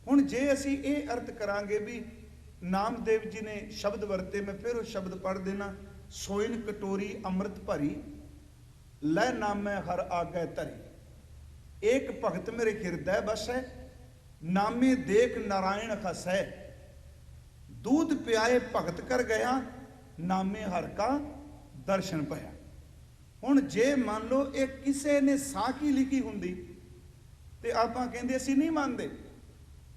हुण जे असी ये अर्थ करांगे भी नामदेव जी ने शब्द वरते, मैं फिर वो शब्द पढ़ देना। सोइन कटोरी अमृत भरी, लै नामै हर आगै धरी। एक भगत मेरे हिरदै बसै, नामे देख नारायण खसै। दूध पियाए भगत कर गया, नामे हर का दर्शन पाया। हुण जे मान लो ये किसी ने साखी लिखी हुंदी ते आपां कहंदे असीं नहीं मानते,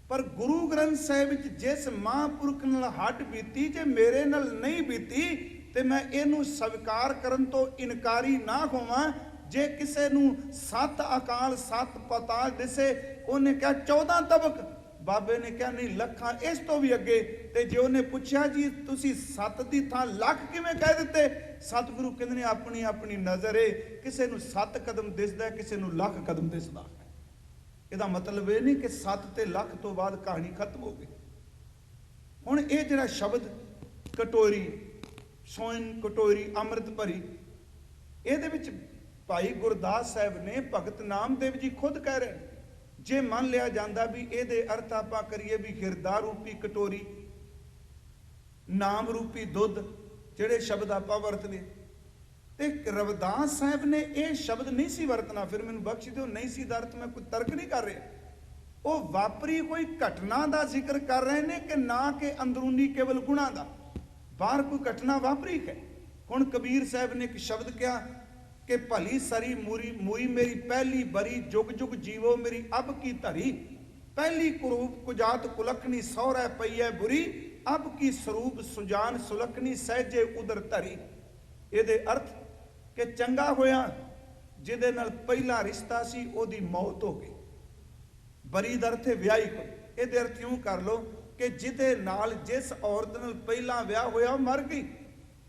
पर गुरु ग्रंथ साहिब विच जिस महापुरख नाल हट बीती, जे मेरे नाल नहीं बीती ते मैं इहनूं स्वीकार करन तो इनकारी ना होवां। जे किसी नूं 7 अकाल 7 पताल दिसे, उन्हें कहा 14 तबक, बाबे ने कहा नहीं लखां इस तो भी अगे। ते जे उन्हें पूछा जी तुसी 7 दी थां लख किवें कह दिते, सतगुरु कहंदे ने अपनी अपनी नज़र है, किसी नूं 7 कदम दिसदा, किसी नूं लख कदम दिसदा। ਇਹਦਾ मतलब ये नहीं कि 7 ਤੇ ਲੱਖ तो बाद कहानी खत्म हो गई। हुण ਇਹ ਜਿਹੜਾ शब्द कटोरी सोइन कटोरी अमृत भरी, ਇਹਦੇ ਵਿੱਚ भाई गुरदास साहब ने भगत नामदेव जी खुद कह रहे हैं, जे मान लिया जाता भी ਇਹਦੇ अर्थ ਆਪਾਂ करिए भी ਹਿਰਦਾ रूपी कटोरी, नाम रूपी दुध, ਜਿਹੜੇ शब्द ਆਪਾਂ ਵਰਤਦੇ ਤੇ रविदास साहब ने यह शब्द नहीं सी वरतना। फिर मैनू बख्श दो, नहीं सी दा अर्थ मैं कोई तर्क नहीं कर रहा, वो वापरी कोई घटना का जिक्र कर रहे हैं कि ना कि अंदरूनी केवल गुणा का, बाहर कोई घटना वापरी है। हुण कबीर साहब ने एक शब्द कहा कि भली सरी मुई मेरी पहली बरी, जुग जुग जीवो मेरी अब की धरी, पहली कुरूप कुजात कुलखनी सौरै पई है बुरी, अब की स्वरूप सुजान सुलखनी सहजे उदर धरी। ਇਹਦੇ अर्थ कि चंगा होया जिहदे नाल पहला रिश्ता सी ओदी मौत हो गई, बरी दा अर्थ विआही कोई। ਇਹਦੇ अर्थ यूं कर लो कि जिहदे नाल जिस औरत नाल पहला विआह होया मर गई,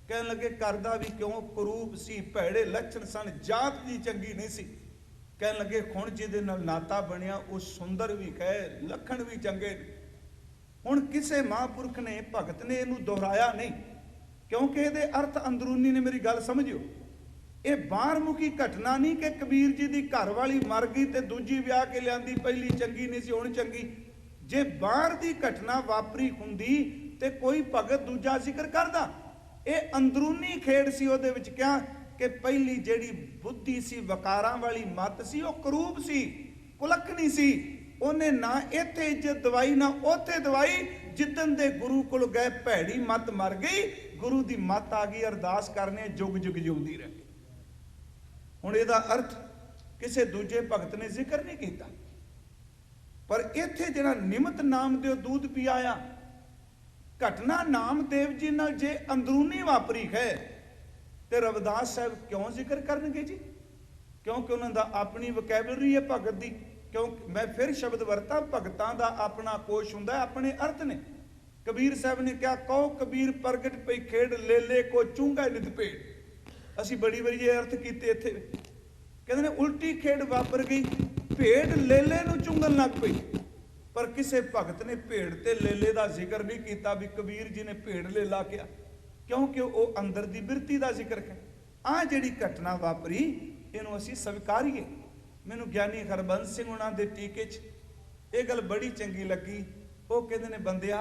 कहन लगे करदा भी क्यों, करूप सी, भैड़े लक्षण सन, जात दी चंगी नहीं सी। कहन लगे हुण जिहदे नाल नाता बनिया वो सुंदर भी है, लखण भी चंगे। हुण किसे महापुरख ने भगत ने इहनूं दोहराया नहीं, क्योंकि ये अर्थ अंदरूनी ने। मेरी गल समझियो, ये बाहरमुखी घटना नहीं कि कबीर जी की घर वाली मर गई तो दूजी विआह के लियांदी, पहली चंगी नहीं सी हुण चंगी। जे बाहर की घटना वापरी हुंदी ते कोई भगत दूजा जिक्र करदा। ये अंदरूनी खेड़ सी। उहदे विच क्या कि पहली जिहड़ी बुद्धि सी, वकारां वाली मत सी, वो करूप सी, कुलखनी सी। उन्हें ना इत्थे इज्जत दवाई ना उत्थे दवाई। जिदन दे गुरु कोल गए भैड़ी मत मर गई, गुरु की मत आ गई, अरदास करने जुग जुग जिउंदी रहे। हुण इहदा अर्थ किसी दूजे भगत ने जिक्र नहीं किया, पर इत्थे जिहड़ा निमित नामदेव दूध पी आया, घटना नामदेव जी नाल जे अंदरूनी वापरी है तो रविदास साहब क्यों जिक्र करनगे जी? क्योंकि उन्होंने अपनी वकैबलरी है भगत की। क्यों मैं फिर शब्द वरता, भगतां दा अपना कोश हुंदा, अपने अर्थ ने। कबीर साहब ने क्या कहो, कबीर प्रगट पई खेड़ लेले को चूंगा नित भेड़। असी बड़ी बड़ी ये अर्थ कीते इत्थे, कहंदे ने उल्टी खेड़ वापर गई, भेड़ लेले नूं चुंगन लग पई। पर किसी भगत ने भेड़ ते लेले का जिक्र नहीं किया भी कबीर जी ने भेड़ लेला किया, क्योंकि वो अंदर की बिरती का जिक्र है। आ जिहड़ी घटना वापरी इहनूं असीं स्वीकारीए। मैनूं ज्ञानी हरबंस सिंह उन्हां दे टीके च ये गल बड़ी चंगी लगी। वो कहंदे ने बंदिया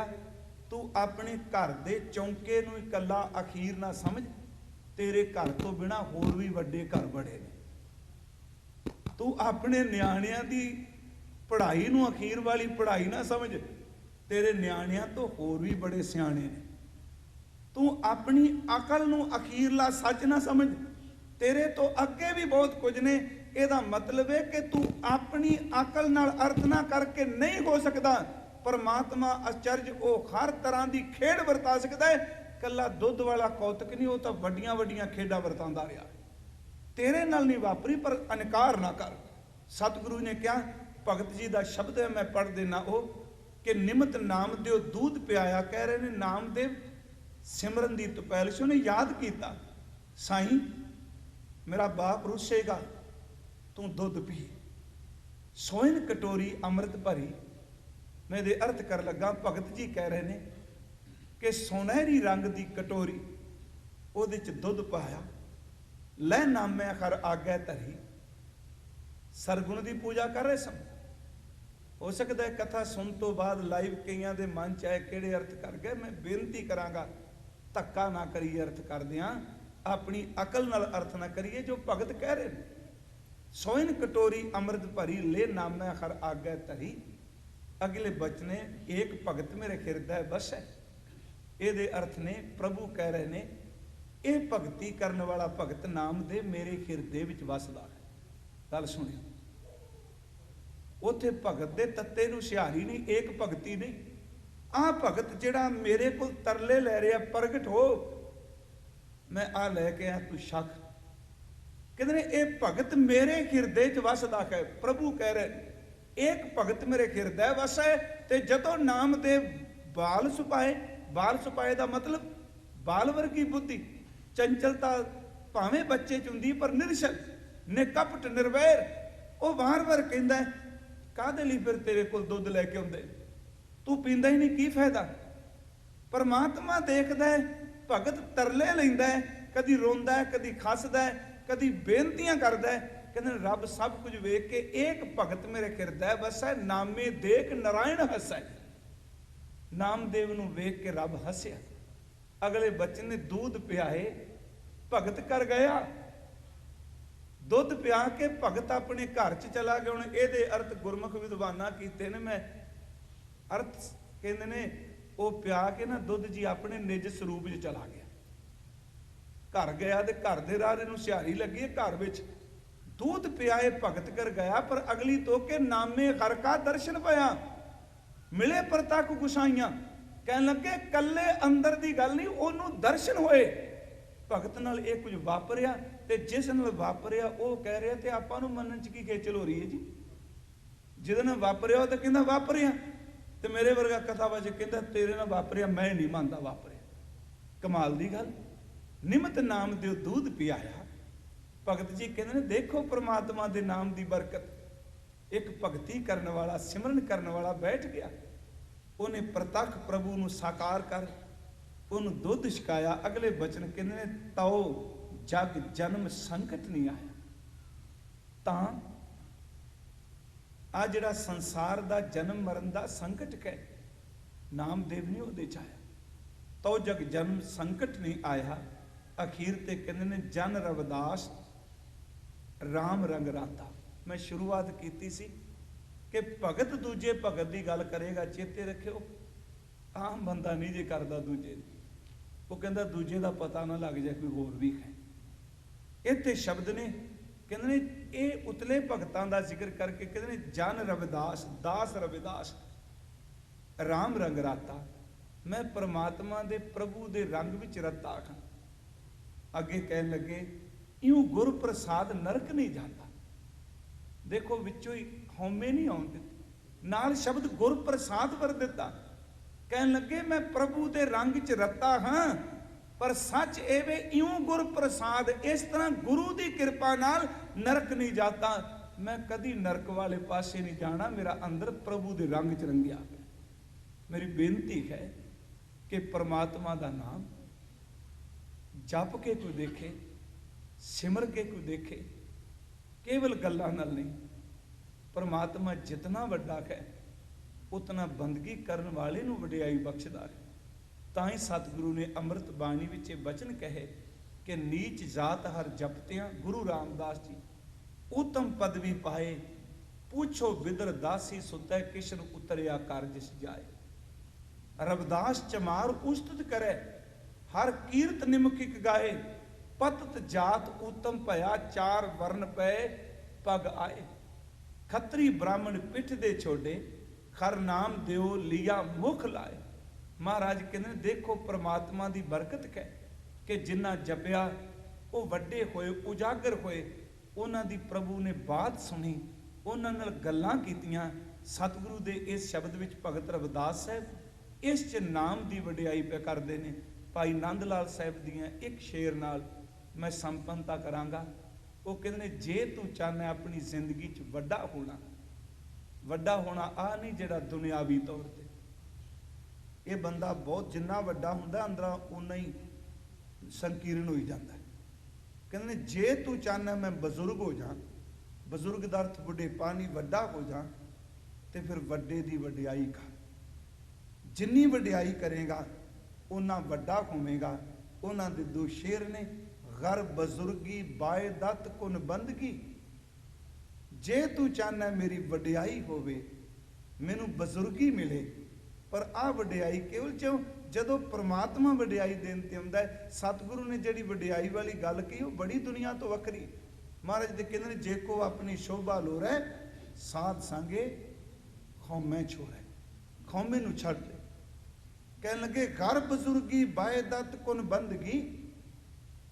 तू अपने घर दे चौंके नूं इकल्ला अखीर ना समझ, तेरे घर तो बिना होर भी वड्डे घर बड़े ने। तू अपने न्याणिਆਂ दी पढ़ाई नूं अखीर वाली पढ़ाई ना समझ, तेरे न्याणिਆਂ तो होर भी बड़े सियाणे ने। तू अपनी अकल नूं अखीरला सच ना समझ, तेरे तो अगे भी बहुत कुछ ने। ਇਹਦਾ मतलब है कि तू अपनी अकल नाल अर्थ ना करके नहीं हो सकता। परमात्मा आश्चर्य वो हर तरह की खेड वरता सकता है। कला दुध वाला कौतक नहीं, वो तो वड्डियां वड्डियां खेडा वरतांदा रहा। तेरे नाल नहीं वापरी, पर इनकार ना कर। सतगुरु ने क्या भगत जी का शब्द है, मैं पढ़ देना वो कि निमित नामदेव दूध पियाया। कह रहे ने नामदेव सिमरन की तुपैल से उन्हें याद किया, साईं मेरा बाप रुसेगा, तू दुध पी। सोइन कटोरी अमृत भरी। मैं दे अर्थ कर लगा, भगत जी कह रहे ने कि सुनहरी रंग की कटोरी, उहदे च दुध पाया, लै नामे खर आगे धरी। सरगुण की पूजा कर रहे सन। हो सकता है कथा सुन तो बाद लाइव कईयां दे मन च आए किहड़े अर्थ कर गए। मैं बेनती करांगा धक्का ना करिए अर्थ करदियां, अपनी अकल नाल अर्थ ना करिए जो भगत कह रहे हैं। सोइन कटोरी अमृत भरी, ले नामे खर आगे धरी। अगले बचने एक भगत मेरे हृदय बस है। ਇਹਦੇ ਅਰਥ ਨੇ, ਪ੍ਰਭੂ ਕਹਿ ਰਹੇ ਨੇ, ਇਹ ਭਗਤੀ ਕਰਨ ਵਾਲਾ ਭਗਤ ਨਾਮਦੇਵ ਮੇਰੇ ਹਿਰਦੇ ਵਿੱਚ ਵਸਦਾ ਹੈ। ਗੱਲ ਸੁਣਿਓ, ਉੱਥੇ ਭਗਤ ਦੇ ਤੱਤੇ ਨੂੰ ਸਿਹਾਰੀ ਨਹੀਂ, ਏਕ ਭਗਤੀ ਨਹੀਂ। ਆਹ ਭਗਤ ਜਿਹੜਾ ਮੇਰੇ ਕੋਲ ਤਰਲੇ ਲੈ ਰਿਹਾ, ਪ੍ਰਗਟ ਹੋ, ਮੈਂ ਆ ਲੈ ਕੇ ਆ, ਤੂੰ ਛਕ। ਕਹਿੰਦੇ ਨੇ ਇਹ ਭਗਤ ਮੇਰੇ ਹਿਰਦੇ 'ਚ ਵਸਦਾ ਹੈ। ਪ੍ਰਭੂ ਕਹਿ ਰਹੇ ਏਕ ਭਗਤ ਮੇਰੇ ਹਿਰਦੇ ਵਸੈ। ਤੇ ਜਦੋਂ ਨਾਮਦੇਵ ਬਾਲ ਸੁਪਾਏ, ਬਾਲ ਸੁਪਾਏ ਦਾ ਮਤਲਬ ਬਾਲ ਵਰਗੀ ਬੁੱਧੀ, ਚੰਚਲਤਾ ਭਾਵੇਂ ਬੱਚੇ 'ਚ ਹੁੰਦੀ ਪਰ ਨਿਰਛਲ, ਨਿਕਪਟ, ਨਿਰਵੈਰ। ਉਹ ਵਾਰ-ਵਾਰ ਕਹਿੰਦਾ ਕਾਹਦੇ ਲਈ ਫਿਰ ਤੇਰੇ ਕੋਲ ਦੁੱਧ ਲੈ ਕੇ ਆਉਂਦੇ, ਤੂੰ ਪੀਂਦਾ ਹੀ ਨਹੀਂ, ਕੀ ਫਾਇਦਾ। ਪਰਮਾਤਮਾ ਦੇਖਦਾ ਹੈ, ਭਗਤ ਤਰਲੇ ਲੈਂਦਾ ਹੈ, ਕਦੀ ਰੋਂਦਾ ਹੈ, ਕਦੀ ਖੱਸਦਾ ਹੈ, ਕਦੀ ਬੇਨਤੀਆਂ ਕਰਦਾ ਹੈ। ਕਹਿੰਦੇ ਰੱਬ ਸਭ ਕੁਝ ਵੇਖ ਕੇ ਏਕ ਭਗਤ ਮੇਰੇ ਹਿਰਦੈ ਵਸੈ, ਨਾਮੇ ਦੇਖ ਨਾਰਾਇਣ ਹਸੈ। ਨਾਮਦੇਵ ਨੂੰ ਵੇਖ ਕੇ ਰੱਬ ਹੱਸਿਆ। ਅਗਲੇ ਬਚਨ ਨੇ दूध ਪਿਆਏ, ਭਗਤ ਕਰ ਗਿਆ। ਦੁੱਧ ਪਿਆ ਕੇ ਭਗਤ ਆਪਣੇ ਘਰ 'ਚ ਚਲਾ ਗਿਆ। ਹੁਣ ਇਹਦੇ ਅਰਥ ਗੁਰਮੁਖ ਵਿਦਵਾਨਾਂ ਕੀਤੇ ਨੇ। ਮੈਂ ਅਰਥ ਕਹਿੰਦੇ ਨੇ ਉਹ ਪਿਆ ਕੇ ਨਾ ਦੁੱਧ ਜੀ ਆਪਣੇ ਨਿਜ ਸਰੂਪ 'ਚ ਚਲਾ ਗਿਆ। ਘਰ ਗਿਆ ਤੇ ਘਰ ਦੇ ਰਾਹ ਇਹਨੂੰ ਸਿਹਾਰੀ ਲੱਗੀ, ਘਰ ਵਿੱਚ दूध ਪਿਆਏ ਭਗਤ ਕਰ ਗਿਆ। ਪਰ ਅਗਲੀ ਤੋਕੇ ਨਾਮੇ ਹਰ ਕਾ ਦਰਸ਼ਨ ਪਿਆ, ਮਿਲੇ ਪ੍ਰਤੱਖ ਗੁਸਾਈਆਂ। ਕਹਿਣ ਲੱਗੇ ਕੱਲੇ ਅੰਦਰ ਦੀ ਗੱਲ ਨਹੀਂ, ਉਹਨੂੰ ਦਰਸ਼ਨ ਹੋਏ। ਭਗਤ ਨਾਲ ਇਹ ਕੁਝ ਵਾਪਰਿਆ, ਤੇ ਜਿਸ ਨਾਲ ਵਾਪਰਿਆ ਉਹ ਕਹਿ ਰਿਹਾ ਤੇ ਆਪਾਂ ਨੂੰ ਮੰਨਣ 'ਚ ਕੀ ਖੇਚਲ ਹੋ ਰਹੀ ਹੈ ਜੀ। ਜਿਹਦੇ ਨਾਲ ਵਾਪਰਿਆ ਉਹ ਤਾਂ ਕਹਿੰਦਾ ਵਾਪਰਿਆ, ਤੇ ਮੇਰੇ ਵਰਗਾ ਕਥਾਵਾਚਕ ਕਹਿੰਦਾ ਤੇਰੇ ਨਾਲ ਵਾਪਰਿਆ, ਮੈਂ ਨਹੀਂ ਮੰਨਦਾ ਵਾਪਰਿਆ। ਕਮਾਲ ਦੀ ਗੱਲ। ਨਿਮਤ ਨਾਮ ਦਿਓ दूध ਪਿਆਇਆ। ਭਗਤ ਜੀ ਕਹਿੰਦੇ ਨੇ ਦੇਖੋ ਪ੍ਰਮਾਤਮਾ ਦੇ ਨਾਮ ਦੀ ਬਰਕਤ। ਇੱਕ ਭਗਤੀ ਕਰਨ ਵਾਲਾ, ਸਿਮਰਨ ਕਰਨ ਵਾਲਾ ਬੈਠ ਗਿਆ, ਉਹਨੇ ਪ੍ਰਤੱਖ ਪ੍ਰਭੂ ਨੂੰ ਸਾਕਾਰ ਕਰ ਉਹਨੂੰ ਦੁੱਧ ਛਕਾਇਆ। ਅਗਲੇ ਬਚਨ ਕਹਿੰਦੇ ਨੇ ਤਉ ਜਗ ਜਨਮ ਸੰਕਟ ਨਹੀਂ ਆਇਆ। ਤਾਂ ਆ ਜਿਹੜਾ ਸੰਸਾਰ ਦਾ ਜਨਮ ਮਰਨ ਦਾ ਸੰਕਟ ਹੈ, ਨਾਮਦੇਵ ਨੇ ਉਹਦੇ 'ਚ ਆਇਆ। ਤਉ ਜਗ ਜਨਮ ਸੰਕਟ ਨਹੀਂ ਆਇਆ। ਅਖੀਰ ਤੇ ਕਹਿੰਦੇ ਨੇ ਜਨ ਰਵਿਦਾਸ ਰਾਮ ਰੰਗ ਰਾਤਾ। ਮੈਂ ਸ਼ੁਰੂਆਤ ਕੀਤੀ ਸੀ ਕਿ ਭਗਤ ਦੂਜੇ ਭਗਤ ਦੀ ਗੱਲ ਕਰੇਗਾ, ਚੇਤੇ ਰੱਖਿਓ ਆਮ ਬੰਦਾ ਨਹੀਂ ਜੇ ਕਰਦਾ ਦੂਜੇ ਦੀ। ਉਹ ਕਹਿੰਦਾ ਦੂਜੇ ਦਾ ਪਤਾ ਨਾ ਲੱਗ ਜਾਏ ਕੋਈ ਹੋਰ ਵੀ ਹੈ। ਇੱਥੇ ਸ਼ਬਦ ਨੇ, ਕਹਿੰਦੇ ਨੇ ਇਹ ਉਤਲੇ ਭਗਤਾਂ ਦਾ ਜ਼ਿਕਰ ਕਰਕੇ ਕਹਿੰਦੇ ਨੇ ਜਨ ਰਵਿਦਾਸ, ਦਾਸ ਰਵਿਦਾਸ, ਰਾਮ ਰੰਗ ਰਾਤਾ। ਮੈਂ ਪਰਮਾਤਮਾ ਦੇ ਪ੍ਰਭੂ ਦੇ ਰੰਗ ਵਿੱਚ ਰਤਾ ਹਾਂ। ਅੱਗੇ ਕਹਿਣ ਲੱਗੇ ਇਉਂ ਗੁਰ ਪ੍ਰਸਾਦ ਨਰਕ ਨਹੀਂ ਜਾਂਦਾ। ਦੇਖੋ ਵਿੱਚੋਂ ਹੀ ਹਉਮੈ ਨਹੀਂ ਆਉਣ ਦਿੱਤੀ, ਨਾਲ ਸ਼ਬਦ ਗੁਰ ਪ੍ਰਸਾਦ ਵਰ ਦਿੱਤਾ। ਕਹਿਣ ਲੱਗੇ ਮੈਂ ਪ੍ਰਭੂ ਦੇ ਰੰਗ 'ਚ ਰਤਾ ਹਾਂ, ਪਰ ਸੱਚ ਇਹ ਵੇ ਇਉਂ ਗੁਰ ਪ੍ਰਸਾਦ, ਇਸ ਤਰ੍ਹਾਂ ਗੁਰੂ ਦੀ ਕਿਰਪਾ ਨਾਲ ਨਰਕ ਨਹੀਂ ਜਾਂਦਾ। ਮੈਂ ਕਦੀ ਨਰਕ ਵਾਲੇ ਪਾਸੇ ਨਹੀਂ ਜਾਣਾ, ਮੇਰਾ ਅੰਦਰ ਪ੍ਰਭੂ ਦੇ ਰੰਗ 'ਚ ਰੰਗਿਆ ਪਿਆ। ਮੇਰੀ ਬੇਨਤੀ ਹੈ ਕਿ ਪ੍ਰਮਾਤਮਾ ਦਾ ਨਾਮ ਜਪ ਕੇ ਕੋਈ ਦੇਖੇ, ਸਿਮਰ ਕੇ ਕੋਈ ਦੇਖੇ, ਕੇਵਲ ਗੱਲਾਂ ਨਾਲ ਨਹੀਂ। ਪਰਮਾਤਮਾ ਜਿਤਨਾ ਵੱਡਾ ਹੈ ਉਤਨਾ ਬੰਦਗੀ ਕਰਨ ਵਾਲੇ ਨੂੰ ਵਡਿਆਈ ਬਖਸ਼ਦਾ ਹੈ। ਤਾਂ ਹੀ ਸਤਿਗੁਰੂ ਨੇ ਅੰਮ੍ਰਿਤ ਬਾਣੀ ਵਿੱਚ ਇਹ ਬਚਨ ਕਹੇ ਕਿ ਨੀਚ ਜਾਤ ਹਰ ਜਪਤਿਆਂ। ਗੁਰੂ ਰਾਮਦਾਸ ਜੀ ਉਤਮ ਪਦਵੀ ਪਾਏ, ਪੁੱਛੋ ਬਿਦਰ ਦਾਸੀ ਸੁਤੈ, ਕਿਸ਼ਨ ਉਤਰਿਆ ਕਾਰਜ ਸਜਾਏ। ਰਵਿਦਾਸ ਚਮਾਰ ਉਸਤਤ ਕਰੇ, ਹਰ ਕੀਰਤ ਨਿਮਕਿਕ ਗਾਏ। ਪਤਤ ਜਾਤ ਉਤਮ ਭਇਆ, ਚਾਰ ਵਰਨ ਪਏ ਪਗ ਆਏ। ਖੱਤਰੀ ਬ੍ਰਾਹਮਣ ਪਿੱਠ ਦੇ ਛੋਡੇ, ਖਰ ਨਾਮ ਦਿਓ ਲਿਆ ਮੁਖ ਲਾਏ। ਮਹਾਰਾਜ ਕਹਿੰਦੇ ਦੇਖੋ ਪ੍ਰਮਾਤਮਾ ਦੀ ਬਰਕਤ ਹੈ ਕਿ ਜਿਨ੍ਹਾਂ ਜਪਿਆ ਉਹ ਵੱਡੇ ਹੋਏ, ਉਜਾਗਰ ਹੋਏ। ਉਹਨਾਂ ਦੀ ਪ੍ਰਭੂ ਨੇ ਬਾਤ ਸੁਣੀ, ਉਹਨਾਂ ਨਾਲ ਗੱਲਾਂ ਕੀਤੀਆਂ। ਸਤਿਗੁਰੂ ਦੇ ਇਸ ਸ਼ਬਦ ਵਿੱਚ ਭਗਤ ਰਵਿਦਾਸ ਸਾਹਿਬ ਇਸ 'ਚ ਨਾਮ ਦੀ ਵਡਿਆਈ ਪੇ ਕਰਦੇ ਨੇ। ਭਾਈ ਨੰਦ ਲਾਲ ਸਾਹਿਬ ਦੀਆਂ ਇੱਕ ਸ਼ੇਰ ਨਾਲ ਮੈਂ ਸੰਪੰਨਤਾ ਕਰਾਂਗਾ। ਉਹ ਕਹਿੰਦੇ ਨੇ ਜੇ ਤੂੰ ਚਾਹਨਾ ਆਪਣੀ ਜ਼ਿੰਦਗੀ 'ਚ ਵੱਡਾ ਹੋਣਾ, ਵੱਡਾ ਹੋਣਾ ਆ ਨਹੀਂ ਜਿਹੜਾ ਦੁਨਿਆਵੀ ਤੌਰ ਤੇ। ਇਹ ਬੰਦਾ ਬਹੁਤ ਜਿੰਨਾ ਵੱਡਾ ਹੁੰਦਾ ਅੰਦਰਾਂ ਉਨਾ ਹੀ ਸੰਕੀਰਣ ਹੋਈ ਜਾਂਦਾ। ਕਹਿੰਦੇ ਨੇ ਜੇ ਤੂੰ ਚਾਹਨਾ ਮੈਂ ਬਜ਼ੁਰਗ ਹੋ ਜਾ, ਬਜ਼ੁਰਗ ਦਾ ਅਰਥ ਬੁਢੇਪਾ ਨਹੀਂ, ਵੱਡਾ ਹੋ ਜਾ, ਤੇ ਫਿਰ ਵੱਡੇ ਦੀ ਵਡਿਆਈ ਕਰ। ਜਿੰਨੀ ਵਡਿਆਈ ਕਰੇਗਾ ਉਹਨਾਂ ਵੱਡਾ ਹੋਵੇਗਾ। ਉਹਨਾਂ ਦੇ ਦੋ ਸ਼ੇਰ ਨੇ, ਗਰ ਬਜ਼ੁਰਗੀ ਬਾਏ ਦਤ ਕੁਨ ਬੰਦਗੀ। ਜੇ ਤੂੰ ਚਾਹਨਾ ਮੇਰੀ ਵਡਿਆਈ ਹੋਵੇ, ਮੈਨੂੰ ਬਜ਼ੁਰਗੀ ਮਿਲੇ, पर आ वडियाई केवल क्यों जदों परमात्मा वडियाई देन ते आउंदा है। सतगुरु ने जिहड़ी वडियाई वाली गल कही वो बड़ी दुनिया तो वखरी। महाराज दे कहंदे ने जे को अपनी शोभा लोरै साध संगे खौमे छोड़े, खौमे नूं छड्ड दे। कहन लगे घर बजुर्गी बायदत कुन बंदगी,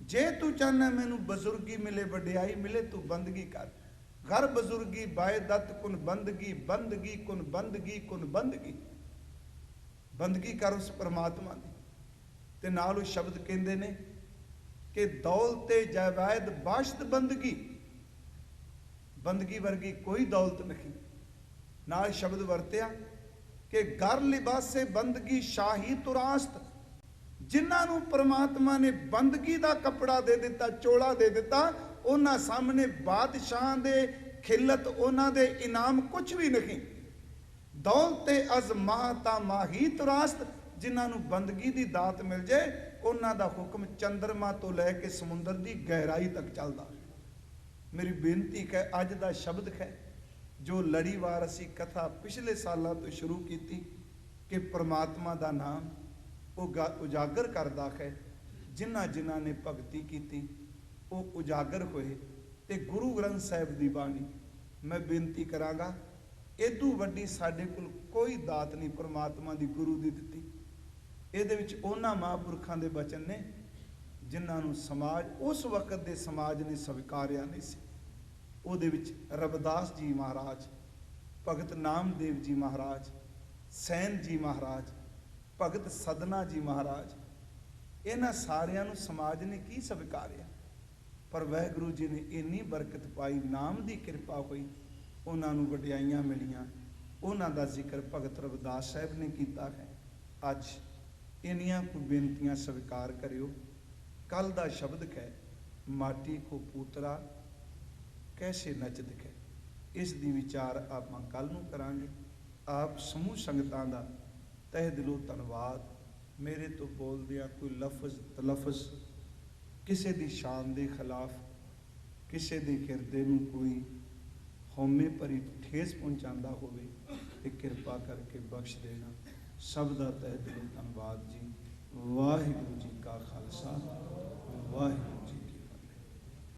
जे तू चाहना मैनू बजुर्गी मिले वडियाई मिले तू बंदगी कर। घर बजुर्गी बायदत कुन बंदगी, बंदगी कुन बंदगी कुन बंदगी, बंदगी कर उस परमात्मा की। ते नाल उस शब्द कहते ने कि दौलते जायद बाशत बंदगी, बंदगी वर्गी कोई दौलत नहीं। नाल शब्द वरत्या कि घर लिबासे बंदगी शाही तुरास्त, जिन्हों परमात्मा ने बंदगी का कपड़ा दे दिता, चोला दे दिता, उन्होंने सामने बादशाह दे खिलत उन्हों दे इनाम कुछ भी नहीं। दौलते अजमाता माही तुरास्त, जिन्होंने बंदगी की दात मिल जाए उन्हों का हुक्म चंद्रमा तो लैके समुद्र की गहराई तक चलता। मेरी बेनती है अज का शब्द है जो लड़ीवार असी कथा पिछले सालों तो शुरू की कि परमात्मा का नाम वो उजागर करता है। जिन्हां जिन्हां ने भगती की वो उजागर होए। ते गुरु ग्रंथ साहिब की बाणी मैं बेनती करांगा, इदू वड्डी साडे कोल कोई दात नहीं परमात्मा की गुरु की दिती। इहदे विच उन्हां महापुरखां दे बचन ने जिन्हां नूं समाज उस वक्त दे समाज ने स्वीकारिया नहीं सी। उहदे विच रविदास जी महाराज, भगत नामदेव जी महाराज, सैन जी महाराज, भगत सदना जी महाराज, इन्हां सारियां नूं समाज ने की स्वीकारिया। पर वाहिगुरू जी ने इन्नी बरकत पाई, नाम की कृपा हुई, उन्हां नूं वडियाइयां मिलियां। उन्हां दा जिक्र भगत रविदास साहब ने किया है। अज इन्नियां कोई बेनतियां स्वीकार करियो। कल दा शब्द है माटी को पूतरा कैसे नचद है, इस दी विचार आप कल नूं करांगे। आप समूह संगतां दा तह दिलों धन्नवाद। मेरे तो बोलदियां कोई लफज तलफज किसी दी शान दे खिलाफ, किसी दे किरदे नूं कोई हौमे भरी ठेस पहुँचाता होवे ते किरपा करके बख्श देना। सब दा तह दिलों धन्नवाद जी। वाहिगुरू जी का खालसा, वाहिगुरू।